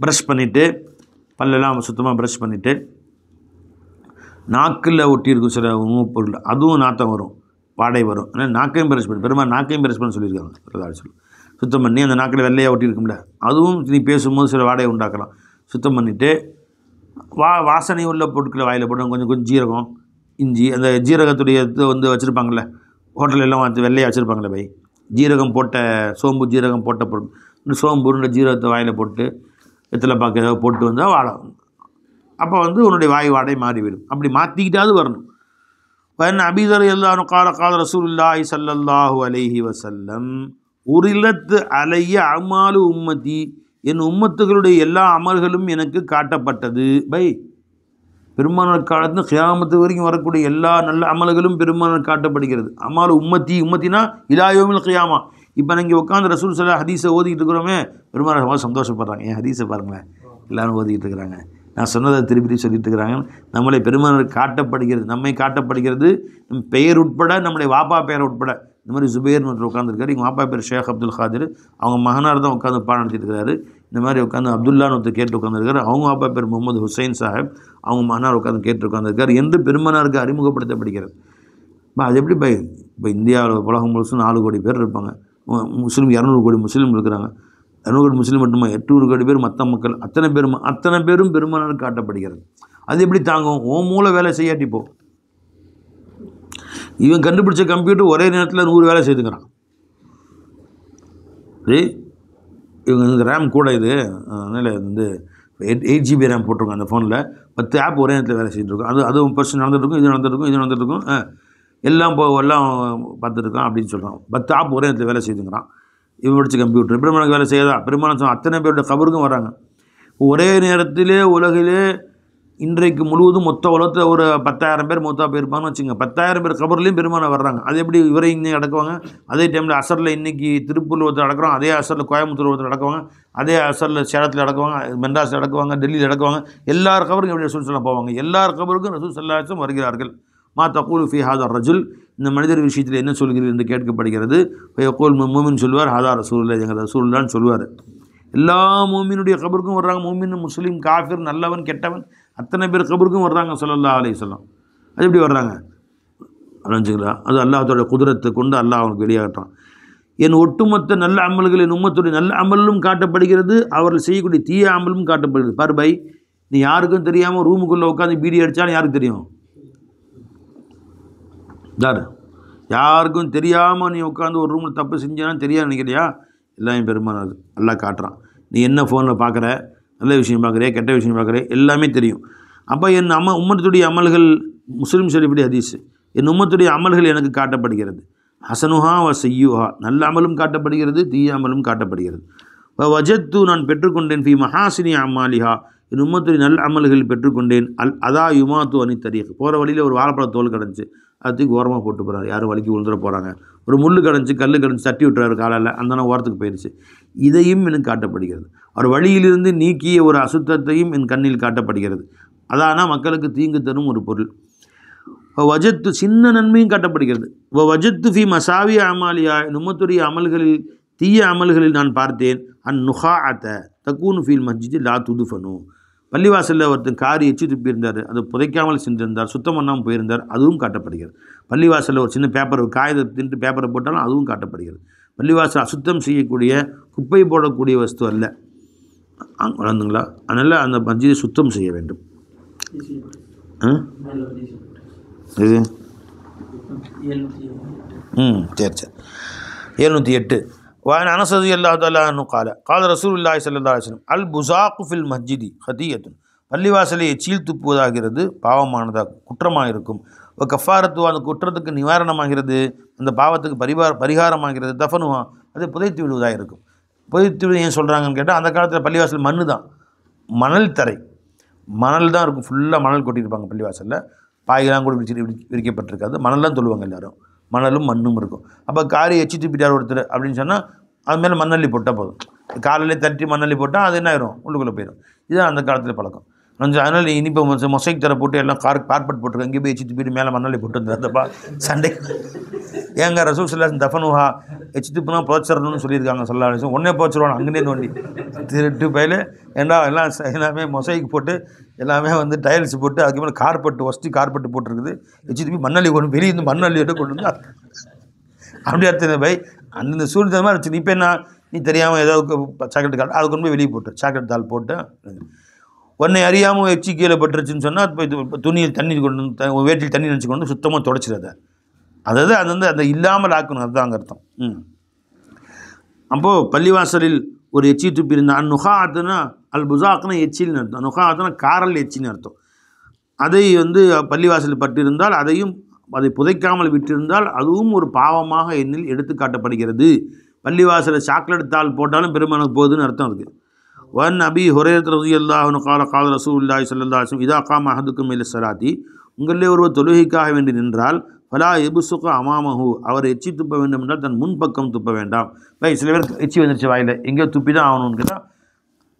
ப்ரஷ் பண்ணிவிட்டு பல்லெல்லாம் சுத்தமாக ப்ரஷ் பண்ணிவிட்டு, நாக்கில் ஒட்டியிருக்கும் சில உணவு பொருள் அதுவும் நாற்றம் வரும், வாடகை வரும். ஆனால் நாக்கையும் ப்ரஷ் பண்ணி, பெருமாள் நாக்கையும் ப்ரஷ் பண்ண சொல்லியிருக்காங்க. சுத்தம் பண்ணி அந்த நாக்கில் வெள்ளையாக ஒட்டியிருக்கும்ல, அதுவும் நீ பேசும்போது சில வாடகை உண்டாக்கலாம். சுத்தம் பண்ணிவிட்டு வாசனை உள்ள பொருட்களை வாயில் போட்டு கொஞ்சம் ஜீரகம், இஞ்சி, அந்த ஜீரகத்துடைய வந்து வச்சுருப்பாங்கள்ல ஹோட்டல் எல்லாம் வெள்ளையாக வச்சுருப்பாங்களே பை, ஜீரகம் போட்ட சோம்பு ஜீரகம் போட்ட பொருள், இந்த சோம்பு உருண்டை ஜீரகத்தை வாயில் போட்டு வெத்தலை பாக்கு ஏதாவது போட்டு வந்தால் வாடை, அப்போ வந்து உன்னுடைய வாய் வாடை மாறிவிடும். அப்படி மாற்றிக்கிட்டாவது வரணும். வன் அபீதர் எல்லாரும் கால ரசூலுல்லாஹி ஸல்லல்லாஹு அலைஹி வஸல்லம் உரிலத்து அலைய அமாலு உம்மதி, என் உம்மத்துகளுடைய எல்லா அமல்களும் எனக்கு காட்டப்பட்டது. பை, பெருமானார் காலத்தில் கியாமத்து வரைக்கும் வரக்கூடிய எல்லா நல்ல அமல்களும் பெருமானார் காட்டப்படுகிறது. அமாலு உம்மத்தினா இலா யௌமில் கியாமா. இப்போ நீங்கள் உட்காந்து ரசூல் ஸல்லல்லாஹு ஹதீஸை ஓதிக்கிட்டு இருக்கிறோமே, பெருமானார் சந்தோஷப்படுறாங்க. என் ஹதீஸை பாருங்களேன், எல்லோரும் ஓதிக்கிட்டு இருக்கிறாங்க, நான் சொன்னதை திருப்பி சொல்லிட்டு இருக்கிறாங்க. நம்மளை பெருமானார் காட்டப்படுகிறது, நம்மை காட்டப்படுகிறது, நம் பெயர் உட்பட, நம்முடைய வாப்பா பெயர் உட்பட. இந்த மாதிரி ஜுபேர்னு ஒருத்தர் உட்காந்துருக்காரு, எங்கள் வாப்பா பேர் ஷேக் அப்துல் காதிர், அவங்க மகனார் தான் உட்காந்து பாடம் நடத்திட்டு இருக்கிறாரு. இந்த மாதிரி உட்காந்து அப்துல்லான்னு ஒருத்தர் கேட்டு உட்காந்துருக்காரு, அவங்க வாப்பா பேர் முகமது ஹுசைன் சாஹிப், அவங்க மகனார் உட்காந்து கேட்டு உட்காந்துருக்காரு என்று பெருமானாருக்கு அறிமுகப்படுத்தப்படுகிறது. அது எப்படி பை இப்போ இந்தியாவில் உலகம் முழுசும் 4 கோடி பேர் இருப்பாங்க. முஸ்லீம் 200 கோடி முஸ்லீம் இருக்கிறாங்க. 200 கோடி முஸ்லீம் மட்டுமா, 800 கோடி பேர் மற்ற மக்கள், அத்தனை பேரும் பெருமானார் காட்டப்படுகிறது. அது எப்படி தாங்கும்? மூளை வேலை செய்யாட்டி போ. இவன் கண்டுபிடிச்ச கம்ப்யூட்டர் ஒரே நேரத்தில் 100 வேலை செய்துக்கிறான். இவங்க ரேம் கூட இது, அதனால் வந்து 8 GB ரேம் போட்டிருக்கோம் அந்த ஃபோனில். 10 ஆப் ஒரே நேரத்தில் வேலை செய்துருக்கோம். அதுவும் பர்சன் நடந்துகிட்ருக்கும், இது நடந்துகிட்ருக்கும், எல்லாம் பார்த்துருக்கான் அப்படின்னு சொல்கிறான். 10 ஆப் ஒரே நேரத்தில் வேலை செய்துங்கிறான். இவன் படித்த கம்ப்யூட்டர் பெருமானுக்கு வேலை செய்யாதா? பெருமானம் அத்தனை பேருடைய கபருக்கும் வராங்க. ஒரே நேரத்திலே உலகிலே இன்றைக்கு முழுவதும் மொத்த உலகத்தில் ஒரு 10,000 பேர் மொத்தா போயிருப்பாங்கன்னு வச்சுங்க. 10,000 பேர் கபர்லேயும் பெருமானம் வர்றாங்க. அது எப்படி இவரை இன்னைக்கு அடக்குவாங்க? அதே டைமில் அசரில் இன்றைக்கி திருப்பூர் ஒருத்தர் அடக்குறோம், அதே அசரில் கோயம்புத்தூர் ஒருத்தர் அடக்குவாங்க, அதே அசரில் சேலத்தில் அடக்குவாங்க, மெட்ராஸில் அடக்குவாங்க, டெல்லியில் அடக்குவாங்க. எல்லார் கபருக்கும் எப்படி ரசூல் ஸல்லல்லாஹு போவாங்க? எல்லார் கபருக்கும் ரசூல் ஸல்லல்லாஹு அலைஹி வஸல்லம் வருகிறார்கள். மா தக்கூலு ஃபி ஹாதா ரஜுல், இந்த மனிதர் விஷயத்தில் என்ன சொல்கிறீர்கள் என்று கேட்கப்படுகிறது. யக்கூல் மூமின் சொல்வார், ஹாதா ரசூலுல்லாஹ், எங்கள் ரசூலுல்லாஹ்னு சொல்லுவார். எல்லா மூமினுடைய கபருக்கும் வர்றாங்க. மூமின், முஸ்லீம், காஃபிர், நல்லவன், கெட்டவன், அத்தனை பேர் கபருக்கும் வர்றாங்க ஸல்லல்லாஹு அலைஹி வஸல்லம். அது எப்படி வர்றாங்க? அலைஞ்சுங்களா? அது அல்லாஹ்வுடைய குதிரத்தை கொண்டு அல்லாஹ் அவனுக்கு வெளியாகட்டான். என் ஒட்டுமொத்த நல்ல அமல்கள் என் உம்மத்துடைய நல்ல அமலும் காட்டப்படுகிறது, அவர்கள் செய்யக்கூடிய தீய அமலும் காட்டப்படுகிறது. பார் பை, நீ யாருக்கும் தெரியாமல் ரூமுக்குள்ளே உட்காந்து பீடி அடித்தாலும் யாருக்கு தெரியும்? யாருக்கும் தெரியாமல் நீ உட்காந்து ஒரு ரூமில் தப்பு செஞ்சாலும் தெரியாது நினைக்கிறியா? எல்லாமே பெருமானாது எல்லாம் காட்டுறான். நீ என்ன ஃபோனில் பார்க்குற, நல்ல விஷயம் பார்க்குறே, கெட்ட விஷயம் பார்க்குறே, எல்லாமே தெரியும். அப்போ என் உம்மத்துடைய அமல்கள், முஸ்லீம் ஷரீஃபுடைய ஹதீஸ், என் உம்மத்துடைய அமல்கள் எனக்கு காட்டப்படுகிறது. ஹசனுஹா வ செய்யுஹா, நல்ல அமலும் காட்டப்படுகிறது, தீய அமலும் காட்டப்படுகிறது. வஜத்து, நான் பெற்றுக்கொண்டேன், ஃபி மஹாசினி அமாலிஹா, என் உம்மத்துடைய நல்ல அமல்கள் பெற்றுக்கொண்டேன். அதா யுமாத்து அனி தரீக், போகிற வழியில் ஒரு வாழைப்பழ தோல் கிடந்துச்சு, அதுக்கு ஓரமாக போட்டு போகிறாரு, யாரும் வலிக்கு விழுந்துட போகிறாங்க. ஒரு முள் கிடந்துச்சு, கல் கிடந்துச்சு, தட்டி விட்டுறாரு காலையில், அந்த ஓரத்துக்கு போயிடுச்சு. இதையும் எனக்கு காட்டப்படுகிறது. அவர் வழியிலிருந்து நீக்கிய ஒரு அசுத்தத்தையும் என் கண்ணில் காட்டப்படுகிறது. அதானா மக்களுக்கு தீங்கு தரும் ஒரு பொருள். வஜத்து, சின்ன நன்மையும் காட்டப்படுகிறது. வஜத்து ஃபி மசாவி அமாலியா, நும்மத்துடைய அமல்களில், தீய அமல்களில் நான் பார்த்தேன். நுஹாஅத தக்கூனு ஃபீல் மஸ்ஜித் லா துதுஃபனு, பள்ளிவாசலில் ஒருத்தன் காரி எச்சி துப்பியிருந்தார், அதை புதைக்காமல் சென்றிருந்தார், சுத்தம் பண்ணாமல் போயிருந்தார், அதுவும் காட்டப்படுகிறது. பள்ளிவாசலில் ஒரு சின்ன பேப்பர், ஒரு காகிதத்தை தின்ட்டு பேப்பரை போட்டாலும் அதுவும் காட்டப்படுகிறது. பள்ளிவாசல் அசுத்தம் செய்யக்கூடிய, குப்பை போடக்கூடிய வஸ்து அல்ல, வளர்ந்துங்களா? அதனால் அந்த மஸ்ஜிதை சுத்தம் செய்ய வேண்டும். இது சரி 708. وعن أنس رضي الله تعالى عنه قال رسول الله صلى الله عليه وسلم البزاق في المسجد خطيئة, பள்ளிவாசலை எச்சில் துப்புவதாகிறது பாவமானதாக, குற்றமாக இருக்கும். கஃபாரத்து, அந்த குற்றத்துக்கு நிவாரணமாகிறது, அந்த பாவத்துக்கு பரிகாரமாகிறது. தஃபனுவா, அதை புதைத்து விடுவதாக இருக்கும். புதைத்து விடு ஏன் சொல்கிறாங்கன்னு கேட்டால், அந்த காலத்தில் பள்ளிவாசல் மண் தான், மணல் தரை, மணல் தான் இருக்கும், ஃபுல்லாக மணல் கொட்டியிருப்பாங்க பள்ளிவாசலில். பாய்கெல்லாம் கூட விரிக்கப்பட்டிருக்காது, மணல் தான் சொல்லுவாங்க எல்லோரும், மணலும் மண்ணும் இருக்கும். அப்போ காரி எச்சி துப்பிட்டார் ஒருத்தர் அப்படின்னு சொன்னால், அது மேலே மண்ணள்ளி போட்டால் போதும். காலையில் தட்டி மண்ணள்ளி போட்டால் அது என்ன ஆயிரும்? உள்ளுக்குள்ளே போயிடும். இதுதான் அந்த காலத்தில் பழக்கம். அதனால் இனிப்போ மொசைக் தர போட்டு எல்லாம் கார்பெட் போட்டுருக்கோம், இங்கே போய் எச்சி துப்பிட்டு மேலே மண்ணள்ளி போட்டு வந்துருந்தப்பா சண்டை. ஏங்க ரசூல் ஸல்லல்லாஹு அலைஹி வஸல்லம் தஃபனுஹா, எச்சி துப்புனா புதைச்சிடணும்னு சொல்லியிருக்காங்க ஸல்லல்லாஹு அலைஹி வஸல்லம். ஒன்றே புதைச்சிருவாங்க அங்கேயே தோண்டி திருட்டு பயில. ஏண்டா எல்லாம் எல்லாமே மொசைக் போட்டு, எல்லாமே வந்து டைல்ஸ் போட்டு, அதுக்கு மேலே கார்பெட்டு போட்டுருக்குது, எச்சி துப்பி மண்ணள்ளி கொண்டு வெளியே இருந்து மண்ணள்ளிட்டு கொண்டு வந்து அப்படி அர்த்தம் பை. அந்தந்த சூழ்நிலை மாதிரி இருந்துச்சு. இப்போ என்ன, நீ தெரியாமல் ஏதாவது சாக்லேட் கால் அது கொண்டு போய் வெளியே போட்டு, சாக்லேட் தாள் போட்டு, உன்னை அறியாமல் எச்சி கீழே பட்டுருச்சுன்னு சொன்னால் இப்போ துணியில் தண்ணி கொண்டு வந்து, வேட்டியில் தண்ணி நினச்சி கொண்டு சுத்தமாக தொடச்சிடாத. அதாவது அது வந்து அதை இல்லாமல் ஆக்கணும், அதுதான் அங்கே அர்த்தம். அப்போது பள்ளிவாசலில் ஒரு எச்சி துப்பி இருந்தால், நுஹாத்துனா புசாக்னா எச்சில்னு அர்த்தம், நுஹாத்துனா காரல் எச்சின்னு அர்த்தம். அதை வந்து பள்ளிவாசலில் பட்டிருந்தால், அதை புதைக்காமல் விட்டிருந்தால் அதுவும் ஒரு பாவமாக எண்ணில் எடுத்து காட்டப்படுகிறது. பள்ளிவாசலில் சாக்லேட் தாள் போட்டாலும் பெருமானுக்கு போகுதுன்னு அர்த்தம் இருக்குது. வன் அபி ஹுரைரத் ரலியல்லாஹு அன்ஹு கால ரசூலுல்லாஹி ஸல்லல்லாஹு அலைஹி வஸல்லம் இதா காம அஹதுக்கும் இல ஸலாத்தி, உங்களிலே ஒருவர் தொழுகைக்காக வேண்டி நின்றால், ஃபலா யபுசுக அமாமஹு, அவர் எச்சி துப்ப வேண்டும் என்றால் தன் முன்பக்கம் துப்ப வேண்டாம். சில பேர் எச்சி வந்துருச்சு வாயில், எங்கேயோ துப்பி தான் ஆகணும்னு கேட்டால்,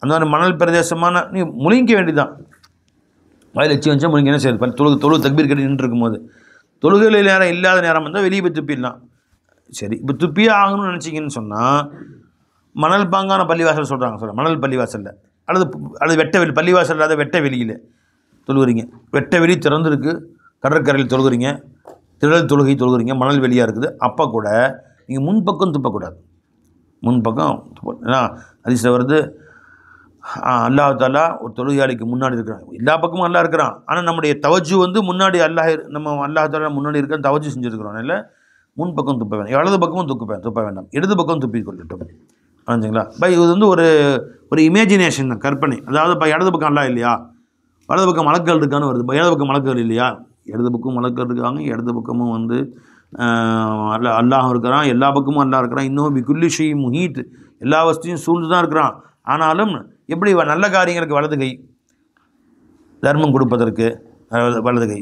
அந்த மாதிரி மணல் பிரதேசமான நீ முழுங்கிக்க வேண்டியதான். வாயில் எச்சி வந்துச்சா முழுங்கி என்ன செய்யுது? தொழு தக்பீர் கட்டி நின்று இருக்கும்போது, தொழுகையில் நேரம் இல்லாத நேரம் வந்தால் வெளியே போய் துப்பிடலாம். சரி, இப்போ துப்பியே ஆகணும்னு நினச்சிங்கன்னு சொன்னால், மணல் பாங்கான பள்ளிவாசல் சொல்கிறாங்க, மணல் பள்ளிவாசலில் அல்லது வெட்ட வெளி, பள்ளிவாசல் இல்லாத வெட்ட வெளியில் தொழுகிறீங்க, வெட்ட வெளி திறந்துருக்கு, கடற்கரையில் தொழுகிறீங்க, திடல் தொழுகை தொழுகிறீங்க, மணல் வெளியாக இருக்குது, அப்போ கூட நீங்கள் முன்பக்கம் துப்பக்கூடாது. முன்பக்கம் ஏன்னா ஹதீஸ்ல வருது, அல்லாஹ் தாலா ஒரு தொழுகையாளிக்கு முன்னாடி இருக்கிறான், எல்லா பக்கமும் அல்லாஹ் இருக்கிறான், ஆனால் நம்முடைய தவஜு வந்து முன்னாடி நம்ம அல்லாஹ் தாலா முன்னாடி இருக்கிற தவஜு செஞ்சுருக்கிறோம். இல்லை முன்பக்கம் துப்ப வேண்டாம், இடது பக்கமும் துப்ப வேண்டாம், இடது பக்கம் துப்பி கொள்ளட்டும். புரிஞ்சுங்களா? இது வந்து ஒரு இமேஜினேஷன் தான், கற்பனை. அதாவது இப்போ இடது பக்கம் அல்லாஹ் இல்லையா, வலது பக்கம் மலக்குகள் இருக்கான்னு வருது. இடது பக்கம் மலக்குகள் இல்லையா, இடது பக்கம் மலக்குகள் இருக்காங்க, இடது பக்கமும் வந்து அல்லாஹ் இருக்கிறான், எல்லா பக்கமும் அல்லாஹ் இருக்கிறான். இன்னும் பிகுல்லி ஷை முஹீத், எல்லா வசதியும் சூழ்ந்து தான் இருக்கிறான். ஆனாலும் எப்படி நல்ல காரியங்களுக்கு வலது கை, தர்மம் கொடுப்பதற்கு வலது கை,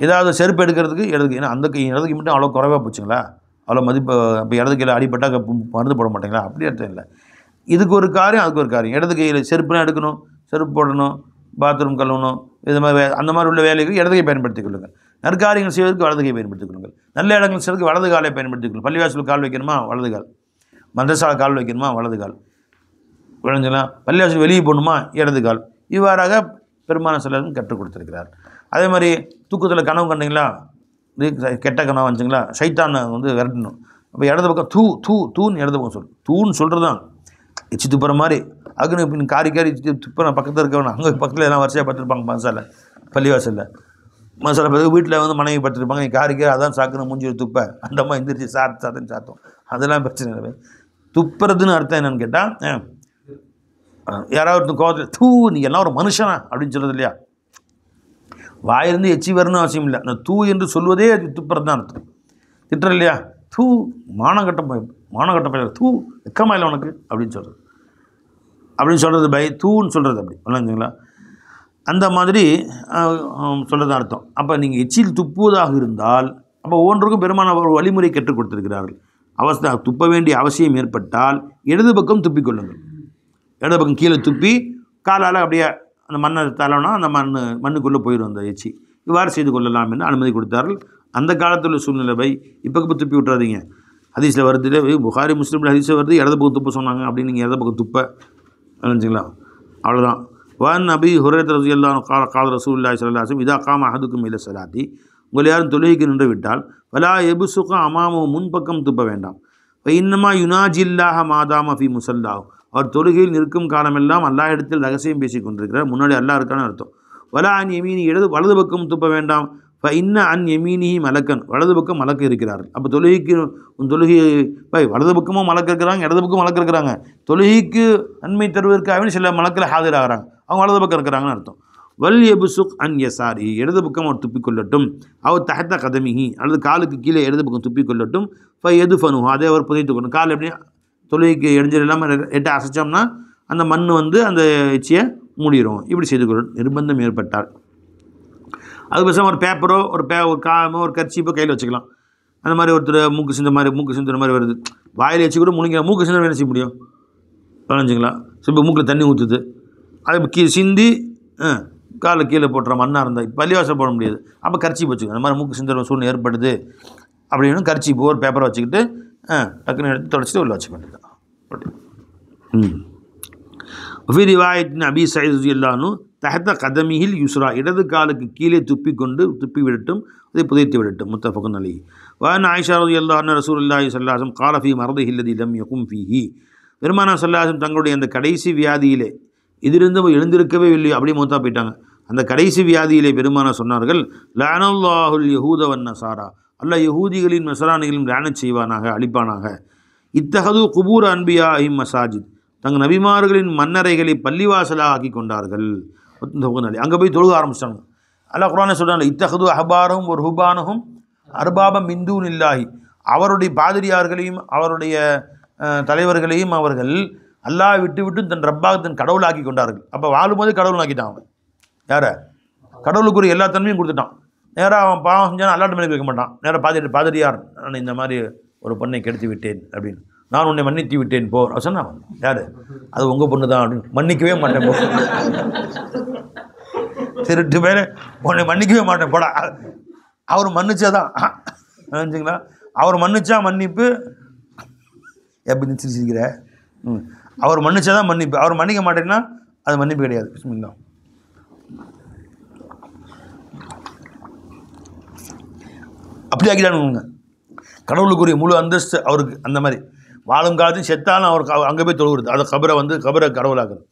ஏதாவது செருப்பு எடுக்கிறதுக்கு இடது கை. ஏன்னா அந்த கை இடது கை மட்டும் அவ்வளோ குறைவாக போச்சுங்களா, அவ்வளோ மதிப்பு. இப்போ இடது கையில் அடிப்பட்டால் மருந்து போட மாட்டேங்களா, அப்படி அர்த்தம் இல்லை. இதுக்கு ஒரு காரியம், அதுக்கு ஒரு காரியம். இடது கையில் செருப்புலாம் எடுக்கணும், செருப்பு போடணும், பாத்ரூம் கழுவணும், இது மாதிரி அந்த மாதிரி உள்ள வேலைகளுக்கு இடது கை பயன்படுத்திக் கொள்ளுங்கள். நற்காரியங்கள் செய்வதற்கு வலது கை பயன்படுத்திக் கொள்ளுங்கள். நல்ல இடங்கள் செய்வதற்கு வலது காலை பயன்படுத்திக் கொள்ளுங்கள். பள்ளிவாசலுக்கு கால் வைக்கணுமா, வலது கால். மதரசாவில் கால் வைக்கணுமா, வலது கால். விளைஞ்சலாம். பள்ளிவாசல் வெளியே போகணுமா, இடது கால். இவ்வாறாக பெருமான சிலரும் கற்றுக் கொடுத்துருக்கிறார். அதே மாதிரி தூக்கத்தில் கனவு கண்டிங்களா, கெட்ட கனவு வந்துச்சுங்களா, சைத்தானை வந்து விரட்டணும். அப்போ இடது பக்கம் தூன்னு இடது பக்கம் தூன்னு சொல்கிறது தான் எச்சி துப்புற மாதிரி. அதுக்குன்னு இப்போ காரி துப்புற பக்கத்தில் இருக்கவன அங்கே பக்கத்தில் எல்லாம் வரிசையாக படுத்துருப்பாங்க மசாலா பள்ளிவாசலில். மசாலா பார்த்து வீட்டில் வந்து மனைவி படுத்துருப்பாங்க, நீ காரி அதான் சாக்குன்னு மூஞ்சி துப்ப, அந்த அம்மா எந்திரிச்சு சாத்துன்னு சாத்தோம். அதெல்லாம் பிரச்சனை இல்லை. துப்புறதுன்னு அர்த்தம் என்னன்னு கேட்டால், யாராவது கோவத்தில் நீ எல்லாம் ஒரு மனுஷனா அப்படின்னு சொல்கிறது இல்லையா, வாயிலிருந்து எச்சி வரணும்னு அவசியம் இல்லை. அந்த என்று சொல்வதே அது துப்புறது தான் அர்த்தம். திட்டுற இல்லையா, மானங்கட்ட பையன் வெக்கமா இல்லை உனக்கு அப்படின்னு சொல்கிறது தூன்னு சொல்கிறது அப்படி இல்லைங்களா, அந்த மாதிரி சொல்கிறது அர்த்தம். அப்போ நீங்கள் எச்சில் துப்புவதாக இருந்தால் அப்போ ஒவ்வொன்றுக்கும் பெருமான ஒரு வழிமுறை கற்றுக் கொடுத்திருக்கிறார்கள். துப்ப வேண்டிய அவசியம் ஏற்பட்டால் இடது பக்கம் துப்பிக்கொள்ளுங்கள். இடது பக்கம் கீழே துப்பி காலால் அப்படியே அந்த மண்ணை தலனா அந்த மண்ணுக்குள்ளே போயிடும் அந்த எச்சி. இவ்வாறு செய்து கொள்ளலாம் என்று அனுமதி கொடுத்தார்கள். அந்த காலத்தில் உள்ள சூழ்நிலை இப்போ துப்பி விட்டுறாதீங்க. ஹதீஸில் வருது, புகாரி முஸ்லீமில் ஹதீஸில் வருது, இடது பக்கம் துப்ப சொன்னாங்க அப்படின்னு நீங்கள் இடது பக்கம் துப்ப நினச்சிங்களா, அவ்வளோதான். வான் அபி ஹுரைரா ரலியல்லாஹு அன்ஹு கால ரசூலுல்லாஹி ஸல்லல்லாஹு அலைஹி வஸல்லம் இதா காம அஹதுக்கும் இல ஸலாத்தி, உங்கள் யாரும் தொழுகைக்கு நின்று விட்டால் வலா யபுசுக அமாமு, முன்பக்கம் துப்ப வேண்டாம். இன்னமா யுனாஜில்லாஹ மாதாம ஃபி முஸல்லாஹு, அவர் தொழுகையில் நிற்கும் காலமெல்லாம் அல்லாஹ் இடத்தில் ரகசியம் பேசி கொண்டிருக்கிறார், முன்னாடி அல்லாஹ் இருக்கான்னு அர்த்தம். வலா அன் யமீனி, வலது பக்கம் துப்ப வேண்டாம். இன்ன அன் யமீனிஹி மலக்கன், வலது பக்கம் மலக்கு இருக்கிறார்கள். அப்போ தொழுகைக்கு வலது பக்கமும் மலக்கு இருக்கிறாங்க, இடது பக்கம் மலக்கு இருக்கிறாங்க. தொழுகைக்கு நன்மை தருவதற்காக சில மலக்கில் ஹாஜராகிறாங்க, அவங்க வலது பக்கம் இருக்கிறாங்கன்னு அர்த்தம். வல் யபுசுக் அன் யசாரி, இடது பக்கம் அவர் துப்பிக்கொள்ளட்டும். அவர் தஹத்த கதமிஹி, அல்லது காலுக்கு கீழே இடது பக்கம் துப்பிக்கொள்ளட்டும். எது ஃபனு, அதை அவர் புதைத்துக்கொள்ளும். கால் எப்படி தொழுகைக்கு இடைஞ்சல் இல்லாமல் எட்ட அசைச்சோம்னா அந்த மண் வந்து அந்த எச்சியை மூடிடும். இப்படி செய்து கொள்ளும் நிர்பந்தம் ஏற்பட்டால். அது பேசாமல் ஒரு பேப்பரோ ஒரு காமோ ஒரு கர்ச்சிப்போ கையில் வச்சுக்கலாம். அந்த மாதிரி ஒருத்தர் மூக்கு சிந்துற மாதிரி வருது, வாயில் வச்சு கூட முழுங்க, மூக்கு சிந்த என்ன செய்ய முடியும், வளைஞ்சிங்களா. இப்போ மூக்கில் தண்ணி ஊற்றுது, அதை சிந்தி காலில் கீழே போட்டுற மண்ணாக இருந்தால் பள்ளிவாசல் போட முடியாது. அப்போ கர்ச்சிப்பு வச்சுக்கணும். அந்த மாதிரி மூக்கு சிந்துற சூழ்நிலை ஏற்படுது அப்படின்னு கர்ச்சிப்பு ஒரு பேப்பரை வச்சுக்கிட்டு டக்குன்னு எடுத்து தொடச்சிட்டு உள்ள வச்சுக்க வேண்டியது. ரிவாயத்தின் அபி சயீத் ரலியல்லாஹு அன்ஹு தஹத்த கதமிஹில் யுஸ்ரா, இடது காலுக்கு கீழே துப்பி விடட்டும், அதை புதைத்து விடட்டும். முத்தஃபகுன் அலைஹி. வஅன் ஆயிஷா ரலியல்லாஹு அன்ஹா ரசூலுல்லாஹி ஸல்லல்லாஹு அலைஹி வஸல்லம் கால ஃபீ மர்திஹி அல்லதி லம் யகும் ஃபீஹி, பெருமானார் ஸல்லல்லாஹு அலைஹி வஸல்லம் தங்களுடைய அந்த கடைசி வியாதியிலே, இதிலிருந்து எழுந்திருக்கவே இல்லையோ அப்படியே மூத்தா போயிட்டாங்க. அந்த கடைசி வியாதியிலே பெருமானார் சொன்னார்கள், லஅனல்லாஹுல் யஹூத வன் நஸாரா, அல்லாஹ் யஹூதிகளின் நஸரானிகளின் லானத் செய்வானாக, அழிப்பானாக. இத்தஹது குபூர் அன்பியாஹிம் மசாஜித், தங்கள் நபிமார்களின் மன்னரைகளை பள்ளிவாசலாக ஆக்கி கொண்டார்கள். அங்கே போய் தொழுக ஆரம்பிச்சிட்டாங்க. அல்லாஹ் குர்ஆன்ல சொல்கிறாங்க, இத்தஹது அஹ்பாரஹும் ஒரு ருபானஹும் அர்பாபம் மின் தூனில்லாஹி, அவருடைய பாதிரியார்களையும் அவருடைய தலைவர்களையும் அவர்கள் அல்லாஹ் விட்டு தன் ரப்பாக தன் கடவுளாக்கி கொண்டார்கள். அப்போ வாழும்போது கடவுள் ஆக்கிட்டான். அவன் யாரை? கடவுளுக்குரிய எல்லா தன்மையும் கொடுத்துட்டான். நேராக அவன் பாவம் செஞ்சாலும் அல்லாட்டு மேலே வைக்க மாட்டான். நேராக பாதிரியார், நான் இந்த மாதிரி ஒரு பொண்ணை கெடுத்து விட்டேன் அப்படின்னு, நான் உன்னை மன்னித்து விட்டேன் போ சொன்னான். யார்? அது உங்கள் பொண்ணு தான் அப்படின்னு, மன்னிக்கவே மாட்டேன் போ, திருட்டு பேர் உன்னை மன்னிக்கவே மாட்டேன் போடா. அவர் மன்னிச்சாதான் நினச்சிங்களா, அவர் மன்னிச்சா மன்னிப்பு. எப்படி நிச்சயிச்சிருக்கிற? அவர் மன்னிச்சாதான் மன்னிப்பு, அவர் மன்னிக்க மாட்டேன்னா அது மன்னிப்பு கிடையாது. பிஸ்மில்லா. அப்படி ஆக்கிட்டானுங்க. கடவுளுக்குரிய முழு அந்தஸ்து அவருக்கு. அந்த மாதிரி வாழும் காலத்தையும் செத்தாலும் அவருக்கு அங்கே போய் தொழுகிறது. அதை கபரை கடவுளாக்குறது.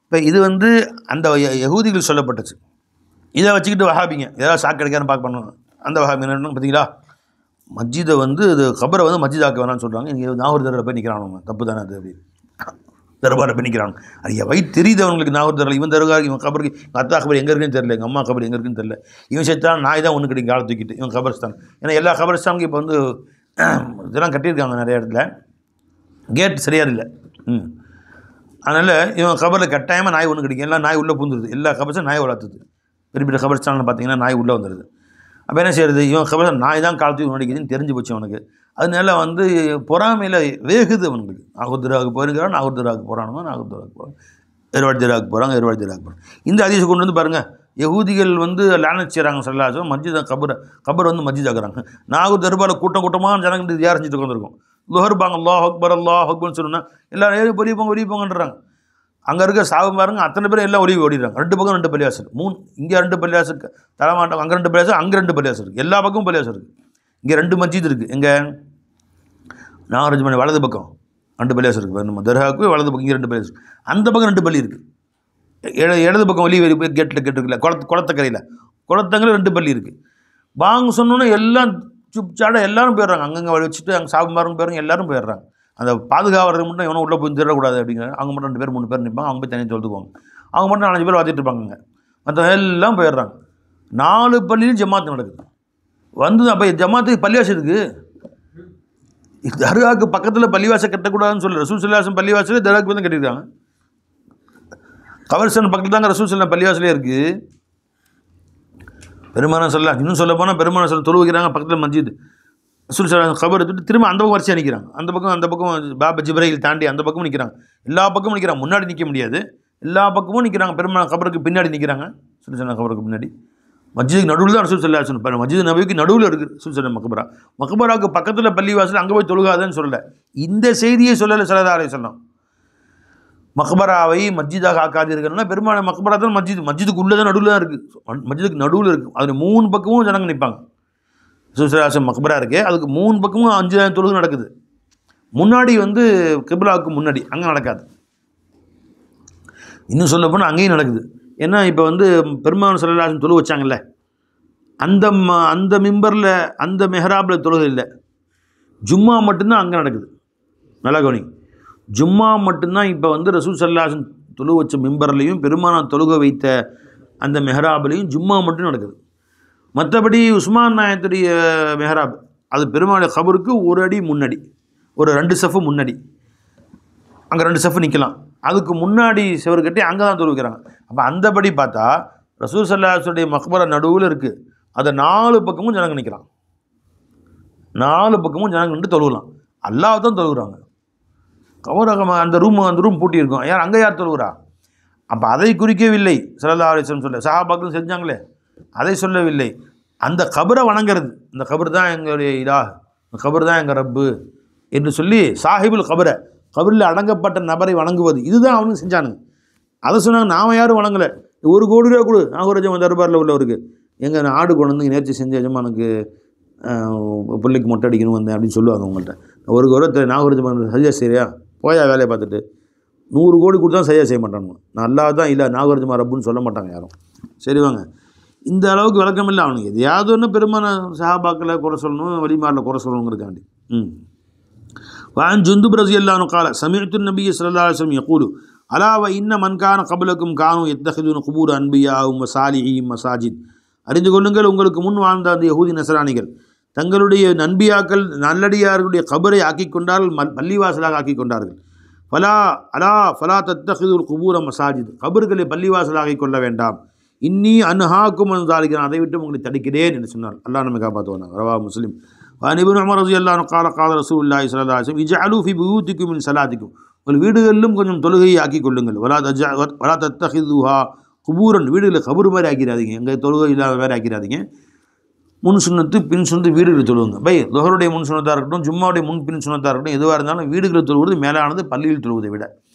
இப்போ இது அந்த யகூதிகள் சொல்லப்பட்டுச்சு. இதை வச்சுக்கிட்டு வஹாபிங்க ஏதாவது சாக்கு கிடைக்கான்னு பார்க்கணும். அந்த வஹாபி என்ன பார்த்தீங்களா, மஸ்ஜிதை இது கபரை மஸ்ஜிதாக்க வேணாம்னு சொல்கிறாங்க. இங்கே நாகூர் தர்பார் போய் நிற்கிறானுங்க, தப்பு தானே அது. அப்படி தர்பாரை போய் நிற்கிறாங்க. அது வயிறு தெரியுது அவங்களுக்கு. நாகூர் தர்பார் இவன் தருகா, இவன் கபருக்கு எங்கள் அத்தா கபர் எங்கே இருக்குன்னு தெரியல, எங்கள் அம்மா கபர் எங்கே இருக்குன்னு தெரியல. இவன் செத்தான் நாய் தான் ஒன்று கிடைக்கும் காலை தூக்கிட்டு இவன் கபர்ஸ்தான். ஏன்னா எல்லா கபர்ஸ்தானுக்கும் இப்போ இதெல்லாம் கட்டியிருக்காங்க நிறைய இடத்துல, கேட் சரியாக இல்லை. அதனால் இவன் கபரில் கட்டாயமாக நாய் ஒன்று கிடைக்கும். எல்லாம் நாய் உள்ளே பூந்துருது. எல்லா கபர்ஸும் நாய் வளர்த்துது. பெரிய பெரிய கபர்ஸ்தானில் பார்த்தீங்கன்னா நாய் உள்ளே வந்துடுது. அப்போ என்ன செய்கிறது, இவன் கபர் நாய் தான் காலத்துக்கு நடிக்குதுன்னு தெரிஞ்சு போச்சு அவனுக்கு. அதனால பொறாமையில் வேகுது அவனுக்கு. நாகூர்தராவுக்கு போயிருக்கிறான், நாகூர்தராவுக்கு போகிறானுங்க, நாகூர்தராவுக்கு போகிறாங்க, ஏர்வாடி போகிறாங்க, ஏர்வாடி போகிறாங்க. இந்த அதிசை கொண்டு பாருங்கள், யகூதிகள் லானத் செய்கிறாங்க. சல்லாசம் மஸ்ஜித் கபர் மஸ்ஜித் ஆக்குறாங்க. நாகூர் தர்பாரில் கூட்டமாக ஜனங்கள் யார் செஞ்சுட்டு உட்காந்துருக்கும். லுஹர்பாங்க, அல்லாஹ் அக்பர் அல்லாஹ் அக்பர்னு சொன்னா எல்லோரும் ஏறி வெளியே போங்கன்றாங்க. அங்கே இருக்க சாவு பாருங்க, அத்தனை பேரும் எல்லாம் ஒளிவு ஓடிடுறாங்க. 2 பக்கம் 2 பள்ளிவாசல், 3 இங்கே 2 பள்ளிவாசல் இருக்குது, தலைமாட்டம் அங்கே 2 பள்ளிவாசல், அங்கே 2 பள்ளிவாசல் இருக்குது. எல்லா பக்கமும் பள்ளிவாசல் இருக்குது. இங்கே 2 மஸ்ஜித் இருக்குது. எங்கே நாகராஜ் வலது பக்கம் 2 பள்ளிவாசல் இருக்குது. நம்ம தர்காவுக்கு வலது பக்கம் இங்கே 2 பள்ளிவாசல், அந்த பக்கம் 2 பள்ளி இருக்குது. இடது பக்கம் வெளியே போய் கேட்டில் கேட்டுருக்குல்ல, குளத்தக்கரையில் குளத்தங்கரை 2 பள்ளி இருக்குது. வாங்க சொன்னோன்னே எல்லாம் சுப்சாட எல்லாரும் போயிடுறாங்க. அங்கங்கே வச்சுட்டு அங்கே சாப்பிட்மாரும் போயிடுறாங்க, எல்லாரும் போயிடுறாங்க. அந்த பாதுகாவலர்கள் மட்டும் எவனோ உள்ளே போய் திடக்கூடாது அப்படிங்கிறாங்க. அவங்க மட்டும் 2 பேர் 3 பேர் நிற்பாங்க. அவங்க போய் தனியாக தொழுதுக்குவாங்க. அவங்க மட்டும் 4 பேர் வாத்திட்டு இருப்பாங்க. மற்ற எல்லாம் போயிடுறாங்க. 4 பள்ளியிலும் ஜமாத்து நடக்குது. அப்போ ஜமாத்துக்கு பள்ளிவாசல் இருக்குது. தர்காவுக்கு பக்கத்தில் பள்ளிவாசல் கட்டக்கூடாதுன்னு சொல்லி ரசூல் ஸல்லல்லாஹு அலைஹி வஸல்லம் பள்ளிவாசலே தர்காவுக்கு தான் கட்டியிருக்காங்க. கபர்ஸ்தான் பக்கத்தில் தாங்க ரசூல் ஸல்லல்லாஹு பள்ளிவாசலே இருக்குது. பெருமானார் ஸல்லல்லாஹு இன்னும் சொல்ல போனால் பெருமானார் ஸல்லல்லாஹு தொழுகிறாங்க. பக்கத்தில் மஸ்ஜித் ரசூல் ஸல்லல்லாஹு கபர் எடுத்துட்டு திரும்ப அந்த பக்கம் வரிசையாக நிற்கிறாங்க. அந்த பக்கம் பாபா ஜிப்ரையில் தாண்டி அந்த பக்கமும் நிற்கிறாங்க. எல்லா பக்கமும் நிற்கிறாங்க. முன்னாடி நிற்க முடியாது, எல்லா பக்கமும் நிற்கிறாங்க. பெருமானார் கபருக்கு பின்னாடி நிற்கிறாங்க. ரசூல் ஸல்லல்லாஹு கபருக்கு பின்னாடி. மஸ்ஜிதுக்கு நடுவில் தான் ரசூல் ஸல்லல்லாஹு அலைஹி வஸல்லம். மஸ்ஜித் நபவிக்கு நடுவில் இருக்குது ரசூல் ஸல்லல்லாஹு மக்பரா. மக்பராவுக்கு பக்கத்தில் பள்ளிவாசல், அங்கே போய் தொழுகாதுன்னு சொல்லலை. இந்த செய்தியை சொல்லலை ஸல்லல்லாஹு அலைஹி வஸல்லம். மக்பராவை மஸ்ஜிதாக ஆக்காதீர்கள்னா பெருமாள் மக்பரா தான் மஸ்ஜிதுக்கு உள்ளே தான் நடுவில் தான் இருக்குது. மஸ்ஜிதுக்கு நடுவில் இருக்குது. அதில் 3 பக்கமும் ஜனங்க நிற்பாங்க. ரசூலுல்லாஹி மக்பரா இருக்குது, அதுக்கு 3 பக்கமும் 5000 தொழுகை நடக்குது. முன்னாடி கிப்லாவுக்கு முன்னாடி அங்கே நடக்காது. இன்னும் சொல்ல போனால் அங்கேயும் நடக்குது. ஏன்னா இப்போ பெருமாள் ஸல்லல்லாஹு அலைஹி வஸல்லம் தொழு வச்சாங்கல்ல, அந்த மிம்பரில் அந்த மெஹராபில் தொழுகை இல்லை. ஜும்மா மட்டும்தான் அங்கே நடக்குது. நல்லா கவனி, ஜும்மா மட்டும்தான் இப்போ ரசூல் ஸல்லல்லாஹு அலைஹி வஸல்லம் தொழு வச்ச மிம்பர்லையும் பெருமானார் தொழுகை வைத்த அந்த மெஹராபிலையும் ஜும்மா மட்டும் நடக்குது. மற்றபடி உஸ்மான் நாயத்துடைய மெஹராப் அது பெருமாள் கபருக்கு 1 அடி முன்னாடி, ஒரு 2 சஃப்பு முன்னாடி, அங்கே 2 சஃப்பு நிற்கலாம். அதுக்கு முன்னாடி செவர் கட்டி அங்கே தான் தொழுகிறாங்க. அப்போ அந்தபடி பார்த்தா ரசூல் ஸல்லல்லாஹு அலைஹி வஸல்லம் மக்பரா நடுவில் இருக்குது. அதை 4 பக்கமும் ஜனங்க நிற்கலாம். 4 பக்கமும் ஜனங்க நின்று தொழுகலாம். அல்லாஹ் தான் தொழுகிறாங்க. கவரகமாக அந்த ரூம் பூட்டி இருக்கும். அங்கே யார் தொழுகிறா? அப்போ அதை குறிக்கவில்லை ஸல்லல்லாஹு அலைஹி வஸல்லம் சொல்ல. சஹாபாக்கள் செஞ்சாங்களே, அதை சொல்லவில்லை. அந்த கபரை வணங்கிறது, இந்த கபர் தான் எங்களுடைய இலாஹ், இந்த கபர் தான் எங்கள் ரப்பு என்று சொல்லி சாஹிபுல் கபரில் அடங்கப்பட்ட நபரை வணங்குவது, இதுதான் அவனுக்கு செஞ்சானுங்க. அதை சொன்னாங்க. நாம் யாரும் வணங்கலை. 1 கோடி ரூபா கொடு நாகூர் தர்பாரில் உள்ளவருக்கு. எங்கள் ஆடு கொண்டு நேர்ச்சி செஞ்ச எஜமானுக்கு பிள்ளைக்கு மொட்டை அடிக்கணும் வந்தேன் அப்படின்னு சொல்லுவாங்க. அவங்கள்ட்ட 1 கோடி நாகூர் சரியா சரியா போயா வேலையை பார்த்துட்டு 100 கோடி கொடுத்தா சரியாக செய்ய மாட்டானுங்க. நல்லா தான் இல்லை நாகூர் ரப்புன்னு சொல்ல மாட்டாங்க யாரும். சரி வாங்க, இந்த அளவுக்கு விளக்கம் இல்லை அவனுக்கு. எதையாவது ஒன்று பெருமான சஹாபாக்களை குறை சொல்லணும், வலிமாரில் குறை சொல்லணுங்கிறதுக்காண்டி. வான் ஜுந்துப் ரலியல்லாஹு அன்ஹு قال سمعت النبي صلى الله عليه وسلم يقول الا وان من كان قبلكم كانوا يتخذون قبور انبيائهم وصالحين مساجد. அறிந்து கொள்ளுங்கள், உங்களுக்கு முன் வாழ்ந்த அந்த யஹூதி நஸ்ரானிகள் தங்களுடைய நன்பியாக்கள் நல்லடியார்களுடைய கபரை ஆக்கி கொண்டார்கள், பள்ளிவாசலாக ஆக்கி கொண்டார்கள். ஃபலா தத்தஹிதுல் குபூர மசாஜித், கபர்களை பள்ளிவாசலாக ஆக்கி கொள்ள வேண்டாம். இன்னி அன்ஹாக்கும் அன்சாலிக்கிறேன், அதை விட்டு உங்களை தடுக்கிறேன் என்று சொன்னார். அல்லாஹ் நம்ம காப்பாற்றுவாங்க. ரவா முஸ்லிம். இப்னு உமர் ரலியல்லாஹு அன்ஹு قال ரசூலுல்லாஹி ஸல்லல்லாஹு அலைஹி வஸல்லம் இஜ்அலு ஃபீ புயூதிக்கும் மின் ஸலாத்திக்கும், உங்கள் வீடுகளிலும் கொஞ்சம் தொழுகையை ஆக்கி கொள்ளுங்கள். வலா தத்தஹிதுஹா குபூரன், வீடுகளை கபூர் மாதிரி ஆக்கிறாதீங்க, எங்கள் தொழுகை இல்லாத மாதிரி ஆக்கிறாதீங்க. முன் சுண்ணத்து பின் சுண்ணத்து வீடுகளை தொழுவுங்க. லுஹருடைய முன் சுண்ணத்தாக இருக்கட்டும், ஜும்மாவுடைய முன் பின் சுண்ணத்தாக இருக்கட்டும், எதுவாக இருந்தாலும் வீடுகளை தொழுவது மேலானது பள்ளியில் தொழுவதை விட.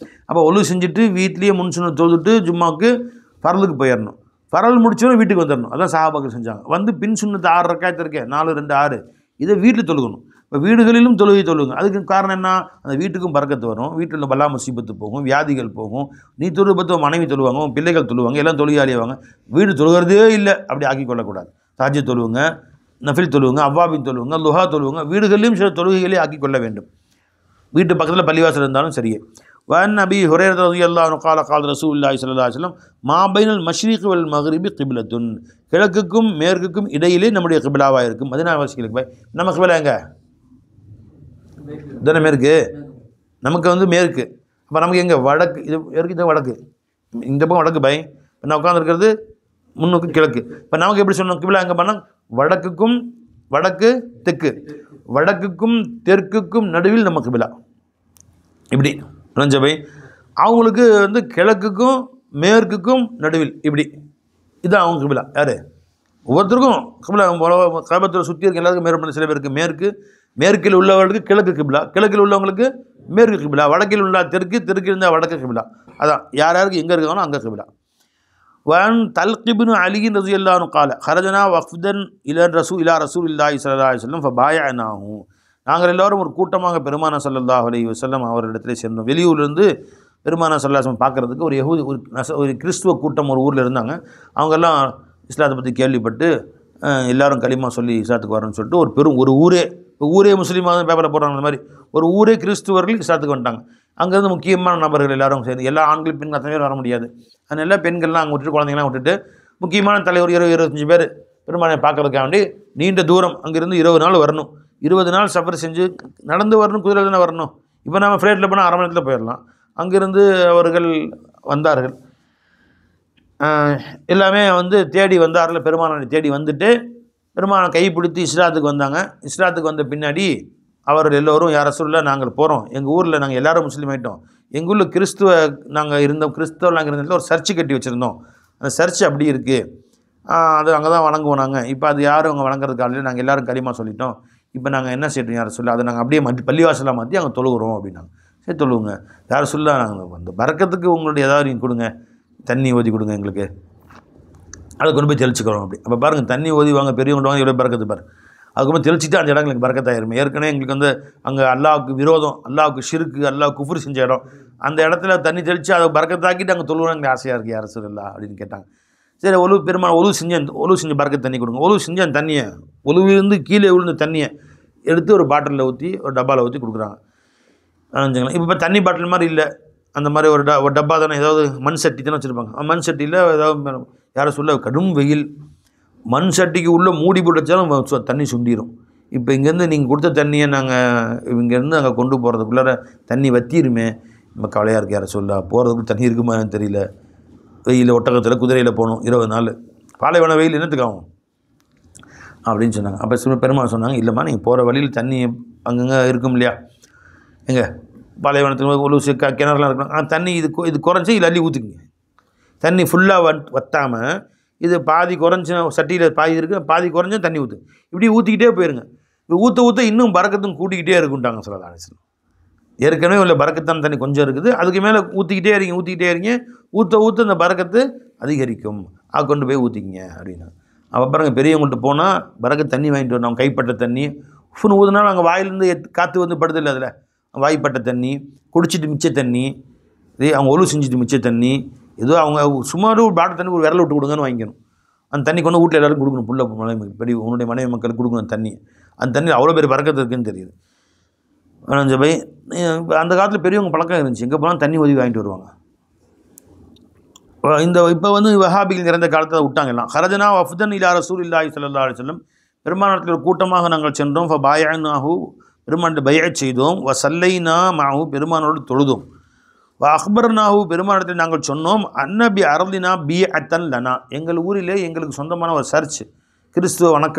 அப்போ ஒழு செஞ்சுட்டு வீட்லேயே முன் சுண்ணத்து தொழுதுட்டு ஜும்மாவுக்கு ஃபர்லுக்கு போயிடணும். பரவல் முடிச்சோன்னு வீட்டுக்கு வந்துடணும். அதான் சஹாபாக்கள் செஞ்சாங்க. வந்து பின் சுன்னத்து 6 ரக்காயத்து இருக்கேன், 4 2 6, இதை வீட்டில் தொழுகணும். இப்போ வீடுகளிலும் தொழுங்க. அதுக்கு காரணம் என்ன? அந்த வீட்டுக்கும் பறக்கத்து வரும், வீட்டில் உள்ள பலா முசீபத்து போகும், வியாதிகள் போகும். நீ தொழுபத்து மனைவி தொழுவாங்க, உன் பிள்ளைகள் தொழுவாங்க, எல்லாம் தொழுகாளியாவாங்க. வீடு தொழுகிறதே இல்லை அப்படி ஆக்கி கொள்ளக்கூடாது. தாஜ்ஜு தொழுவுங்க, நஃபில் தொழுவுங்க, அவ்வாபின் தொழுவுங்க, லுஹா தொழுவுங்க. வீடுகளிலும் சில தொழுகைகளே ஆக்கி கொள்ள வேண்டும். வீட்டு பக்கத்தில் பள்ளிவாசல் இருந்தாலும் சரியே. வன் அபி ஹுரைரா ரலியல்லாஹு அன்ஹு قال قال رسول الله صلى الله عليه وسلم மா பைனல் மஷ்ரிக் வல் மக்ரிபி கிப்லத்துன். கிழக்குக்கும் மேற்குக்கும் இடையிலே நம்முடைய கிப்லாவாக இருக்கும். மதீனாவாசிகளுக்கு போய் நம்ம கிப்லா எங்க தானே? மேற்கு. நமக்கு வந்து மேற்கு. அப்போ நமக்கு எங்கே வடக்கு? இது மேற்கு, இது வடக்கு. இந்த பக்கம் வடக்கு பை. இப்போ நான் உட்காந்துருக்கிறது முன்னுக்கு கிழக்கு. இப்போ நமக்கு எப்படி சொன்னோம்? கிப்லா எங்கே பண்ணால் வடக்குக்கும் வடக்கு தெற்கு, வடக்குக்கும் தெற்குக்கும் நடுவில் நம்ம கிப்லா. இப்படி பை. அவங்களுக்கு வந்து கிழக்குக்கும் மேற்குக்கும் நடுவில் இப்படி. இதுதான் அவங்க கிப்லா. யார்? ஒவ்வொருத்தருக்கும் கிப்லா காபத்தில் சுற்றி இருக்க எல்லாருக்கும் மேற்பட்ட சில பேருக்கு மேற்கு, மேற்கில் உள்ளவர்களுக்கு கிழக்கு கிப்லா, கிழக்கில் உள்ளவங்களுக்கு மேற்கு கிப்லா, வடக்கில் உள்ள தெற்கு, தெற்கில் இருந்தால் வடக்கு கிப்லா. அதான் யார் யாருக்கு எங்கே இருக்காங்களோ அங்கே கிப்லா. வன் தல்கிபின் அலியின் ரலியல்லாஹு அன்ஹு قال خرجنا وفدا الى رسول الله صلى الله عليه وسلم فبايعناه. நாங்கள் எல்லோரும் ஒரு கூட்டமாக பெருமானா ஸல்லல்லாஹு அலைஹி வஸல்லம் அவரிடத்திலே சென்றோம். வெளியூர்லேருந்து பெருமானா ஸல்லல்லாஹு அலைஹி வஸல்லம் பார்க்குறதுக்கு ஒரு கிறிஸ்துவ கூட்டம் ஒரு ஊரில் இருந்தாங்க. அவங்கெல்லாம் இஸ்லாத்தை பற்றி கேள்விப்பட்டு எல்லோரும் களிமா சொல்லி இஸ்லாத்துக்கு வரணும்னு சொல்லிட்டு ஒரு ஊரே, இப்போ ஊரே முஸ்லீமாக தான் பேப்பரில் போடுறாங்க. அந்த மாதிரி ஒரு ஊரே கிறிஸ்துவர்கள் இஸ்லாத்துக்கு வந்துட்டாங்க. அங்கேருந்து முக்கியமான நபர்கள் எல்லாரும் சேர்ந்து, எல்லா ஆண்கள் பெண்கள் அத்தனை பேர் வர முடியாது. அதனால பெண்கள்லாம் அங்கே விட்டுட்டு குழந்தைங்களாம் விட்டுட்டு முக்கியமான தலைவர் 20-25 பேர் பெருமானை பார்க்கறதுக்காக வேண்டி நீண்ட தூரம் அங்கேருந்து 20 நாள் வரணும். 20 நாள் சஃபர் செஞ்சு நடந்து வரணும், குதிரையில் தானே வரணும். இப்போ நம்ம ஃப்ளைட்டில் போனால் அரை மணி நேரத்தில் போயிடலாம். அங்கேருந்து அவர்கள் வந்தார்கள். எல்லாமே வந்து தேடி வந்தார்கள். பெருமானை தேடி வந்துட்டு பெருமானை கைப்பிடித்து இஸ்லாத்துக்கு வந்தாங்க. இஸ்லாத்துக்கு வந்த பின்னாடி அவர்கள் எல்லோரும் யார் ரசூலுல்லாஹ் நாங்கள் போகிறோம், எங்கள் ஊரில் நாங்கள் எல்லோரும் முஸ்லீம் ஆகிட்டோம், எங்கள் ஊரில் நாங்கள் இருந்ததில் ஒரு சர்ச்சு கட்டி வச்சுருந்தோம், அந்த சர்ச்சு அப்படி இருக்குது, அது அங்கே தான் வணங்குவோம் நாங்கள். இப்போ அது யாரும் அங்கே வணங்குறதுக்கு ஆகல, நாங்கள் எல்லோரும் களிமா சொல்லிட்டோம். இப்போ நாங்கள் என்ன செய்யணும் யார் சொல்ல, அதை நாங்கள் அப்படியே பள்ளிவாசலாக மாற்றி அங்கே தொழுகிறோம் அப்படின்னாங்க. சரி தொழுவுங்க. யார் சொல்ல, நாங்கள் அந்த பறக்கத்துக்கு உங்களுடைய ஏதாவது நீங்கள் கொடுங்க, தண்ணி ஊதி கொடுங்க எங்களுக்கு, அதை கொண்டு போய் தெளிச்சுக்கிறோம் அப்படி. அப்போ பாருங்கள், தண்ணி ஊதி வாங்க பெரியவங்க வாங்க எவ்வளோ பறக்கத்து பாரு. அதுக்கப்புறம் தெளிச்சுட்டு அந்த இடம் எங்களுக்கு பறக்கத்தாயிருமே. ஏற்கனவே எங்களுக்கு வந்து அங்கே அல்லாவுக்கு விரோதம், அல்லாவுக்கு ஷிருக்கு, அல்லாஹ் குஃப்ர் செஞ்ச இடம், அந்த இடத்துல தண்ணி தெளித்து அதை பறக்கத்தாக்கிட்டு அங்கே தொழுவோம் எங்களுக்கு ஆசையாக இருக்குது யார் சொல்லலாம் அப்படின்னு கேட்டாங்க. சரி பெருமாள் ஒலு செஞ்சு பறக்க தண்ணி கொடுங்க. ஒலு செஞ்சு அந்த தண்ணியை ஒலுவிலிருந்து கீழே விழுந்த தண்ணியை எடுத்து ஒரு பாட்டிலில் ஊற்றி ஒரு டப்பாவில் ஊற்றி கொடுக்குறாங்க. நினச்சிங்களேன். இப்போ தண்ணி பாட்டில் மாதிரி இல்லை, அந்த மாதிரி ஒரு டப்பா தானே, ஏதாவது மண் சட்டி தானே வச்சுருப்பாங்க. மண் சட்டியில் ஏதாவது யாரும் சொல்ல கடும் வெயில், மண் சட்டிக்கு உள்ளே மூடி போட்டு வச்சாலும் தண்ணி சுண்டிடும். இப்போ இங்கேருந்து நீங்கள் கொடுத்த தண்ணியை நாங்கள் இங்கேருந்து அங்கே கொண்டு போகிறதுக்குள்ளார தண்ணி வற்றிடுமே, நம்ம கவலையாக இருக்குது யாரை சொல்ல, போகிறதுக்கு தண்ணி இருக்குமான்னு தெரியல. வெயில் ஒட்டகத்தில் குதிரையில் போகணும் 20 நாள், பாலைவன வெயில் என்னத்துக்கு ஆகும் அப்படின்னு சொன்னாங்க. அப்போ பெருமாள் சொன்னாங்க, இல்லைம்மா நீங்கள் போகிற வழியில் தண்ணி அங்கங்கே இருக்கும் இல்லையா, எங்கே பாலைவனத்துக்கு உழுவு கிணறுலாம் இருக்கணும், தண்ணி இது குறைஞ்சி இதில் அள்ளி ஊற்றுக்குங்க. தண்ணி ஃபுல்லாக வற்றாமல் இது பாதி குறைஞ்ச சட்டியில் பாதி இருக்குது, பாதி குறைஞ்சும் தண்ணி ஊற்று, இப்படி ஊற்றிக்கிட்டே போயிருங்க. இப்போ ஊற்ற இன்னும் பறக்கத்தும் கூட்டிக்கிட்டே இருக்குன்ட்டாங்க ஸல்லல்லாஹு அலைஹி வஸல்லம். ஏற்கனவே உள்ள பறக்கத்தான தண்ணி கொஞ்சம் இருக்குது, அதுக்கு மேலே ஊற்றிக்கிட்டே இருங்க, ஊற்ற அந்த பறக்கத்து அதிகரிக்கும், கொண்டு போய் ஊற்றிக்கிங்க அப்படின்னா. அப்போ பாருங்க, பெரியவங்கள்ட்ட போனால் பறக்கத்து தண்ணி வாங்கிட்டு வரணும். அவங்க கைப்பட்ட தண்ணி ஃபுன்னு ஊதுனாலும் அங்கே வாயிலேருந்து காற்று வந்து படுதில்லை, அதில் வாய்ப்பட்ட தண்ணி குடிச்சிட்டு மிச்ச தண்ணி, அவங்க ஒழு செஞ்சுட்டு மிச்ச தண்ணி, ஏதோ அவங்க சுமார் ஒரு பாட்டில் தண்ணி ஒரு விரல் விட்டு கொடுங்கன்னு வாங்கிக்கணும். அந்த தண்ணி கொண்டு வீட்டில் எல்லோரும் கொடுக்கணும், புள்ள மனைவி பெரிய உன்னுடைய மனைவி மக்களுக்கு கொடுக்கணும் தண்ணி. அந்த தண்ணி அவ்வளோ பேர் பறக்கத்து இருக்குன்னு தெரியுது. பை அந்த காலத்தில் பெரியவங்க பழக்கம் இருந்துச்சு, எங்கே போனால் தண்ணி உதவி வாங்கிட்டு வருவாங்க. இப்போ வந்து வஹாபிகள் இறந்த காலத்தில் விட்டாங்க எல்லாம். ஹரஜனா வஃப்தன் இலா ரசூலில்லாஹி ஸல்லல்லாஹு அலைஹி வஸல்லம், பெருமானாரில் ஒரு கூட்டமாக நாங்கள் சென்றோம். ஃபபாயனாஹு, பெருமான்கிட்ட பைஅத் செய்தோம். வசல்லைனா மாஹு, பெருமானோடு தொழுதோம். அக்பர்னாஹு, பெருமானத்தில் நாங்கள் சொன்னோம். அன்னபி அரலினா பி அத்தன் லனா, எங்கள் ஊரிலே எங்களுக்கு சொந்தமான ஒரு சர்ச், கிறிஸ்துவ வணக்க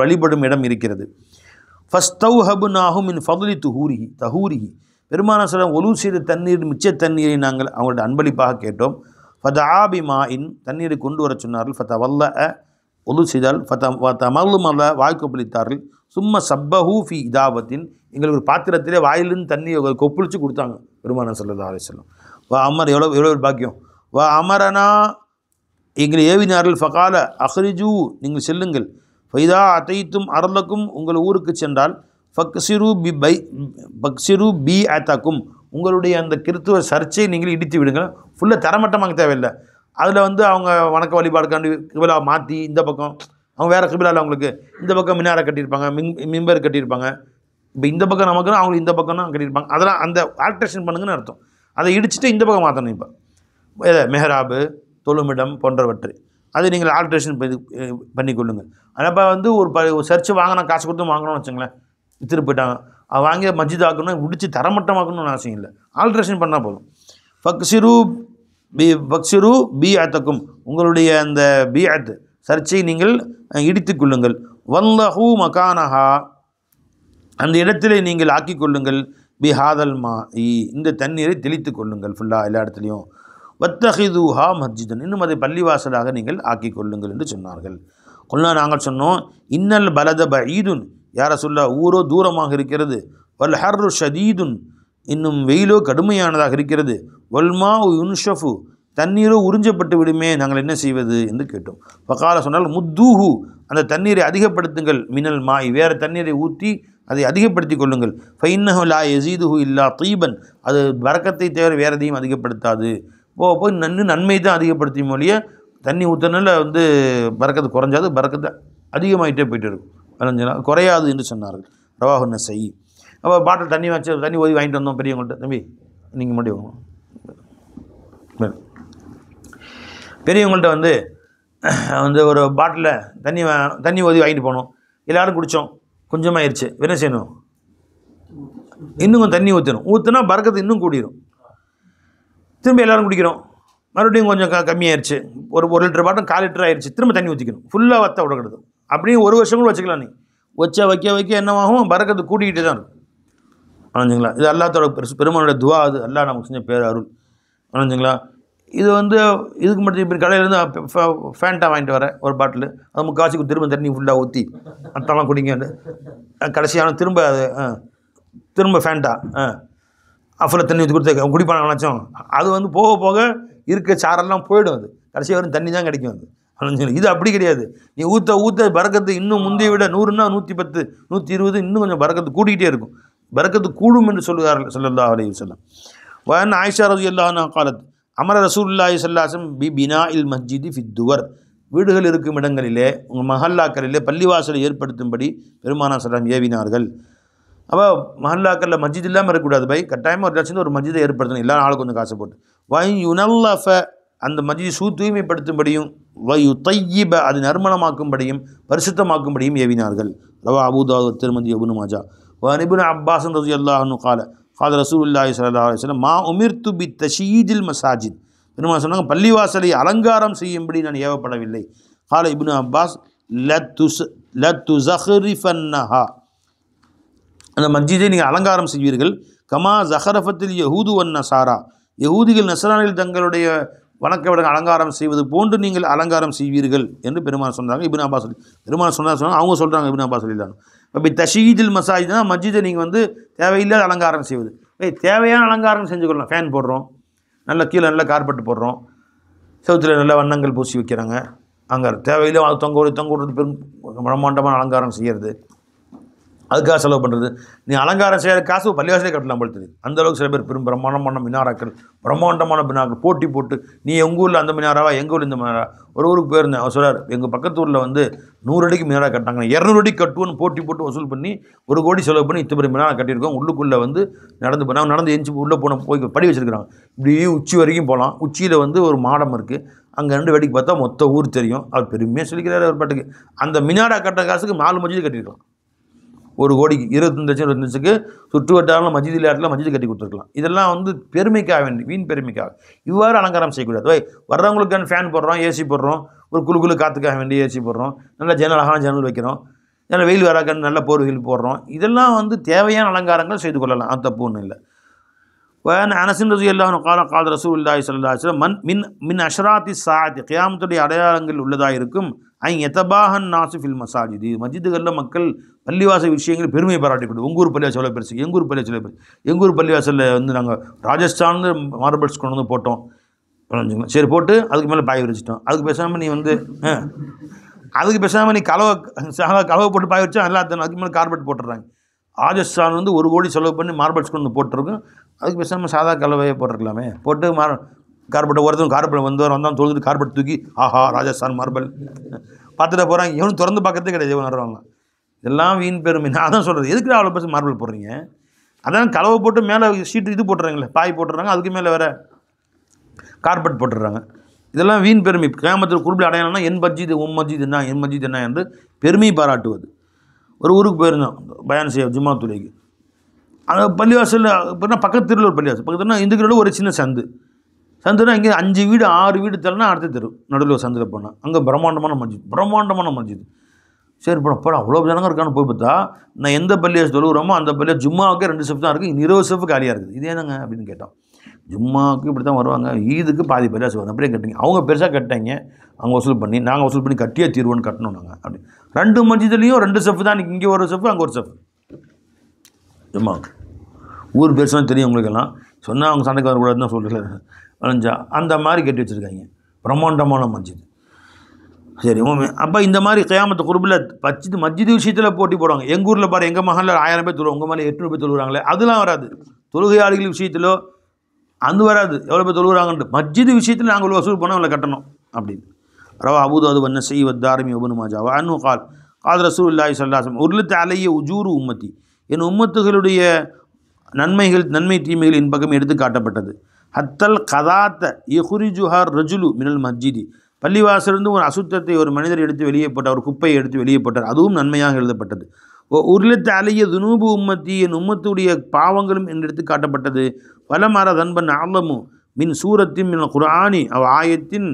வழிபடும் இடம் இருக்கிறது. ஃபஸ்தௌஹப்னாஹு மின் ஃபதுலி தஹூரிஹி, பெருமான சொல்லம் ஒலு செய்த தண்ணீர் மிச்ச தண்ணீரை நாங்கள் அவங்கள்ட்ட அன்பளிப்பாக கேட்டோம். ஃபதஆபி மாஇன், தண்ணீரை கொண்டு வர சொன்னார்கள். ஃபதவல்ல, ஒலு செய்தால். ஃபதமல்லுமல்ல, வாய்க்கொப்பளித்தார்கள். சும்மா சப்பஹூ ஃபி இதாபத்தின், எங்களுக்கு ஒரு பாத்திரத்திலே வாயிலிருந்து தண்ணியை கொப்பளித்து கொடுத்தாங்க பெருமானார் ஸல்லல்லாஹு அலைஹி வஸல்லம். அமர் எவ்வளோ பாக்கியம். அமரனா எங்களை ஏவினார்கள். ஃபகால அஹ்ரிஜூ, நீங்கள் செல்லுங்கள். ஃபைதா அத்தைத்தும் அரலக்கும், உங்கள் ஊருக்கு சென்றால் பக்சிரு பி அத்தக்கும், உங்களுடைய அந்த கிறித்துவ சர்ச்சை நீங்கள் இடித்து விடுங்கள். ஃபுல்லாக தரமட்டமாக தேவையில்லை. அதில் வந்து அவங்க வணக்க வழிபாடுக்காண்டி கிபிலா மாற்றி இந்த பக்கம், அவங்க வேறு கிபிலாவில் அவங்களுக்கு இந்த பக்கம் மினாரை கட்டியிருப்பாங்க, மிம்பர் கட்டியிருப்பாங்க. இப்போ இந்த பக்கம் நமக்குன்னு அவங்களுக்கு இந்த பக்கம் தான் கட்டியிருப்பாங்க. அதெல்லாம் அந்த ஆல்ட்ரேஷன் பண்ணுங்கன்னு அர்த்தம். அதை இடிச்சுட்டு இந்த பக்கம் மாற்றணும். இப்போ மெஹராபு, தொழுமிடம் போன்றவற்றை அதை நீங்கள் ஆல்ட்ரேஷன் பண்ணிக்கொள்ளுங்கள். ஆனால் வந்து ஒரு சர்ச்சு வாங்கினா காசு கொடுத்து வாங்கணும்னு வச்சுங்களேன், வித்துட்டு போயிட்டாங்க. வாங்கி மஸ்ஜித் ஆக்கணும், முடிச்சு தரமட்டமாக்கணும்னு அவசியம் இல்லை, ஆல்ட்ரேஷன் பண்ணால் போதும். பக்சிரு பி அத்தக்கும், உங்களுடைய அந்த பி அத் சர்ச்சை நீங்கள் இடித்து கொள்ளுங்கள். வல்லஹூ மகானஹா, அந்த இடத்திலே நீங்கள் ஆக்கி கொள்ளுங்கள். பி ஹாதல் மா, இந்த தண்ணீரை தெளித்து கொள்ளுங்கள் ஃபுல்லாக எல்லா இடத்துலையும். வத்தஹிதுஹா மஸ்ஜிதன், இன்னும் அதை பள்ளிவாசலாக நீங்கள் ஆக்கி கொள்ளுங்கள் என்று சொன்னார்கள். கொல்லா, நாங்கள் சொன்னோம், இன்னல் பலத பஈதுன், யார சொல்ல ஊரோ தூரமாக இருக்கிறது. வல் ஹர்ரு ஷதீதுன், இன்னும் வெயிலோ கடுமையானதாக இருக்கிறது. வல்மா யுன்ஷஃபு, தண்ணீரோ உறிஞ்சப்பட்டு விடுமே, நாங்கள் என்ன செய்வது என்று கேட்டோம். ஃபகால, சொன்னால் முத்தூஹு, அந்த தண்ணீரை அதிகப்படுத்துங்கள். மினல் மாய், வேறு தண்ணீரை ஊற்றி அதை அதிகப்படுத்தி கொள்ளுங்கள். ஃபைன்னஹு லா யஸீதுஹு இல்லா தீபன், அது பரக்கத்தை தவிர வேறு எதையும் அதிகப்படுத்தாது. போய் நன்மை தான் அதிகப்படுத்தி மொழிய, தண்ணி ஊற்றினால வந்து பரக்கத்து குறைஞ்சாது, பரக்கத்தை அதிகமாகிட்டே போயிட்டு இருக்கும், குறையாது என்று சொன்னார்கள். ரவாஹு நஸீ. அப்போ பாட்டில் தண்ணி ஊதி வாங்கிட்டு வந்தோம் பெரியவங்கள்ட்ட. தம்பி நீங்கள் மட்டும் வாங்க. பெரியவங்கள்ட்ட வந்து ஒரு பாட்டில் தண்ணி ஊதி வாங்கிட்டு போனோம். எல்லோரும் குடித்தோம், கொஞ்சமாகிடுச்சு. என்ன செய்யணும்? இன்னும் கொஞ்சம் தண்ணி ஊற்றினா பரக்கத்து இன்னும் கூடிரும். திரும்ப எல்லோரும் குடிக்கிறோம், மறுபடியும் கொஞ்சம் கம்மியாயிருச்சு. ஒரு லிட்டர் பாட்டம் 1/4 லிட்டர் ஆயிடுச்சு. திரும்ப தண்ணி ஊற்றிக்கணும், ஃபுல்லாக வற்ற விடக்கூடாது. அப்படியே 1 வருஷம் கூட வச்சுக்கலாம். நீ வைக்க என்னவாகும்? பரக்கத்து கூட்டிக்கிட்டே தான் இருக்கும். ஆனஞ்சுங்களா? இது அல்லாஹ்வோட பெருமானோட துவா. அது அல்லாஹ் நமக்கு செஞ்ச பேர் அருள். ஆனஞ்சுங்களா? இது இதுக்கு மட்டும் இப்போ கடையிலேருந்து ஃபேண்டா வாங்கிட்டு வரேன் ஒரு பாட்டில், அது முக்கால்வாசி திரும்ப தண்ணி ஃபுல்லாக ஊற்றி அத்தெல்லாம் குடிங்க. கடைசியான திரும்ப ஃபேண்டா ஃபுல்லாக தண்ணி ஊற்றி கொடுத்து குடிப்பான நினச்சோம். அது போக போக இருக்க சாரெல்லாம் போயிடும். அது கடைசியாக வரும் தண்ணி தான் கிடைக்கும். அது இது அப்படி கிடையாது. நீ ஊற்ற பரக்கத்து இன்னும் முந்தைய விட 100ன்னா 110 120 இன்னும் கொஞ்சம் பரக்கத்து கூட்டிகிட்டே இருக்கும். பரக்கத்து கூடும் என்று சொல்லுவார்கள் ஸல்லல்லாஹு அலைஹி வஸல்லம். வஅன் ஆயிஷா ரலியல்லாஹு அன்ஹா قالت அமர ரசூலுல்லாஹி ஸல்லல்லாஹு அலைஹி வஸல்லம் பி பினாஇல் மஸ்ஜிதி ஃபித் துவர், வீடுகள் இருக்கும் இடங்களிலே, உங்கள் மஹல்லாக்களிலே பள்ளிவாசலை ஏற்படுத்தும்படி பெருமானார் ஸல்லல்லாஹு ஏவினார்கள். அப்போ மஹல்லாக்களில் மஸ்ஜித் இல்லாமல் இருக்கக்கூடாது. கட்டாயமாக ஒரு லட்சம் ஒரு மஸ்ஜிதை ஏற்படுத்தணும், எல்லா நாளும் கொஞ்சம் காசு போட்டு. யுனல்லஃப, அந்த மஸ்ஜிதை தூய்மைப்படுத்தும்படியும், தையிப, அது நறுமணமாக்கும்படியும் பரிசுத்தமாக்கும்படியும் ஏவினார்கள். ரவா அபூ தாவூத், திர்மிதி, இப்னு மாஜா. இப்னு அப்பாஸ் ரலியல்லாஹு அன்ஹு قال ரசூலுல்லாஹி ஸல்லல்லாஹு அலைஹி வஸல்லம் மா உமிர்து பி தஷீதில் மசாஜித், பெருமாள் சொன்னாங்க, பள்ளிவாசலை அலங்காரம் செய்யும்படி நான் ஏவப்படவில்லை. قال இப்னு அப்பாஸ் லத்துஸஹ்ரிஃபன்னஹா, அந்த மஸ்ஜிதை நீங்கள் அலங்காரம் செய்வீர்கள். கமா ஜஹரஃபத்தில் யஹூது வன் நசாரா, யஹூதிகள் நஸ்ரானிகள் தங்களுடைய வணக்க விட அலங்காரம் செய்வது போன்று நீங்கள் அலங்காரம் செய்வீர்கள் என்று பெருமாள் சொன்னாங்க. இப்னு அப்பாஸ் பெருமாள் சொன்னாங்க, அவங்க சொல்கிறாங்க. இப்னு அப்பாஸ் சொல்லிட்டாங்க. இப்போ தஷீதில் மசாஜித்னா மஸ்ஜிதை நீங்கள் தேவையில்லாத அலங்காரம் செய்வது. தேவையான அலங்காரம் செஞ்சுக்கொள்ளலாம். ஃபேன் போடுறோம், நல்லா கீழே நல்லா கார்பெட் போடுறோம், செவத்தில் நல்ல வண்ணங்கள் பூசி வைக்கிறாங்க. அங்கே தேவையில்லை அது தொங்க விடுறது, பெரும் பிரம்மாண்டமான அலங்காரம் செய்கிறது, அதுக்காக செலவு பண்ணுறது. நீ அலங்காரம் செய்கிற காசு பள்ளிவாசலே கட்டலாம் போல் தெரியுது. அந்தளவுக்கு சில பேர் பெரும் பிரம்மாண்டமான மினாராக்கள், பிரம்மாண்டமான மினாக்கள் போட்டி போட்டு, நீ எங்கள் ஊரில் அந்த மினாராவா, எங்கள் ஊரில் இந்த மினாரா. ஒரு ஊருக்கு போயிருந்தேன், அவர் சொல்கிறார், எங்கள் பக்கத்து ஊரில் 100 அடிக்கு மினாரா கட்டாங்க, 200 அடிக்கு கட்டுவோன்னு போட்டி போட்டு வசூல் பண்ணி 1 கோடி செலவு பண்ணி இத்தனை மினாரா கட்டியிருக்கோம். உள்ளுக்குள்ளே நடந்து போனால் நடந்து எஞ்சி உள்ளே போய் படி வச்சுருக்கிறாங்க. இப்படி உச்சி வரைக்கும் போகலாம். உச்சியில் ஒரு மாடம் இருக்குது, அங்கே 2 வேடிக்கை பார்த்தா மொத்த ஊர் தெரியும். அவர் பெருமையாக சொல்லிக்கிறார் அவர் பாட்டுக்கு. அந்த மினாரா கட்டுற காசுக்கு 4 மஸ்ஜித் கட்டியிருக்கலாம். 1 கோடிக்கு 25 லட்சத்துக்கு சுற்று வட்டாரம் மஸ்ஜித் ஆட்டில் மஸ்ஜித் கட்டி கொடுத்துருக்கலாம். இதெல்லாம் பெருமைக்காக வேண்டி, வீண் பெருமைக்காக இவ்வாறு அலங்காரம் செய்யக்கூடாது. வர்றவங்களுக்கான ஃபேன் போடுறோம், ஏசி போடுறோம், ஒரு குழு காற்றுக்காக வேண்டி ஏசி போடுறோம், நல்ல அழகான ஜன்னல் வைக்கிறோம், நல்ல வெயில் வராக்கான நல்ல போர்வைகள் போடுறோம். இதெல்லாம் தேவையான அலங்காரங்கள் செய்து கொள்ளலாம், அது தப்பு ஒன்றும் இல்லை. அனஸ் ரலியல்லாஹு அன்ஹு قال ரசூலுல்லாஹி ஸல்லல்லாஹு அலைஹி வஸல்லம் மின் அஷ்ராத்தி ஸாஅத்தி, கியாமத்துடைய அடையாளங்கள் உள்ளதாக இருக்கும். யதபாஹன் நாஸு ஃபில் மசாஜித், மஸ்ஜிதுகளில் மக்கள் பள்ளிவாசல் விஷயங்கள் பெருமை பாராட்டிக்கொண்டு, உங்கூர் பள்ளிவாசல் எவ்வளோ பெருசு, எங்கூர் பள்ளிவாசல் பெருசு. எங்கூர் பள்ளிவாசலில் நாங்கள் ராஜஸ்தான் மார்பிள்ஸ் கொண்டு போட்டோம், வச்சுக்கலாம். சரி போட்டு அதுக்கு மேலே பாய் விரிச்சிட்டோம். அதுக்கு பேசாமல் நீ வந்து அதுக்கு பேசாமல் நீ கலவை போட்டு பாய் வச்சா நல்லா அதுக்கு மேலே கார்பெட் போட்டுடுறாங்க. ராஜஸ்தான் வந்து 1 கோடி செலவு பண்ணி மார்பல்ஸ் கொண்டு போட்டிருக்கும். அதுக்கு பேசாமல் சாதா கலவையை போட்டிருக்கலாமே. போட்டு கார்பெட்டை ஒருத்தரும் கார்பெட் வந்தான் தொழுதுட்டு கார்பெட் தூக்கி ஆஹா ராஜஸ்தான் மார்பல் பார்த்துட்டு போகிறாங்க. இவனும் திறந்து பார்க்கறதே கிடையாது. இவன் வருவாங்க. இதெல்லாம் வீண் பெருமை. நான் தான் சொல்கிறது, எதுக்கு அவ்வளோ பேச மார்பல் போடுறீங்க? அதான் கலவை போட்டு மேலே ஷீட்டு இது போட்டுறாங்களே, பாய் போட்டுறாங்க. அதுக்கு மேலே வேறு கார்பெட் போட்டுடுறாங்க. இதெல்லாம் வீண் பெருமை. கியாமத்தில் குர்பில் அடையாளம்னா என் மஸ்ஜித் உம் மஸ்ஜித் என்ன என்று பெருமை பாராட்டுவது. ஒரு ஊருக்கு போயிருந்தோம் பயான் செய்ய ஜும்மா துறைக்கு. அந்த பள்ளிவாசலில் இப்போனா பக்கத்து தெருவில் ஒரு பள்ளிவாசல், பக்கத்துனா இந்துக்களோட ஒரு சின்ன சந்துனா இங்கே 5 வீடு 6 வீடு தரனா அடுத்த தெரு நடுவில் சந்தில் போனால் அங்கே பிரம்மாண்டமான மஸ்ஜித். சரி போட அவ்வளோ ஜனங்க இருக்கான்னு போய் பார்த்தா, நான் எந்த பள்ளியாசு தொழுகிறோமோ அந்த பள்ளியா ஜும்மாவுக்கே 2 செஃப் தான் இருக்குது, 20 செஃப் காலியாக இருக்குது. இது என்னங்க அப்படின்னு கேட்டோம். ஜும்மாவுக்கு இப்படி தான் வருவாங்க, ஈதுக்கு பாதி பள்ளியாசு வரும். அப்படியே கட்டிங்க. அவங்க பெருசாக கட்டாங்க, அவங்க வசூல் பண்ணி நாங்கள் வசூல் பண்ணி கட்டியே தீர்வோன்னு கட்டணும் நாங்கள். அப்படி 2 மஸ்ஜித்லேயும் 2 செஃப் தான். இங்கே ஒரு செஃப் அங்கே ஒரு செஃப். ஜும்மாவுக்கு ஊர் பெருசாக தெரியும் உங்களுக்கெல்லாம். சொன்னால் அவங்க சண்டைக்கு வரக்கூடாதுன்னு தான் சொல்லிட்டு வளைஞ்சா அந்த மாதிரி கட்டி வச்சுருக்காங்க. பிரம்மாண்டமான மஸ்ஜித். சரி அப்போ இந்த மாதிரி கியாமத்து குர்பில் மஸ்ஜித் விஷயத்தில் போட்டி போடுவாங்க. எங்கள் ஊரில் பாரு, எங்கள் மகளில் 1000 பேர் தொழுவாங்க, உங்கள் மேலே 800 பேர் தொழுகிறாங்களே, அதெல்லாம் வராது. தொழுகையாளிகள் விஷயத்திலோ அது வராது. எவ்வளோ பேர் தொழுகிறாங்கன்ட்டு மஸ்ஜித் விஷயத்தில் நாங்கள் வசூல் பண்ணோம், அவங்களை கட்டணும் அப்படின்னு. ரவா அபூதாவுது வன்னஸீ வத்தாரிமி வப்னு மாஜா வஅன்ஹு கால் ரசூலுல்லாஹி ஸல்லல்லாஹு அலைஹி வஸல்லம் உர்லித் அலைய உஜூரு உம்மத்தி, என் உம்மத்துகளுடைய நன்மை தீமைகள் என் பக்கம் எடுத்து காட்டப்பட்டது. ஹத்தல் கதாத்த யஹ்ரிஜுஹர் ரஜுலு மினல் மஸ்ஜிதி, பள்ளிவாசலிருந்து ஒரு அசுத்தத்தை ஒரு மனிதர் எடுத்து வெளியே போட்டார், ஒரு குப்பையை எடுத்து வெளியே போட்டார், அதுவும் நன்மையாக எழுதப்பட்டது. உர்லித் அலைய துனூபு உம்மத்தி, என் உம்மத்துடைய பாவங்களும் என்று எடுத்து காட்டப்பட்டது. வலமர தன்பன் ஆலமு மின் சூரத்தின் மின் குர்ஆனி அவ் ஆயத்தின்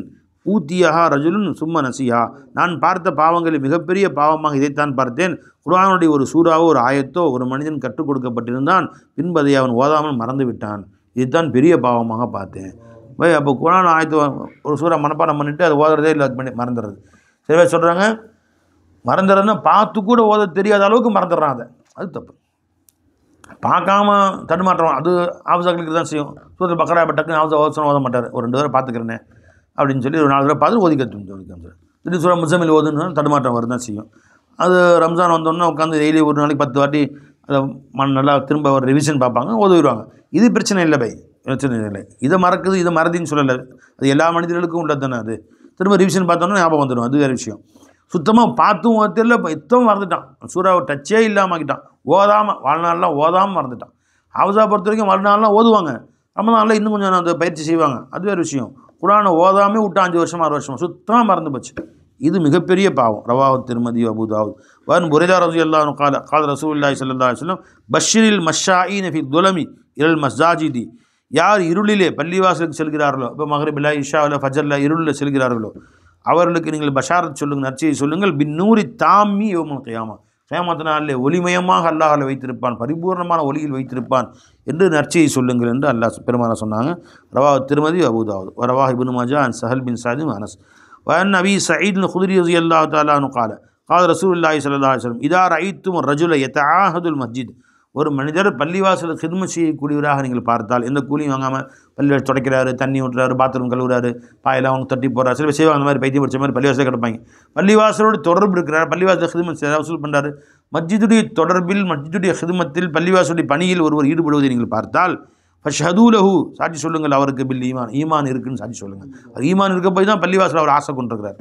ஊத்தியஹா ரஜுலுன் சும்ம நசியா, நான் பார்த்த பாவங்களில் மிகப்பெரிய பாவமாக இதைத்தான் பார்த்தேன். குர்ஆனுடைய ஒரு சூறாவோ ஒரு ஆயத்தோ ஒரு மனிதன் கற்றுக் கொடுக்கப்பட்டிருந்தான், பின்பதை அவன் ஓதாமல் மறந்து விட்டான், இதுதான் பெரிய பாவமாக பார்த்தேன். அப்போ குர்ஆன் ஆயத்து ஒரு சூறா மனப்பாடம் பண்ணிவிட்டு அதை ஓதுறதே இல்லை, பண்ணி மறந்துடுறது. சில பேர் சொல்கிறாங்க மறந்துடுறதுன்னா பார்த்து கூட ஓத தெரியாத அளவுக்கு மறந்துடுறான். அது தப்பு. பார்க்காம தடுமாற்றம் அது ஆஃபீஸாக்களுக்கு தான் செய்யும். சூரத்தில் பக்கரா டக்குன்னு ஆஃபீஸா ஓத மாட்டார், ஒரு 2 தடவை பார்த்துக்கிறேனே அப்படின்னு சொல்லி ஒரு 4 தடவை பார்த்து ஒதுக்க திடீர் சூரா முஸம்மில் ஓதுன்னு தடுமாற்றம் வர தான் செய்யும். அது ரம்ஜான் வந்தோன்னா உட்காந்து டெய்லி ஒரு நாளைக்கு 10 வாட்டி அதை நல்லா திரும்ப ஒரு ரிவிஷன் பார்ப்பாங்க, ஓதுவிடுவாங்க. இது பிரச்சனை இல்லை பிரச்சனை இல்லை. இதை மறக்குது இதை மறதின்னு சொல்லலை, அது எல்லா மனிதர்களுக்கும் உள்ளது தானே. அது திரும்ப ரிவிஷன் பார்த்தோன்னா ஞாபகம் வந்துடும், அது வேறு விஷயம். சுத்தமாக பார்த்தும் தெரியல, எத்தவும் மறந்துட்டான், சூறாவை டச்சே இல்லாமல் ஆக்கிட்டான், வாழ்நாள்லாம் ஓதாமல் மறந்துட்டான். ஹவுஸா பொறுத்த வரைக்கும் வாழ்நாள்லாம் ஓதுவாங்க, ரமதானில் இன்னும் கொஞ்சம் அந்த பயிற்சி செய்வாங்க, அது வேறு விஷயம். குர்ஆனை ஓதாமே விட்டான் 5 வருஷம் 6 வருஷம், சுத்தமாக மறந்து போச்சு. இது மிகப்பெரிய பாவம். ரவாஹு திர்மிதி அபூ தாவூத் வன் புரைதா ரலியல்லாஹு அன்ஹு கால ரசூலுல்லாஹி ஸல்லல்லாஹு அலைஹி வஸல்லம் பஷ்ஷிரில் மஷ்ஷாஈன ஃபி துலமி இலல் மஸ்ஜிதி, யார் இருளிலே பள்ளிவாசலுக்கு செல்கிறார்களோ, இப்போ மக்ரிபில் இஷாவில் ஃபஜ்ரில் இருளில் செல்கிறார்களோ அவர்களுக்கு நீங்கள் பஷாரத் சொல்லுங்கள், நற்செய்தி சொல்லுங்கள். பின் நூரி தாமி யௌமுல் கியாமா, கியாமத் நாளிலே ஒளிமயமாக அல்லாஹ் வைத்திருப்பான், பரிபூர்ணமான ஒளியில் வைத்திருப்பான் என்று நற்செய்தி சொல்லுங்கள் என்று அல்லாஹ் பெருமானார் சொன்னாங்க. ரவாஹு திர்மிதி அபூ தாவூத் ரவாஹு இப்னு மாஜா அன் சஹல் பின் சஅத் அனஸ் வஅன் அபீ சயீத் அல்-குத்ரி ரலியல்லாஹு தஆலா அன்ஹு கால ரசூலுல்லாஹி ஸல்லல்லாஹு அலைஹி வஸல்லம் இதா ரஅய்தும் ரஜுல யதஆஹதுல் மஸ்ஜித், ஒரு மனிதர் பள்ளிவாசல் ஹித்மத் செய்யக்கூடியவராக நீங்கள் பார்த்தால், எந்த கூலியும் வாங்காமல் பள்ளிவாசல் துடைக்கிறாரு, தண்ணி ஊட்டுறாரு, பாத்ரூம் கழுவுறாரு, பாயெல்லாம் அவங்க தட்டி போடுறாரு, சில செய்வாங்க அந்த மாதிரி பைத்தியம் பிடிச்ச மாதிரி பள்ளிவாசலே கிடப்பாங்க. பள்ளிவாசலோடு தொடர்பு இருக்கிறார், பள்ளிவாசல் ஹித்மத் வசூல் பண்ணுறாரு, மஸ்ஜிதுடைய தொடர்பில் மஸ்ஜிதுடைய ஹித்மத்தில் பள்ளிவாசலுடைய பணியில் ஒருவர் ஈடுபடுவதை நீங்கள் பார்த்தால் ஃபஷ்ஹது லஹு, சாட்சி சொல்லுங்கள் அவருக்கு பில் ஈமான் இருக்குன்னு சாட்சி சொல்லுங்கள். அது ஈமான் இருக்க போய் தான் பள்ளிவாசல் அவர் ஆசை கொண்டிருக்கிறார்.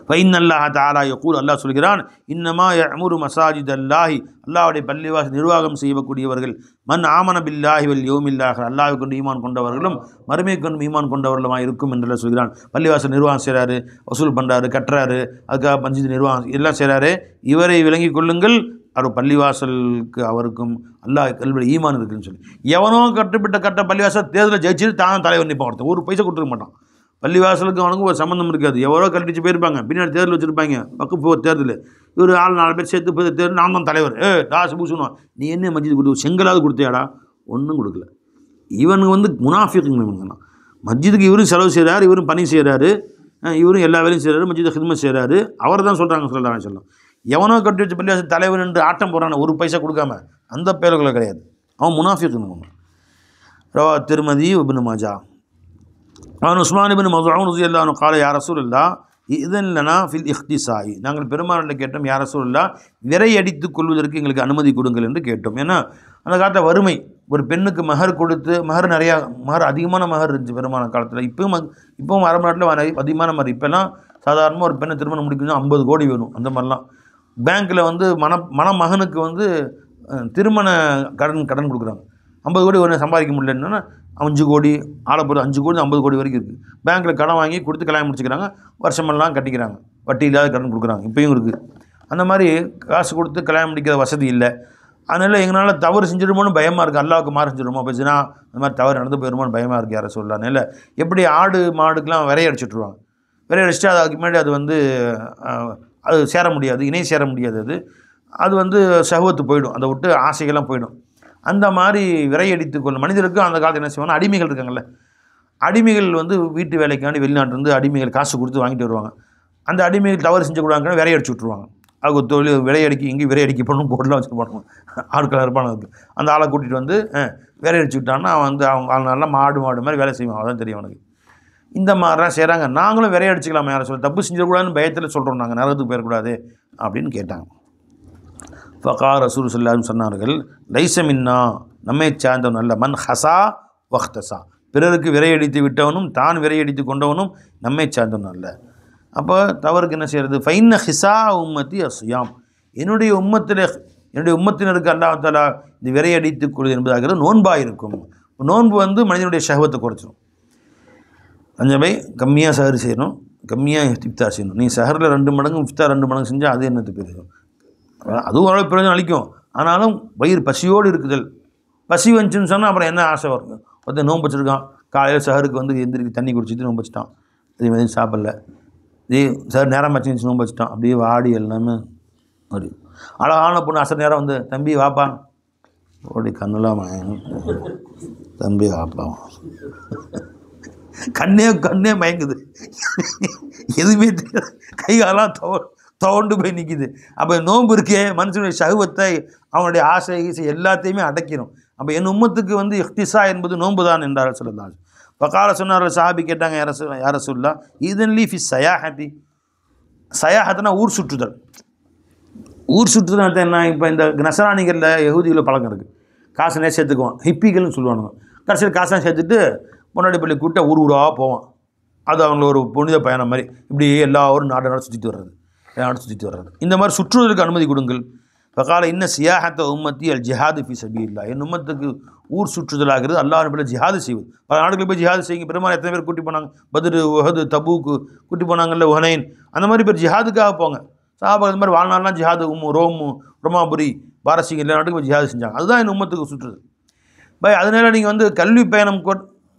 ஃபைன்னல்லாஹ தஆலா யகூல், அல்லாஹ் சொல்கிறான், இன்னமா யஅமுரு மசாஜித் அல்லாஹி, அல்லாஹ்வுடைய பள்ளிவாசல் நிர்வாகம் செய்யக்கூடியவர்கள் மன் ஆமன பில்லாஹி வல் யௌமில் ஆகிர், அல்லாஹ்வை கொண்டு ஈமான் கொண்டவர்களும் மறுமை கொண்டு ஈமான் கொண்டவர்களுமாக இருக்கும் என்று சொல்கிறான். பள்ளிவாசல் நிர்வாகம் செய்கிறாரு, வசூல் பண்ணுறாரு, கட்டுறாரு, அதுக்காக பஞ்சாயத்து நிர்வாகம் எல்லாம் செய்கிறாரு, இவரை விளங்கிக் கொள்ளுங்கள், அவர் பள்ளிவாசலுக்கு அவருக்கும் அல்லாஹ் கல்வியில் ஈமான் இருக்குன்னு சொல்லி. எவனோ கட்ட பள்ளிவாசல் தேர்தலில் ஜெயிச்சுட்டு தான் தலைவர் நிற்பான், ஒருத்தன் ஒரு பைசா கொடுத்துருக்க மாட்டான். பள்ளிவாசலுக்கு அவனுக்கும் ஒரு சம்மந்தம் இருக்காது, எவரோ கட்டிச்சு போயிருப்பாங்க, பின்னாடி தேர்தல் வச்சுருப்பாங்க, வக்ஃப் தேர்தல், இவர் 4 பேர் சேர்த்து போய் தேர்தல், நான் தான் தலைவர், காசு பூசணும், நீ என்ன மஸ்ஜித் கொடுத்து செங்கலாவது கொடுத்தியாடா, ஒன்றும் கொடுக்கல. இவனுக்கு வந்து முனாஃபிக்குங்க இவனுங்கண்ணா. மஸ்ஜிதுக்கு இவரும் செலவு செய்கிறார், இவரும் பணி செய்கிறாரு, இவரும் எல்லா வேலையும் செய்கிறாரு, மஸ்ஜிதை ஹித்மத் செய்கிறாரு, அவர் தான் சொல்கிறாங்க ஸல்லல்லாஹு அலைஹி வஸல்லம். எவனோ கட்டி வச்சு பள்ளிவாசல் தலைவர் என்று ஆட்டம் போடுறான, ஒரு பைசா கொடுக்காம, அந்த பேர்களை கிடையாது, அவன் முனாஃபிக்குங்க. ரவா திர்மிதி இப்னு மாஜா அவன் உஸ்மான் இப்னு மஸ்ஊத் ரலியல்லாஹு அன்ஹு قال யா ரசூலல்லாஹ் இதன் லனா ஃபில் இஹ்திசாயி, நாங்கள் பெருமானிடம் கேட்டோம் யா ரசூலல்லாஹ் விரை அடித்துக் கொள்வதற்கு எங்களுக்கு அனுமதி கொடுங்கள் என்று கேட்டோம். ஏன்னா அந்த காலத்தில் வறுமை, ஒரு பெண்ணுக்கு மகர் கொடுத்து, மகர் நிறையா, மகர் அதிகமான மகர் இருந்துச்சு பெருமான காலத்தில். இப்போவும் அரபு நாட்டில் அதிகமான மகர். இப்போல்லாம் சாதாரணமாக ஒரு பெண்ணை திருமணம் முடிக்கணும் 50 கோடி வேணும். அந்த மாதிரிலாம் பேங்க்கில் வந்து மணமகனுக்கு வந்து திருமண கடன் கொடுக்குறாங்க. 50 கோடி ஒன்று சம்பாதிக்க முடியலன்னா 5 கோடி ஆளப்போது 5 கோடி 50 கோடி வரைக்கும் இருக்குது. பேங்க்கில் கடன் வாங்கி கொடுத்து கல்யாணம் முடிச்சுக்கிறாங்க, வருஷமெல்லாம் கட்டிக்கிறாங்க, வட்டி இல்லாத கடன் கொடுக்குறாங்க, இப்போயும் இருக்குது. அந்த மாதிரி காசு கொடுத்து கல்யாணம் முடிக்கிற வசதி இல்லை. அதனால் எங்களால் தவறு செஞ்சிடுமோன்னு பயமாக இருக்குது, அல்லாவுக்கு மாறு செஞ்சிடுமோ, அப்போ ஜினா அந்த மாதிரி தவறு நடந்து போயிடுமோன்னு பயமாக இருக்குது யாரை சொல்லலாம். இல்லை எப்படி ஆடு மாடுக்கெலாம் விரையடிச்சுட்ருவாங்க, விரையடிச்சுட்டு அதுக்கு முன்னாடி அது வந்து அது சேர முடியாது, இணை சேர முடியாது, அது வந்து சஹவத்து போயிடும், அதை விட்டு ஆசைகள்லாம் போயிடும். அந்த மாதிரி விரையடித்து கொள்ளும் மனிதருக்கு அந்த காலத்தில் என்ன செய்வாங்கன்னா, அடிமைகள் இருக்காங்கல்ல, அடிமைகள் வந்து வீட்டு வேலைக்காண்டி வெளிநாட்டிலேருந்து அடிமைகள் காசு கொடுத்து வாங்கிட்டு வருவாங்க. அந்த அடிமைகள் தவறு செஞ்சக்கூடாதுன்னு விரையடிச்சு விட்ருவாங்க. அது ஒரு தொழில், விரையடிக்கி இங்கே விரையடிக்கி பண்ணணும், போட்டுலாம் வச்சுட்டு போடுவாங்க, ஆட்கள் இருப்பான அதுக்கு. அந்த ஆளை கூட்டிகிட்டு வந்து விரையடிச்சு விட்டான்னா அவன் வந்து அவங்க நல்லா மாடு மாதிரி வேலை செய்வான், அதான் தெரியும் அவனுக்கு. இந்த மாதிரிலாம் செய்கிறாங்க. நாங்களும் விரையடிச்சிக்கலாமா யாரை சொல்ல, தப்பு செஞ்சிடக்கூடாதுன்னு பயத்தில் சொல்கிறோம், நாங்கள் நரகத்துக்கு போயிடக்கூடாது அப்படின்னு கேட்டாங்க. ஃபகார் ரசூல் ஸல்லல்லாஹு அலைஹி வஸல்லம் சொன்னார்கள், லைஸ மின்னா, நம்மை சார்ந்தவன் அல்ல, மன் ஹசா வஹ்தசா, பிறருக்கு விரையடித்து விட்டவனும் தான் விரையடித்து கொண்டவனும் நம்மை சார்ந்தவன் அல்ல. அப்போ தவறுக்கு என்ன செய்கிறது? ஃபைன்ன ஹிசா உம்மத்தி அஸ்யாம், என்னுடைய உம்மத்தினருக்கு அல்லாஹ் தஆலா இந்த விரையடித்து கொள்வது என்பதாகிறது நோன்பாக இருக்கும். நோன்பு வந்து மனிதனுடைய ஷஹவத்தை குறைச்சிடும். அஞ்சபை கம்மியாக சஹர் செய்யணும், கம்மியாக இஃப்தார் செய்யணும். நீ சஹரில் 2 மடங்கு இஃப்தார் 2 மடங்கு செஞ்சால் அது என்னது பெரியும், அதுவும் ஓரளவு பிரயோஜனம் அளிக்கும். ஆனாலும் வயிறு பசியோடு இருக்குதல், பசி வந்துச்சுன்னு சொன்னால் அப்புறம் என்ன ஆசை வரும்? ஒருத்தன் நோன்பு வச்சுருக்கான், காலையில் சஹருக்கு வந்து எந்திரிக்கு தண்ணி குடிச்சிட்டு நோன்பு வச்சுட்டான், இதே மாதிரி சாப்பிடல, சார் நேரம் வச்சு நோன்பு வச்சுட்டான், அப்படியே வாடி எல்லாமே அப்படி. அழகான பொண்ணு அசர் நேரம் வந்து தம்பி வாப்பா, ஓடி கண்ணெல்லாம் தம்பி வாப்பா, கண்ணே மயங்குது, எதுவுமே தெரியாது, கைகாலாம் தோண்டு போய் நிற்கிது. அப்போ நோன்பு இருக்கே மனுஷனுடைய ஷஹவத்தை, அவனுடைய ஆசை எல்லாத்தையுமே அடைக்கணும். அப்போ என் உம்மத்துக்கு வந்து இஹ்திசா என்பது நோன்பு தான் என்றார் ஸல்லல்லாஹு அலைஹி வஸல்லம். ஃபகால சொன்னார், சஹாபி கேட்டாங்க, யா ரசூலல்லாஹ் இதன் லீ ஃபி சயாஹதி, சயாஹத்னா ஊர் சுற்றுதல். ஊர் சுற்றுதல் என்ன? இப்போ இந்த நசராணிகளில் யஹூதிகளில் பழக்கம் இருக்குது, காசு நேரம் சேர்த்துக்குவான், ஹிப்பிகள்னு சொல்லுவானுங்க. கடைசியில் காசெல்லாம் சேர்த்துட்டு முன்னாடி பள்ளி கூட்ட ஊராக போவான். அது அவங்கள ஒரு புனித பயணம் மாதிரி, இப்படி எல்லா ஊரும் நாடு சுற்றிட்டு வர்றது. இந்த மாதிரி சுற்றுவதற்கு அனுமதி கொடுங்கள். ஃபகால இன்ன சியாஹத்த உம்மத்தி அல் ஜிஹாது ஃபி சபீலில்லாஹ், என் உம்மத்துக்கு ஊர் சுற்றுதலாகிறது அல்லாஹ்வின் பேரில் ஜிஹாது செய்வது. பல நாடுகளில் போய் ஜிஹாது செய்யுங்க. பெருமாள் எத்தனை பேர் கூட்டி போனாங்க? பத்ரு, உஹது, தபூக்கு கூட்டி போனாங்கல்ல, உஹனைன், அந்த மாதிரி பேர் ஜிஹாதுக்காக போங்க. சஹாபா இந்த மாதிரி வாழ்நாள்லாம் ஜிஹாது, ரோமு, ரோமாபுரி, பாரசீகம் எல்லா நாட்டுக்கும் போய் ஜிஹாது செஞ்சாங்க. அதுதான் என் உம்மத்துக்கு சுற்றுது. அதனால நீங்கள் வந்து கல்வி பயணம்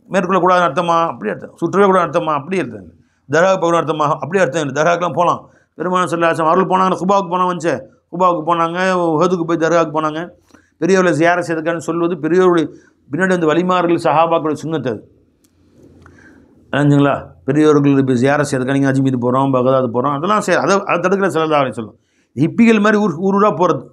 மேற்கொள்ளக்கூடாதுன்னு அர்த்தமா? அப்படி அர்த்தம். சுற்றவே கூடாது அர்த்தமா? அப்படி அர்த்தம் இல்லை. தர்கா போகணும் அர்த்தமா? அப்படி அர்த்தம் இல்லை. தர்காக்கெலாம் போகலாம். பெருமாள் ஸல்லல்லாஹு அலைஹி வஸல்லம் அவர்கள் போனாங்க, குபாவுக்கு போனாங்க, வந்துச்சு குபாவுக்கு போனாங்க, உஹதுக்கு போய் தர்காவுக்கு போனாங்க. பெரியவர்களை ஜியாரத் செய்ததுக்கான்னு சொல்வது பெரியவர்களுடைய பின்னாடி வந்து வலிமார்கள் சஹாபாக்களுடைய சுன்னத்து. அது நினைஞ்சுங்களா? பெரியவர்கள் இப்போ ஜியாரத் செய்யறதுக்காக நீங்கள் அஜ்மீர் போகிறோம், பகதாது போகிறோம், அதெல்லாம் அதை தடுக்கிற ஸல்லல்லாஹு அலைஹி வஸல்லம். ஹிப்பிகள் மாதிரி ஊராக போகிறது,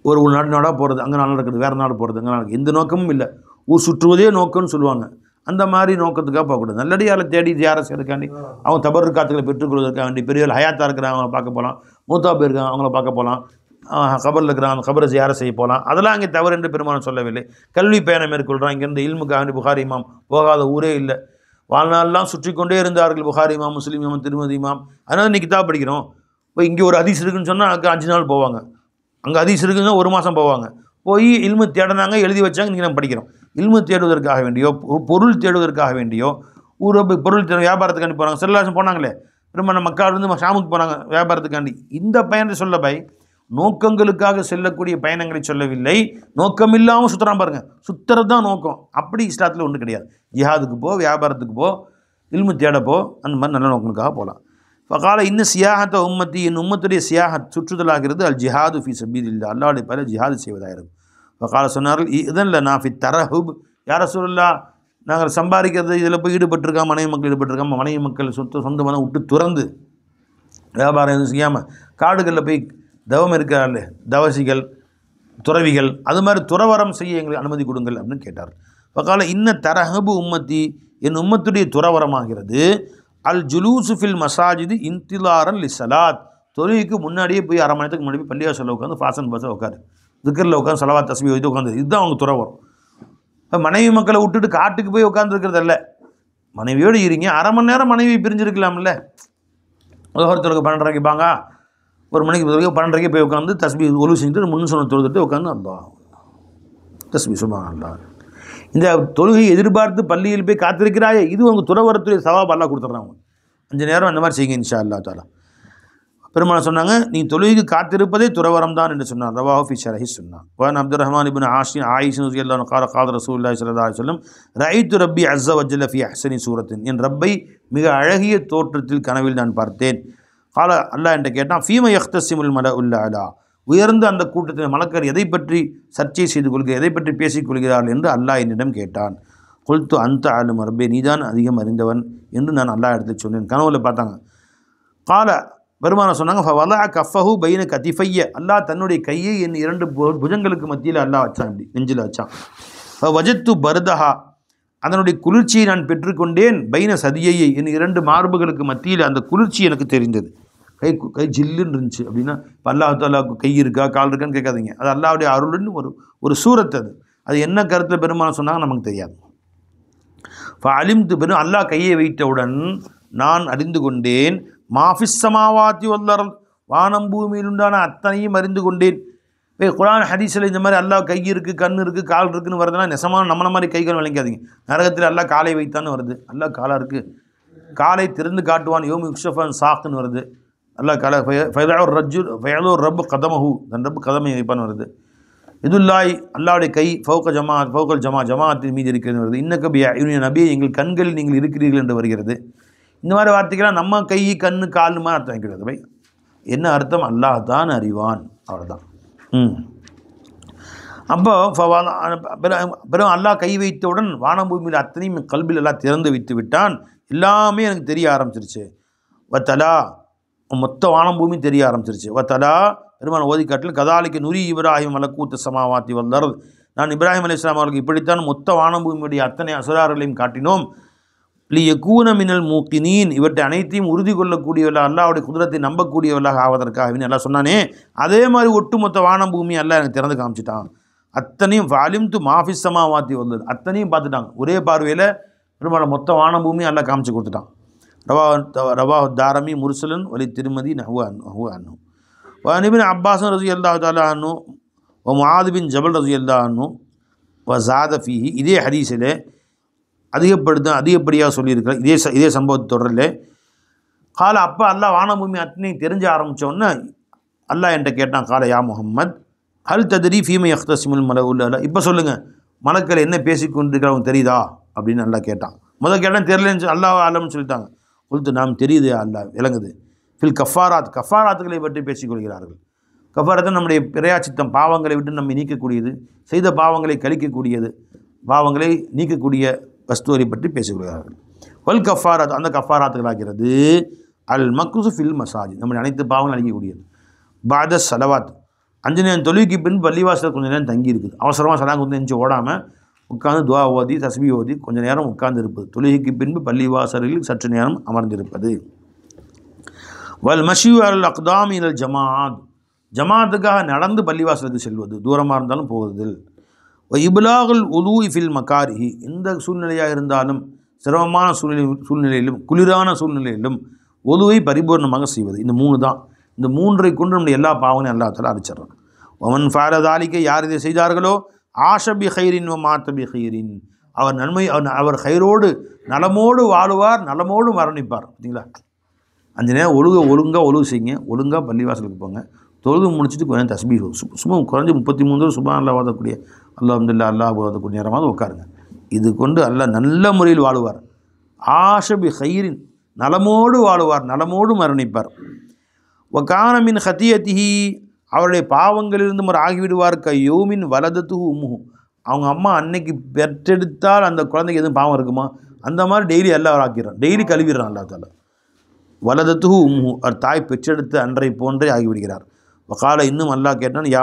ஒரு நாடாக போகிறது, அங்கே நாள் நடக்கிறது, வேறு நாடு போகிறது, அங்கே நாள் எந்த நோக்கமும் இல்லை. ஊர் சுற்றுவதே நோக்கம்னு சொல்லுவாங்க. அந்த மாதிரி நோக்கத்துக்காக போகக்கூடாது. நல்லடியாரை தேடி ஜியாரத் செய்யறதுக்காண்டி, அவங்க தபரு காத்துக்களை பெற்றுக்கொள்வதற்காக வேண்டி, பெரியவர்கள் ஹயாத்தாக இருக்கிறாங்க அவங்கள பார்க்க போகலாம், மூத்தா போயிருக்காங்க அவங்கள பார்க்க போகலாம், கபரில் இருக்கிறாங்க கபரை ஜியாரத் செய்ய போகலாம். அதெல்லாம் அங்கே தவறு என்று பெருமானம் சொல்லவில்லை. கல்வி பயணம் மேற்கொள்கிறான். இங்கேருந்து இல்முக்காக புகாரி இமாம் போகாத ஊரே இல்லை. வாழ்நாளெல்லாம் சுற்றி கொண்டே இருந்தார்கள் புகாரி இமாம், முஸ்லீம் இமாம், திருமதி இமாம். அதனால் இன்றைக்கி கிதாப் படிக்கிறோம். இப்போ இங்கே ஒரு ஹதீஸ் இருக்குன்னு சொன்னால் அங்கே 5 நாள் போவாங்க, அங்கே ஹதீஸ் இருக்குன்னா 1 மாதம் போவாங்க. போய் இல்மு தேடினாங்க, எழுதி வச்சாங்க, இன்றைக்கி நம்ம படிக்கிறோம். இல்மு தேடுவதற்காக வேண்டியோ, பொருள் தேடுவதற்காக வேண்டியோ, பொருள் வியாபாரத்துக்காண்டி போகிறாங்க. ஸல்லல்லாஹு போனாங்களே, திரும்ப மக்காவிலிருந்து ஷாமுக்கு போனாங்க வியாபாரத்துக்காண்டி. இந்த பயணத்தை சொல்ல நோக்கங்களுக்காக செல்லக்கூடிய பயணங்களை சொல்லவில்லை. நோக்கம் இல்லாமல் சுற்றுறான் பாருங்கள், சுற்றுறது தான் நோக்கம். அப்படி இஸ்லாத்தில் ஒன்றும் கிடையாது. ஜிஹாதுக்கு போ, வியாபாரத்துக்கு போ, இல்மு தேடப்போ, அந்த மாதிரி நல்ல நோக்கங்களுக்காக போகலாம். ஃபகால இன்னும் சியாஹத்த உம்மத்தி, என் உம்மத்துடைய சியாஹத் சுற்றுதலாகிறது அல் ஜிஹாது ஃபி சபீலில்லாஹ், அல்லாஹ்வுடைய பெயரில் ஜிஹாது செய்வதாயிருக்கும். ஃபகால சொன்னார்கள், இதன் இல்லை நான் ஃபி தரஹுப், யா ரசூலல்லாஹ் நாங்கள் சம்பாதிக்கிறது இதில் போய் ஈடுபட்டிருக்காம, மனைவி மக்கள் ஈடுபட்டிருக்காம, மனைவி மக்கள் சொந்த மனம் விட்டு துறந்து வியாபாரம் எதுவும் செய்யாமல் காடுகளில் போய் தவம் இருக்கிறார்கள் தவசிகள், துறவிகள், அது மாதிரி துறவரம் செய்ய எங்களுக்கு அனுமதி கொடுங்கள் அப்படின்னு கேட்டார். வகால இன்ன தரஹபு உம்மத்தி, என் உம்மத்துடைய துறவரமாகிறது, அல் ஜுலூசு ஃபில் மசாஜிது இன்திலாரன் லிசலாத், தொழுகைக்கு முன்னாடியே போய் அரை மணி நேரத்துக்கு முன்னாடி போய் பள்ளிவாசலில் உட்காந்து ஃபாசன் பாச உட்காரு, திக்கரில் உட்காந்து சலவாத் தஸ்பீஹ் வைத்து உட்காந்து, இதுதான் அவங்க துறவரம். இப்போ மனைவி மக்களை விட்டுட்டு காட்டுக்கு போய் உட்காந்துருக்கிறதல்ல, மனைவியோடு இருங்க, அரை மணி நேரம் மனைவி பிரிஞ்சிருக்கலாம்ல. ஒருத்தருக்கு 12:30 பாங்க, 1 மணிக்கு 12:30 போய் உட்காந்து தஸ்பீஹ் ஒலு செஞ்சுட்டு முன்னு சொன்ன தொழுதுட்டு உட்காந்து அல்லாஹ் தஸ்பீஹ் சுப்ஹானல்லாஹ். இந்த தொழுகை எதிர்பார்த்து பள்ளியில் போய் காத்திருக்கிறாயே, இது உங்கள் துறவரத்துடைய சவாப் அல்லாஹ் கொடுத்துட்றாங்க. 5 நேரம் அந்த மாதிரி செய்யுங்க இன்ஷா அல்லாஹ் தஆலா. பெருமாள் சொன்னாங்க, நீ தொழுகைக்கு காத்திருப்பதே துறவரம் தான் என்று சொன்னார். ரவாஹு ஃபி ஷரஹி சுன்னா. வன் அப்துர் ரஹ்மான் இப்னு ஆஷின் ஆயிஷா ரலியல்லாஹு அன்ஹா قال قال ரசூலுல்லாஹி ஸல்லல்லாஹு அலைஹி வஸல்லம் ரஅய்து ரப்பி அஸ்ஸ வஜல்ல ஃபி அஹ்ஸனி சூரத்தின், என் ரப்பை மிக அழகிய தோற்றத்தில் கனவில் நான் பார்த்தேன். கால அல்லாஹ் என்று கேட்டான், ஃபீம யஹ்தஸிமுல் மலஉல் அலா, உயர்ந்த அந்த கூட்டத்தில் மலக்கர் எதை பற்றி சர்ச்சை செய்து கொள்கிறார், எதை பற்றி பேசிக் கொள்கிறார்கள் என்று அல்லாஹ் என்னிடம் கேட்டான். குல்து அந்த ஆலும் ரப்பே, நீதான் அதிகம் அறிந்தவன் என்று நான் அல்லாஹ் இடத்துல சொன்னேன். கனவுல பார்த்தாங்க. கால பெருமான சொன்னாங்க, ஃபவலா கஃபஹு பைன கதிஃபைய, அல்லாஹ் தன்னுடைய கையை என் 2 புஜங்களுக்கு மத்தியில் அல்லாஹ் வச்சான், இப்படி நெஞ்சில் வச்சான். வஜத்து பர்தஹா, அதனுடைய குளிர்ச்சியை நான் பெற்றுக்கொண்டேன். பைன சதியையை, என் 2 மார்புகளுக்கு மத்தியில் அந்த குளிர்ச்சி எனக்கு தெரிந்தது. கை ஜில்லுன்னு இருந்துச்சு. அப்படின்னா இப்போ அல்லாஹ் கை இருக்கா கால் இருக்கான்னு கேட்காதீங்க, அது அல்லாஹ்வுடைய அருள்னு ஒரு சூரத். அது என்ன கருத்தில் பெருமான சொன்னாங்க நமக்கு தெரியாது. அலிம்து பெரும் அல்லாஹ் கையை வைத்தவுடன் நான் அறிந்து கொண்டேன். மாஃபிஸ் சமாவாத்தி வல்லர், வானம் பூமியில் உண்டான அத்தனையும் அறிந்து கொண்டேன். குர்ஆன் ஹதீஸில் இந்த மாதிரி அல்லாஹ் கை இருக்குது, கண் இருக்குது, கால் இருக்குன்னு வருதுன்னா நெசமான நம்மளை மாதிரி கைகள் விளங்காதீங்க. நரகத்தில் அல்லாஹ் காலை வைத்தான்னு வருது, அல்லாஹ் காலாக இருக்குது, காலை திறந்து காட்டுவான், யோமி உக்ஷஃபன் சாக்குன்னு வருது, அல்லாஹ் காலை ஃபயலூர் ஃபயலூர் ரப்பு கதமஹு, தன் ரப்பு கதமை வைப்பான்னு வருது. இதுல்லாய் அல்லாவுடைய கை ஃபௌக ஜமாத் ஃபௌகல் ஜமாத்தின் மீது இருக்கிறது வருது. இன்னக்கபியா இவனுடைய நபியை எங்கள் கண்களில் நீங்கள் இருக்கிறீர்கள் என்று வருகிறது. இந்த மாதிரி வார்த்தைகளாக நம்ம கை கண்ணு கால் மாதிரி அர்த்தம் வைக்கிறது. பை என்ன அர்த்தம்? அல்லாஹ் தான் அறிவான், அவ்வளோதான். அப்போ பிறகு அல்லாஹ் கை வைத்தவுடன் வானம் பூமியில் அத்தனையும் கல்பில் எல்லாம் திறந்து வைத்து விட்டான். எல்லாமே எனக்கு தெரிய ஆரம்பிச்சிருச்சு. வத்தலா, மொத்த வானம் பூமி தெரிய ஆரம்பிச்சிருச்சு. வத்தலா பெருமான ஓதிக்காட்டில் கதாலிக்கு நுரி இப்ராஹிம் மலக்கூத்த சமாவாத்தி வல்லர், நான் இப்ராஹிம் அலைஹிஸ்ஸலாம் அவர்களுக்கு இப்படித்தான் மொத்த வானம் பூமியுடைய அத்தனை அசுரார்களையும் காட்டினோம். லியகூன மினல் மூக்கினீன், இவற்றை அனைத்தையும் உறுதி கொள்ளக்கூடியவர்களாக அல்லாஹ்வுடைய குதிரத்தை நம்பக்கூடியவர்களாக ஆவதற்காக எல்லாம் சொன்னானே, அதே மாதிரி ஒட்டுமொத்த வானம் பூமி அல்லாஹ் எனக்கு திறந்து காமிச்சிட்டான். அத்தனையும் ஃபாலிம் து மாஃபிஸ் சமாவாத்தி வல்லர், அத்தனையும் பார்த்துட்டாங்க ஒரே பார்வையில். பெருமான மொத்த வானம் பூமி அல்லாஹ் காமிச்சு கொடுத்துட்டான். ரவா தாரமி முர்சலன் வலி திருமதி நஹுவ அன்னு வனிபின் அப்பாஸன் ரஸியல்லாஹு தஆலா அன்ஹு வ முஆத் பின் ஜபல் ரஸியல்லாஹு அன்ஹு வ ஸாத ஃபீஹி, இதே ஹதீஸில் அதிகப்படியாக சொல்லியிருக்கிறார். இதே சம்பவத்தை தொடரில் கால அப்போ அல்லாஹ் வானபூமி அத்தனையும் தெரிஞ்ச ஆரம்பித்தோன்னே அல்லாஹ் என்கிட்ட கேட்டான், கால யா முஹம்மத் ஹல் தத்ரி ஃபீம யஹ்தஸிமுல் மலஉல் அலா, இப்போ சொல்லுங்கள் மலக்கள் என்ன பேசிக்கொண்டிருக்கிறவங்க தெரியுதா அப்படின்னு அல்லாஹ் கேட்டான். முதல் கேட்டால் தெரியலன்னு அல்லாஹ் ஆலம்னு சொல்லிட்டாங்க. கொடுத்து நாம் தெரியுது அல்லாஹ் விளங்குது. ஃபில் கஃபாராத்துகளை பற்றி பேசிக்கொள்கிறார்கள். கஃபாராத்து நம்முடைய பிரயாச்சித்தம், பாவங்களை விட்டு நம்மை நீக்கக்கூடியது, செய்த பாவங்களை கழிக்கக்கூடியது, பாவங்களை நீக்கக்கூடிய வஸ்துவை பற்றி பேசிக்கொள்கிறார்கள். வல் கஃபாராத், அந்த கஃபாராத்துகளாகிறது அல் மக்ஸு ஃபில் மசாஜித், நம்முடைய அனைத்து பாவங்களும் அழிக்கக்கூடியது. பாத சலவாத், 5 நேரம் தொழுகைக்கு பின் பள்ளிவாசல் கொஞ்சம் நேரம் தங்கி இருக்குது. அவசரமாக சலாம் கொஞ்சம் நெஞ்சு ஓடாமல் உட்காந்து துவா ஓதி தஸ்பீ ஓதி கொஞ்சம் நேரம் உட்கார்ந்து இருப்பது. தொழுகைக்கு பின்பு பள்ளிவாசலில் சற்று நேரம் அமர்ந்திருப்பது. வல் மஷியூ அல் அக்தாம் இல் ஜமாத், ஜமாத்துக்காக நடந்து பள்ளிவாசலுக்கு செல்வது, தூரமாக இருந்தாலும் போகுதல். இபுலாகுல் உலூ ஃபில் மகாரிஹி, எந்த சூழ்நிலையாக இருந்தாலும் சிரமமான சூழ்நிலையிலும் குளிரான சூழ்நிலையிலும் ஒலுவை பரிபூர்ணமாக செய்வது. இந்த 3 தான். இந்த 3ஐ கொண்டு நம்முடைய எல்லா பாவங்களையும் அல்லாஹ் தஆலா அழிச்சிடறான். ஒமன் ஃபாரதாலிக்க, யார் இதை செய்தார்களோ, ஆஷபி ஹைரின் மாத்தபி ஹைரின், அவர் நன்மை அவர் ஹைரோடு நலமோடு வாழுவார், நலமோடு மரணிப்பார். பார்த்தீங்களா? 5 நேரம் ஒழுங்காக ஒழுகு செய்யுங்க, ஒழுங்காக பள்ளிவாசலுக்கு போங்க, தொழுது முடிச்சுட்டு கொஞ்சம் தஸ்பீஹ் சும்மா குறைஞ்சி 33 சுப்ஹானல்லாஹ் ஓதக்கூடிய அல்ஹம்துலில்லாஹ் அல்லாஹ் ஓதக்கூடிய நேரமாக உட்காருங்க. இது கொண்டு அல்லாஹ் நல்ல முறையில் வாழுவார். ஆஷபி ஹைரின், நலமோடு வாழுவார், நலமோடு மரணிப்பார். வகானமின் ஹத்தியத்திஹி, அவருடைய பாவங்களிலிருந்து அவர் ஆகிவிடுவார். கையோமின் வலதத்துஹு உம்முஹு, அவங்க அம்மா அன்னைக்கு பெற்றெடுத்தால் அந்த குழந்தைக்கு எதுவும் பாவம் இருக்குமா, அந்த மாதிரி டெய்லி எல்லாம் அவர் ஆக்கிடுறான், டெய்லி கழுவிடுறான் அல்லாஹ் தஆலா. வலதத்துஹு உம்முஹு, அவர் தாய் பெற்றெடுத்து அன்றை போன்றே ஆகிவிடுகிறார். வகால, இன்னும் அல்லாஹ் கேட்டான், யா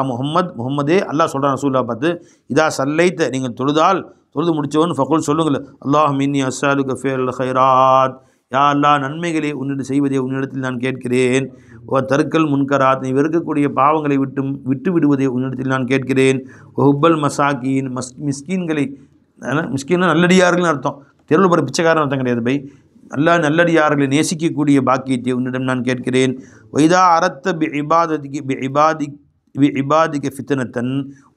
முஹம்மதே, அல்லாஹ் சொல்கிறான் ரசூலுல்லாஹ் பார்த்து, இதா சல்லைத்த, நீங்கள் தொழுதால் தொழுது முடித்தவன் ஃபகுல் சொல்லுங்கள், அல்லாஹும்ம இன்னி அஸ்ஸாலுக ஃபிஅல் கைராத், யா அல்லாஹ் நன்மைகளை உன்னிடம் செய்வதே உன்னிடத்தில் நான் கேட்கிறேன். தருக்கல் முன்கராத், நீ வெறுக்கக்கூடிய பாவங்களை விட்டு விடுவதே உன்னிடத்தில் நான் கேட்கிறேன். ஹுப்பல் மசாக்கீன், மிஸ்கீன்களை, மிஸ்கீன் நல்லடியார்கள்னு அர்த்தம், தெருவில் போகிற பிச்சைக்காரன் அர்த்தம் கிடையாது பை. நல்லடியார்களை நேசிக்கக்கூடிய பாக்கியத்தை உன்னிடம் நான் கேட்கிறேன். வைதா அரத்த இபாதிக்க ஃபித்னத்தன்,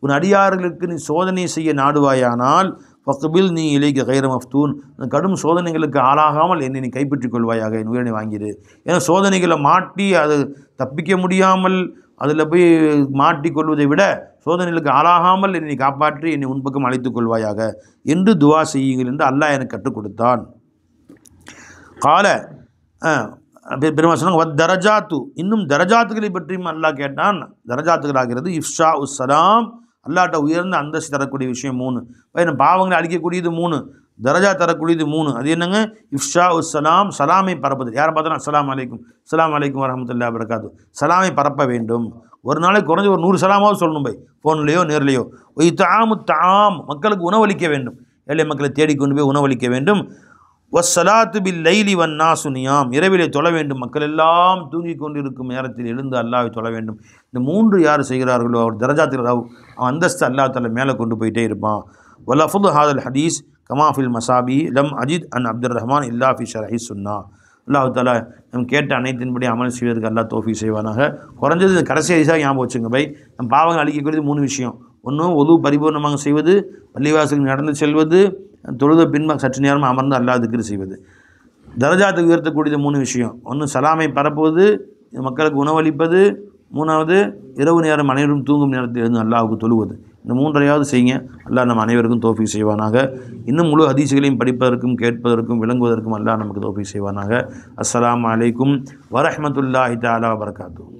உன் அடியார்களுக்கு நீ சோதனை செய்ய நாடுவாயானால் ஃபக்பில் நீ இலைக்கு கைர மஃப்தூன், கடும் சோதனைகளுக்கு ஆளாகாமல் என்னை நீ கைப்பற்றிக் கொள்வாயாக, என் உயிரை வாங்கிடு. ஏன்னா சோதனைகளை மாட்டி அது தப்பிக்க முடியாமல் அதில் போய் மாட்டிக்கொள்வதை விட சோதனைகளுக்கு ஆளாகாமல் என்னை காப்பாற்றி என்னை உன்பக்கம் அழைத்துக் கொள்வாயாக என்று துவா செய்யுங்கள் என்று அல்லாஹ் எனக்கு கற்றுக் கொடுத்தான். கால பெருமாள் சொன்னாங்க, தரஜாத்து, இன்னும் தரஜாத்துகளை பற்றியும் அல்லாஹ் கேட்டான். தரஜாத்துகளாகிறது இஃப்ஷா உஸ்ஸலாம், அல்லாட்ட உயர்ந்த அந்தஸ்து தரக்கூடிய விஷயம் 3, நம்ம பாவங்களை அழிக்கக்கூடியது 3, தரஜா தரக்கூடியது 3. அது என்னங்க? இஃப்ஷா உஸ்ஸலாம், சலாமை பரப்புது. யாரை பார்த்தாலும் அஸ்ஸலாமு அலைக்கும், அஸ்ஸலாமு அலைக்கும் வரஹ்மத்துல்லாஹி வபரகாத்துஹு, சலாமை பரப்ப வேண்டும். ஒரு நாளைக்கு குறைஞ்ச ஒரு 100 சலாமாவது சொல்லணும் பை, ஃபோன்லேயோ நேர்லையோ. இத்தாமு தாம், மக்களுக்கு உணவளிக்க வேண்டும், ஏழை மக்களை தேடிக்கொண்டு போய் உணவளிக்க வேண்டும். வஸ்ஸலாத்து பில் லைலி வன்னாசு நியாம், இரவிலே தொழ வேண்டும், மக்கள் எல்லாம் தூங்கிக் கொண்டிருக்கும் நேரத்தில் எழுந்து அல்லாஹ்வை தொழ வேண்டும். இந்த 3 யார் செய்கிறார்களோ அவர் தரஜாத்தில், அவன் அந்தஸ்து அல்லாஹ் தஆலா மேலே கொண்டு போயிட்டே இருப்பான். வலஃபுல் ஹாதல் ஹதீஸ் கமாஃபில் மசாபி லம் அஜித் அன் அப்துர் ரஹ்மான் இல்லா ஃபி ஷரஹி சுன்னா. அல்லாஹ் தஆலா நம்ம கேட்ட அனைத்தின்படி அமல் செய்வதற்கு அல்லாஹ் தௌஃபீக் செய்வானாக. குறைஞ்சது கடைசி ஹதீஸாக ஞாபகம் வச்சுங்க பை. நம்ம பாவங்கள் அழிக்கக்கூடியது 3 விஷயம். ஒன்று ஒது பரிபூர்ணமாக செய்வது, பள்ளிவாசலுக்கு நடந்து செல்வது, தொழுத பின்பாக சற்று நேரமாக அமர்ந்து அல்லாஹ் திக்ர் செய்வது. தரஜாத்துக்கு உயர்த்தக்கூடியது 3 விஷயம். ஒன்று சலாமை பரப்புவது, மக்களுக்கு உணவளிப்பது, 3வது இரவு நேரம் அனைவரும் தூங்கும் நேரத்தில் இருந்து அல்லாஹ்வுக்கு தொழுவது. இந்த 3ஐயாவது செய்யுங்க, அல்லாஹ் நம்ம அனைவருக்கும் தௌஃபீக் செய்வானாக. இன்னும் முழு ஹதீஸ்களையும் படிப்பதற்கும் கேட்பதற்கும் விளங்குவதற்கும் அல்லாஹ் நமக்கு தௌஃபீக் செய்வானாக. அஸ்ஸலாமு அலைக்கும் வரஹ்மத்துல்லாஹி தஆலா வபரகாத்துஹு.